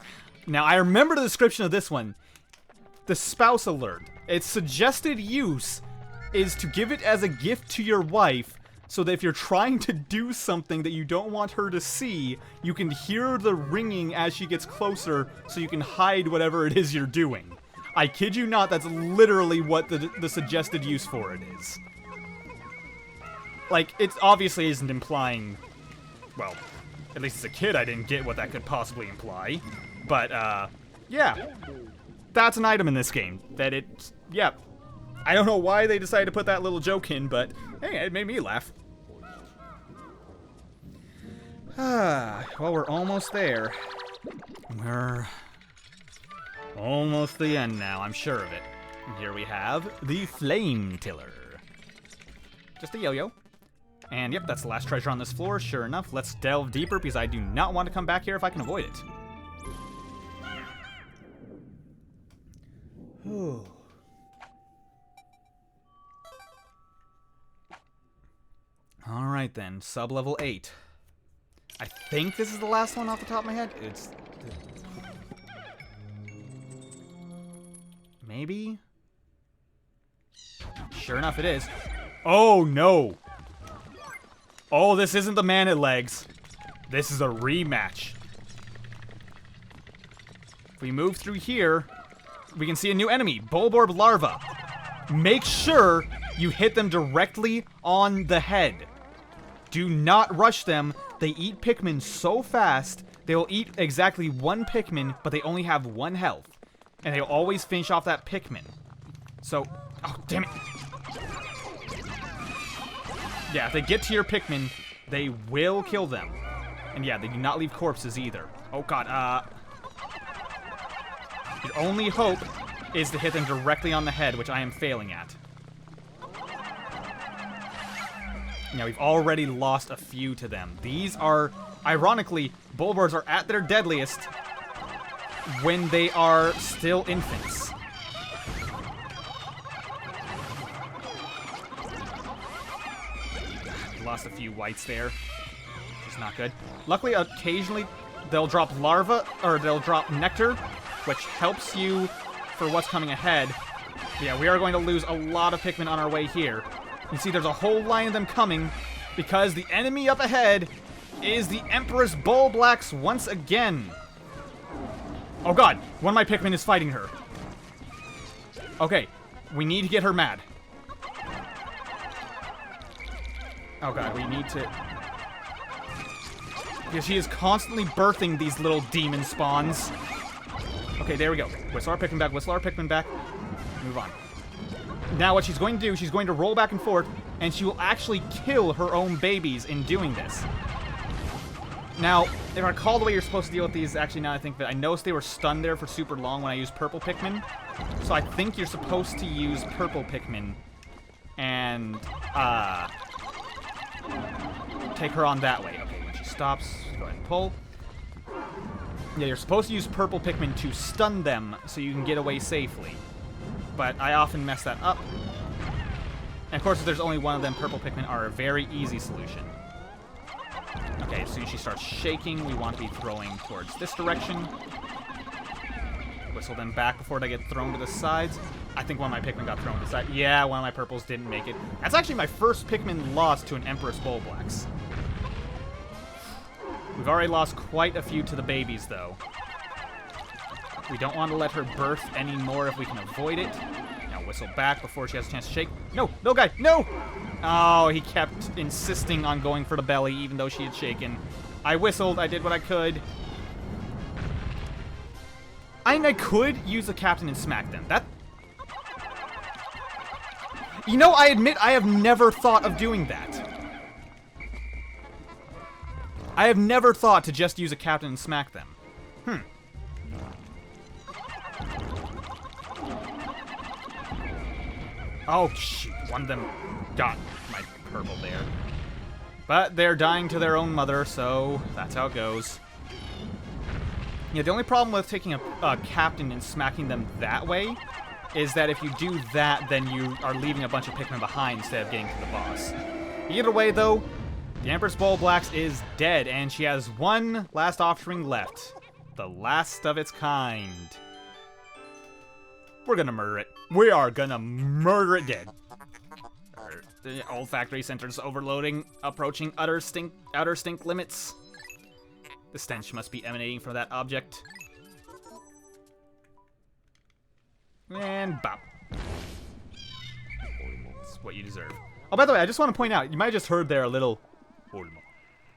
Now, I remember the description of this one. The spouse alert. Its suggested use is to give it as a gift to your wife, so that if you're trying to do something that you don't want her to see, you can hear the ringing as she gets closer, so you can hide whatever it is you're doing. I kid you not, that's literally what the suggested use for it is. Like, it obviously isn't implying... Well, at least as a kid I didn't get what that could possibly imply. But, yeah. That's an item in this game. That it's... Yeah. I don't know why they decided to put that little joke in, but, hey, it made me laugh. Well, we're almost there. We're almost the end now, I'm sure of it. And here we have the Flame Tiller. Just a yo-yo. And yep, that's the last treasure on this floor. Sure enough, let's delve deeper because I do not want to come back here if I can avoid it. Whew. Alright then, sub-level 8. I think this is the last one off the top of my head. It's... Maybe? Sure enough, it is. Oh, no! Oh, this isn't the man at legs. This is a rematch. If we move through here, we can see a new enemy, Bulborb Larva. Make sure you hit them directly on the head. Do not rush them. They eat Pikmin so fast, they will eat exactly one Pikmin, but they only have 1 health. And they'll always finish off that Pikmin. So, oh, damn it. Yeah, if they get to your Pikmin, they will kill them. And yeah, they do not leave corpses either. Oh god, your only hope is to hit them directly on the head, which I am failing at. Now, we've already lost a few to them. These are, ironically, Bulbors are at their deadliest when they are still infants. Lost a few whites there, which is not good. Luckily, occasionally, they'll drop larva, or they'll drop nectar, which helps you for what's coming ahead. Yeah, we are going to lose a lot of Pikmin on our way here. You see, there's a whole line of them coming, because the enemy up ahead is the Empress Bulblax once again. Oh god, one of my Pikmin is fighting her. Okay, we need to get her mad. Oh god, we need to... Because she is constantly birthing these little demon spawns. Okay, there we go. Whistle our Pikmin back, whistle our Pikmin back. Move on. Now what she's going to do, she's going to roll back and forth, and she will actually kill her own babies in doing this. Now, if I recall the way you're supposed to deal with these, actually now I think that I noticed they were stunned there for super long when I used purple Pikmin. So I think you're supposed to use purple Pikmin and, take her on that way. Okay, when she stops, go ahead and pull. Yeah, you're supposed to use purple Pikmin to stun them so you can get away safely. But I often mess that up. And of course, if there's only one of them, purple Pikmin are a very easy solution. Okay, as soon as she starts shaking, we want to be throwing towards this direction. Whistle them back before they get thrown to the sides. I think one of my Pikmin got thrown to the side. Yeah, one of my purples didn't make it. That's actually my first Pikmin lost to an Empress Bullblacks. We've already lost quite a few to the babies, though. We don't want to let her birth anymore if we can avoid it. Now whistle back before she has a chance to shake. No, no, guy, no! Oh, he kept insisting on going for the belly, even though she had shaken. I whistled, I did what I could. I could use a captain and smack them. That... You know, I admit I have never thought of doing that. I have never thought to just use a captain and smack them. Oh, shoot. One of them got my purple there. But they're dying to their own mother, so that's how it goes. Yeah, the only problem with taking a captain and smacking them that way is that if you do that, then you are leaving a bunch of Pikmin behind instead of getting to the boss. Either way, though, the Empress Bullblacks is dead, and she has one last offspring left. The last of its kind. We're gonna murder it. We are gonna murder it dead. The olfactory centers overloading, approaching outer stink limits. The stench must be emanating from that object. And bop. That's what you deserve. Oh, by the way, I just want to point out, you might have just heard there a little...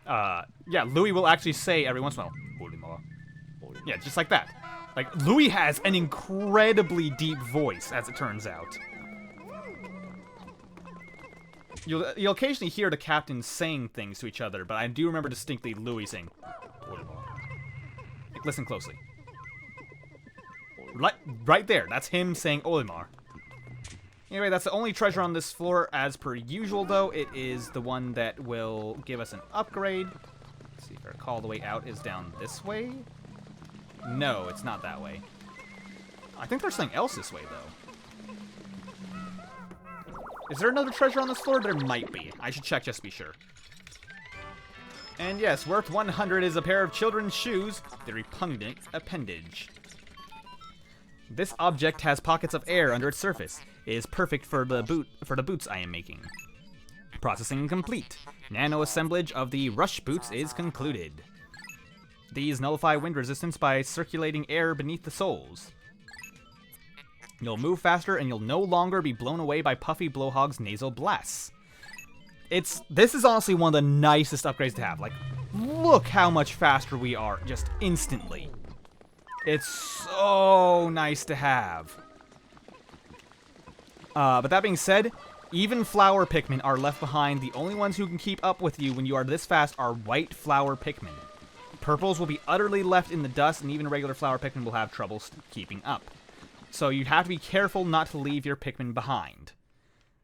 yeah, Louis will actually say every once in a while, yeah, just like that. Like, Louis has an incredibly deep voice, as it turns out. You'll occasionally hear the captains saying things to each other, but I do remember distinctly Louis saying, like, listen closely. Right there, that's him saying Olimar. Anyway, that's the only treasure on this floor. As per usual, though, it is the one that will give us an upgrade. Let's see if I recall the way out is down this way. No, it's not that way. I think there's something else this way, though. Is there another treasure on this floor? There might be. I should check just to be sure. And yes, worth 100 is a pair of children's shoes, the repugnant appendage. This object has pockets of air under its surface. It is perfect for the boots I am making. Processing complete. Nano assemblage of the rush boots is concluded. These nullify wind resistance by circulating air beneath the soles. You'll move faster and you'll no longer be blown away by Puffy Blowhog's nasal blasts. This is honestly one of the nicest upgrades to have. Like, look how much faster we are just instantly. It's so nice to have. But that being said, even flower Pikmin are left behind. The only ones who can keep up with you when you are this fast are white flower Pikmin. Purples will be utterly left in the dust, and even regular flower Pikmin will have trouble keeping up. So you have to be careful not to leave your Pikmin behind.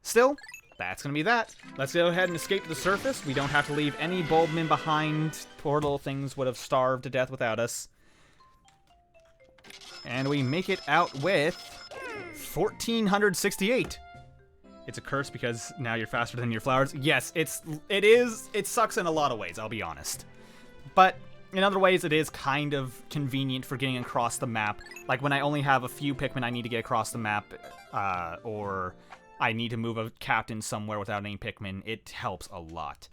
Still, that's going to be that. Let's go ahead and escape to the surface. We don't have to leave any Bulbmin behind. Poor little things would have starved to death without us. And we make it out with 1,468. It's a curse because now you're faster than your flowers. Yes, it sucks in a lot of ways, I'll be honest. But in other ways, it is kind of convenient for getting across the map. Like when I only have a few Pikmin I need to get across the map, or I need to move a captain somewhere without any Pikmin, it helps a lot.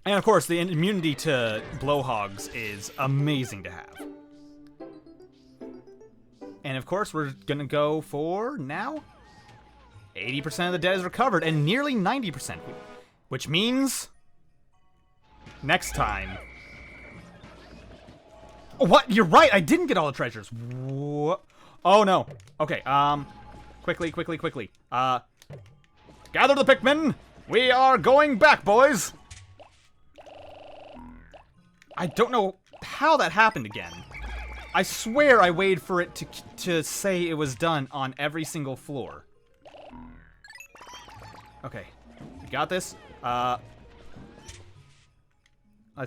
And of course, the immunity to blowhogs is amazing to have. And of course, we're gonna go for, now, 80% of the dead is recovered, and nearly 90%, which means next time. What? You're right, I didn't get all the treasures. What? Oh no. Okay, quickly. Gather the Pikmin! We are going back, boys! I don't know how that happened again. I swear I waited for it to say it was done on every single floor. Okay, we got this. Let's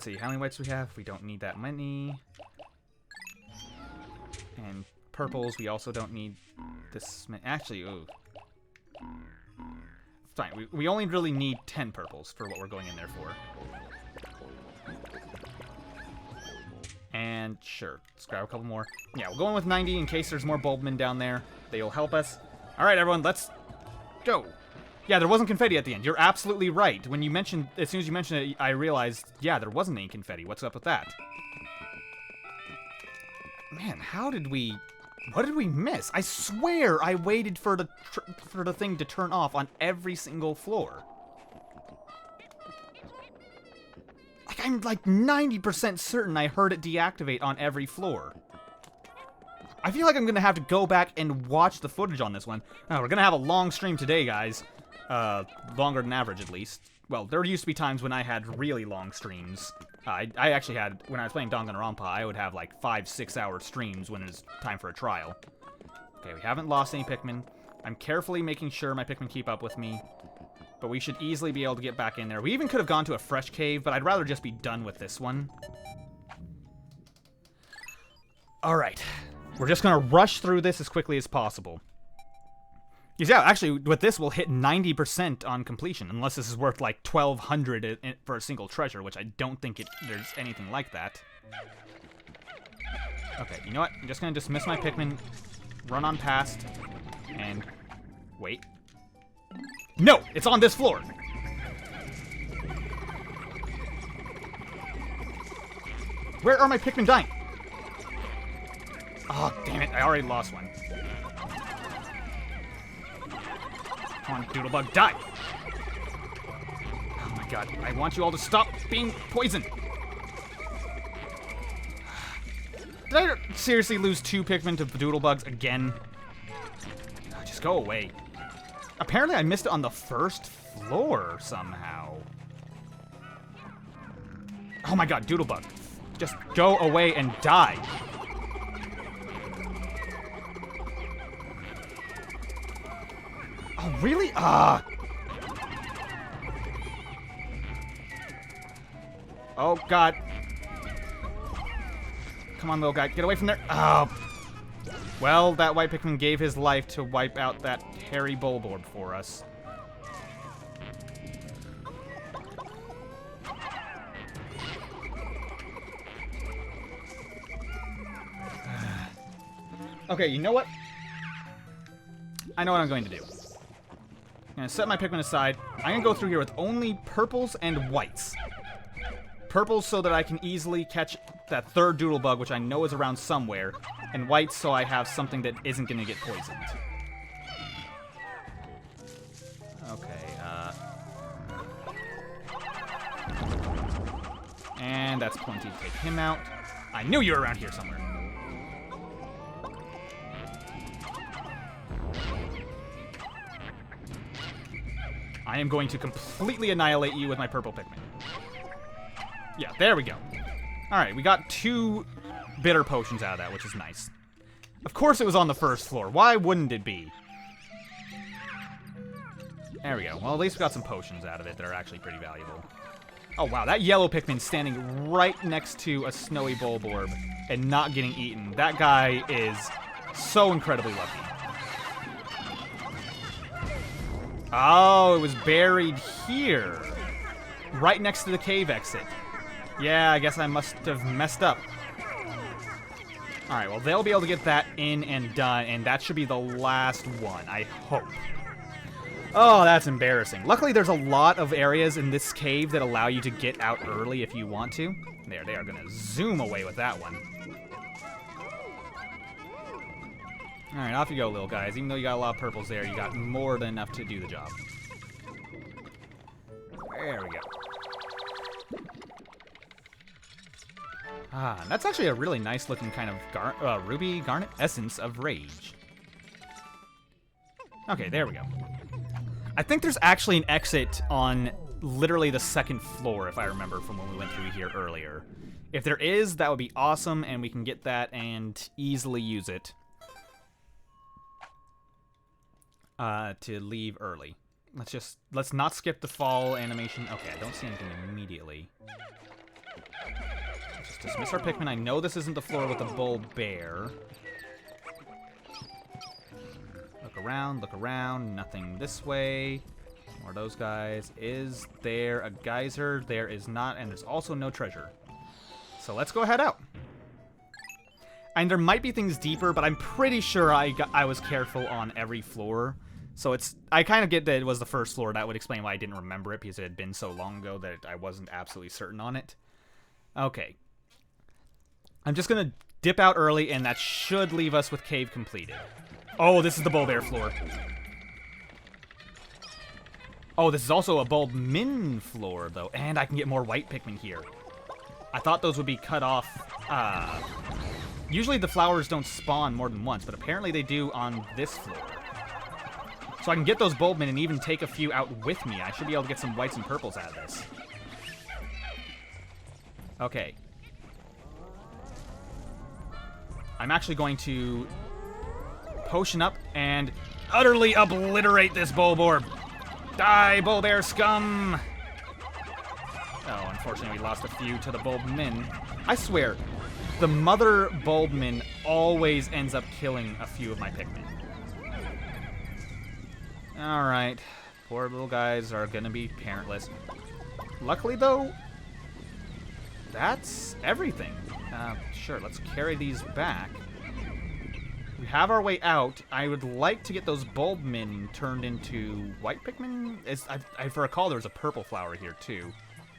see, how many whites do we have? We don't need that many. And purples, we also don't need this many. Actually, ooh. Fine, we only really need 10 purples for what we're going in there for. And sure, let's grab a couple more. Yeah, we'll go in with 90 in case there's more bulbmen down there. They'll help us. All right, everyone, let's go. Yeah, there wasn't confetti at the end. You're absolutely right. When you mentioned, as soon as you mentioned it, I realized, yeah, there wasn't any confetti. What's up with that? Man, what did we miss? I swear I waited for the thing to turn off on every single floor. Like, I'm like 90% certain I heard it deactivate on every floor. I feel like I'm gonna have to go back and watch the footage on this one. We're gonna have a long stream today, guys. Longer than average, at least. Well, there used to be times when I had really long streams. I actually had, when I was playing Danganronpa, I would have like 5-6 hour streams when it was time for a trial. Okay, we haven't lost any Pikmin. I'm carefully making sure my Pikmin keep up with me. But we should easily be able to get back in there. We even could have gone to a fresh cave, but I'd rather just be done with this one. Alright. We're just gonna rush through this as quickly as possible. Because yeah, actually, with this, we'll hit 90% on completion, unless this is worth like 1,200 for a single treasure, which I don't think there's anything like that. Okay, you know what? I'm just gonna dismiss my Pikmin, run on past, and wait. No! It's on this floor! Where are my Pikmin dying? Oh, damn it. I already lost one. Come on, Doodlebug, die! Oh my god, I want you all to stop being poisoned! Did I seriously lose 2 Pikmin to Doodlebugs again? Oh, just go away. Apparently I missed it on the first floor somehow. Oh my god, Doodlebug. Just go away and die. Oh, really? Ah. Oh, God. Come on, little guy. Get away from there. Oh. Well, that white Pikmin gave his life to wipe out that hairy Bulborb for us. Okay, you know what? I know what I'm going to do. I'm going to set my Pikmin aside. I'm going to go through here with only purples and whites. Purples so that I can easily catch that third Doodlebug, which I know is around somewhere. And whites so I have something that isn't going to get poisoned. Okay, and that's plenty to take him out. I knew you were around here somewhere. I am going to completely annihilate you with my purple Pikmin. Yeah, there we go. Alright, we got 2 bitter potions out of that, which is nice. Of course it was on the first floor. Why wouldn't it be? There we go. Well, at least we got some potions out of it that are actually pretty valuable. Oh, wow. That yellow Pikmin standing right next to a snowy Bulborb and not getting eaten. That guy is so incredibly lucky. Oh, it was buried here. Right next to the cave exit. Yeah, I guess I must have messed up. Alright, well, they'll be able to get that in and done, and that should be the last one, I hope. Oh, that's embarrassing. Luckily, there's a lot of areas in this cave that allow you to get out early if you want to. There, they are going to zoom away with that one. Alright, off you go, little guys. Even though you got a lot of purples there, you got more than enough to do the job. There we go. Ah, that's actually a really nice looking kind of ruby garnet essence of rage. Okay, there we go. I think there's actually an exit on literally the second floor, if I remember from when we went through here earlier. If there is, that would be awesome, and we can get that and easily use it to leave early. Let's not skip the fall animation. Okay, I don't see anything immediately. Let's just dismiss our Pikmin. I know this isn't the floor with the bull bear. Look around. Nothing this way. More of those guys. Is there a geyser? There is not, and there's also no treasure. So let's go head out. And there might be things deeper, but I'm pretty sure I was careful on every floor. So I kind of get that it was the first floor. That would explain why I didn't remember it, because it had been so long ago that I wasn't absolutely certain on it. Okay. I'm just going to dip out early, and that should leave us with cave completed. Oh, this is the bull bear floor. Oh, this is also a bulb min floor, though. And I can get more white Pikmin here. I thought those would be cut off. Usually the flowers don't spawn more than once, but apparently they do on this floor. So I can get those bulbmin and even take a few out with me. I should be able to get some whites and purples out of this. Okay. I'm actually going to potion up and utterly obliterate this bulborb. Die, bulbear scum! Oh, unfortunately we lost a few to the bulbmin. I swear, the mother bulbmin always ends up killing a few of my Pikmin. Alright, poor little guys are gonna be parentless. Luckily, though, that's everything. Sure, let's carry these back. We have our way out. I would like to get those bulbmin turned into white Pikmin. I recall there was a purple flower here, too.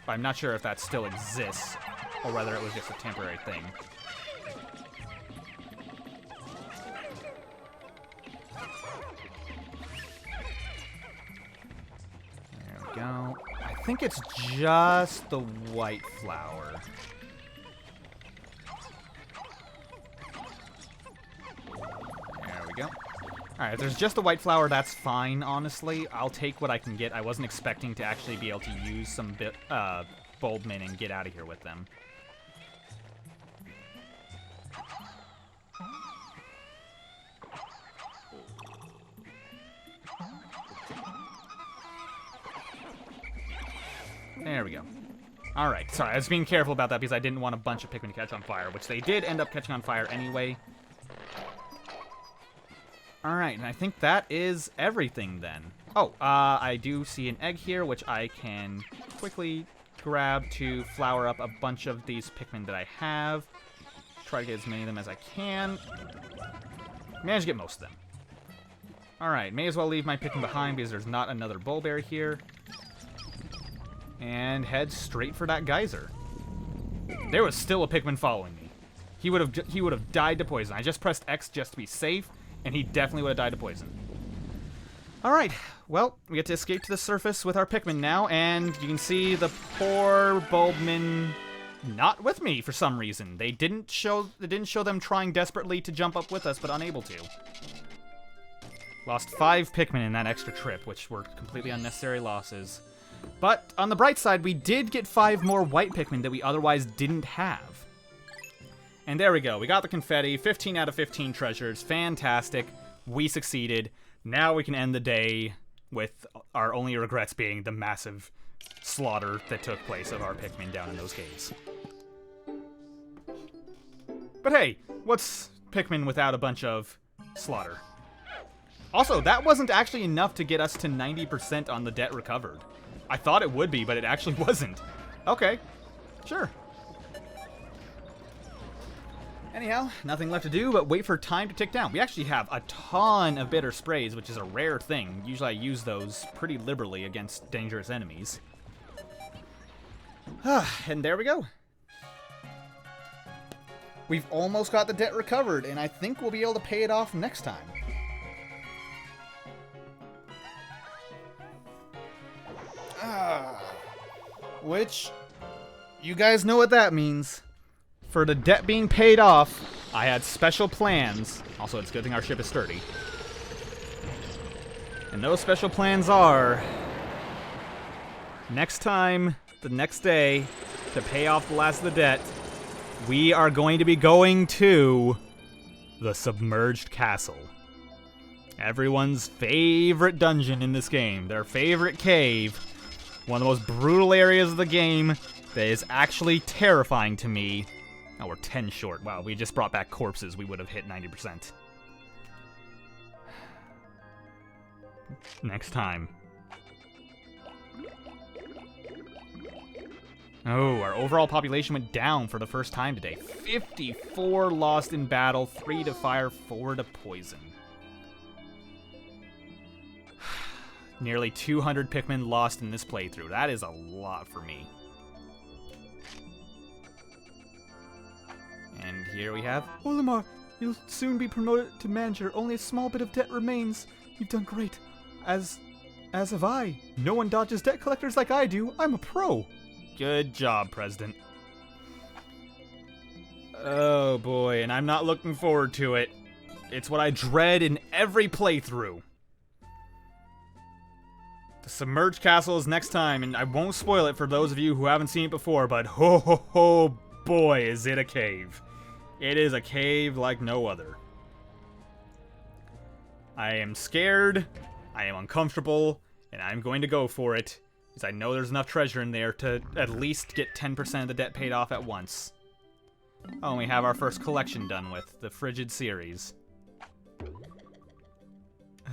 But I'm not sure if that still exists, or whether it was just a temporary thing. Go. I think it's just the white flower. There we go. Alright, if there's just the white flower, that's fine, honestly. I'll take what I can get. I wasn't expecting to actually be able to use some bulbmin and get out of here with them. There we go. Alright, sorry, I was being careful about that because I didn't want a bunch of Pikmin to catch on fire, which they did end up catching on fire anyway. Alright, and I think that is everything then. Oh, I do see an egg here, which I can quickly grab to flower up a bunch of these Pikmin that I have. Try to get as many of them as I can. Managed to get most of them. Alright, may as well leave my Pikmin behind because there's not another bulberry here. And head straight for that geyser. There was still a Pikmin following me. He would have died to poison. I just pressed X just to be safe, and he definitely would have died to poison. Alright, well, we get to escape to the surface with our Pikmin now, and you can see the poor bulbmin not with me for some reason. They didn't show them trying desperately to jump up with us, but unable to. Lost 5 Pikmin in that extra trip, which were completely unnecessary losses. But on the bright side, we did get 5 more white Pikmin that we otherwise didn't have. And there we go. We got the confetti. 15 out of 15 treasures. Fantastic. We succeeded. Now we can end the day with our only regrets being the massive slaughter that took place of our Pikmin down in those caves. But hey, what's Pikmin without a bunch of slaughter? Also, that wasn't actually enough to get us to 90% on the debt recovered. I thought it would be, but it actually wasn't. Okay, sure. Anyhow, nothing left to do but wait for time to tick down. We actually have a ton of bitter sprays, which is a rare thing. Usually I use those pretty liberally against dangerous enemies. And there we go. We've almost got the debt recovered, and I think we'll be able to pay it off next time. Which, you guys know what that means. For the debt being paid off, I had special plans. Also, it's a good thing our ship is sturdy. And those special plans are Next time, the next day, to pay off the last of the debt, we are going to be going to the Submerged Castle. Everyone's favorite dungeon in this game, their favorite cave, one of the most brutal areas of the game that is actually terrifying to me. Oh, we're 10 short. Wow, we just brought back corpses. We would have hit 90%. Next time. Oh, our overall population went down for the first time today. 54 lost in battle, 3 to fire, 4 to poison. Nearly 200 Pikmin lost in this playthrough. That is a lot for me. And here we have Olimar. You'll soon be promoted to manager. Only a small bit of debt remains. You've done great. As have I. No one dodges debt collectors like I do. I'm a pro. Good job, President. Oh boy, and I'm not looking forward to it. It's what I dread in every playthrough. The Submerged Castle is next time, and I won't spoil it for those of you who haven't seen it before, but ho ho ho boy, is it a cave. It is a cave like no other. I am scared, I am uncomfortable, and I'm going to go for it. Because I know there's enough treasure in there to at least get 10% of the debt paid off at once. Oh, and we have our first collection done with, the Frigid series.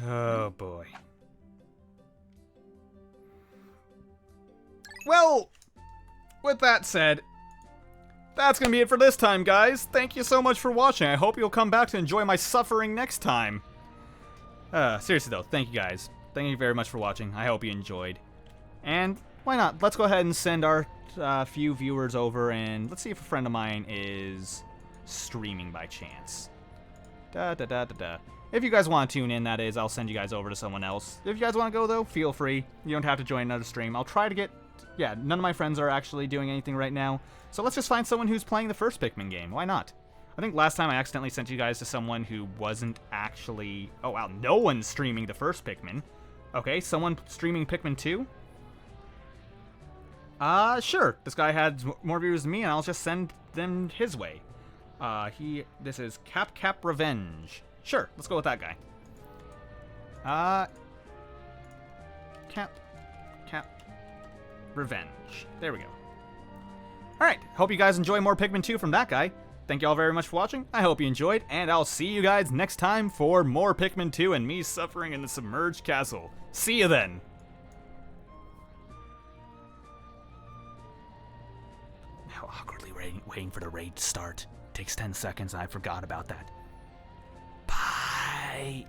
Oh, boy. Well, with that said, that's going to be it for this time, guys. Thank you so much for watching. I hope you'll come back to enjoy my suffering next time. Seriously, though, thank you, guys. Thank you very much for watching. I hope you enjoyed. And why not? Let's go ahead and send our few viewers over, and let's see if a friend of mine is streaming by chance. If you guys want to tune in, that is, I'll send you guys over to someone else. If you guys want to go, though, feel free. You don't have to join another stream. I'll try to get... Yeah, none of my friends are actually doing anything right now. So let's just find someone who's playing the first Pikmin game. Why not? I think last time I accidentally sent you guys to someone who wasn't actually... Oh, wow, no one's streaming the first Pikmin. Okay, someone streaming Pikmin 2? Sure. This guy had more viewers than me, and I'll just send them his way. This is Cap Revenge. Sure, let's go with that guy. Cap Revenge. There we go. Alright, hope you guys enjoy more Pikmin 2 from that guy. Thank you all very much for watching. I hope you enjoyed, and I'll see you guys next time for more Pikmin 2 and me suffering in the Submerged Castle. See you then! Awkwardly waiting for the raid to start. Takes 10 seconds, and I forgot about that. Bye!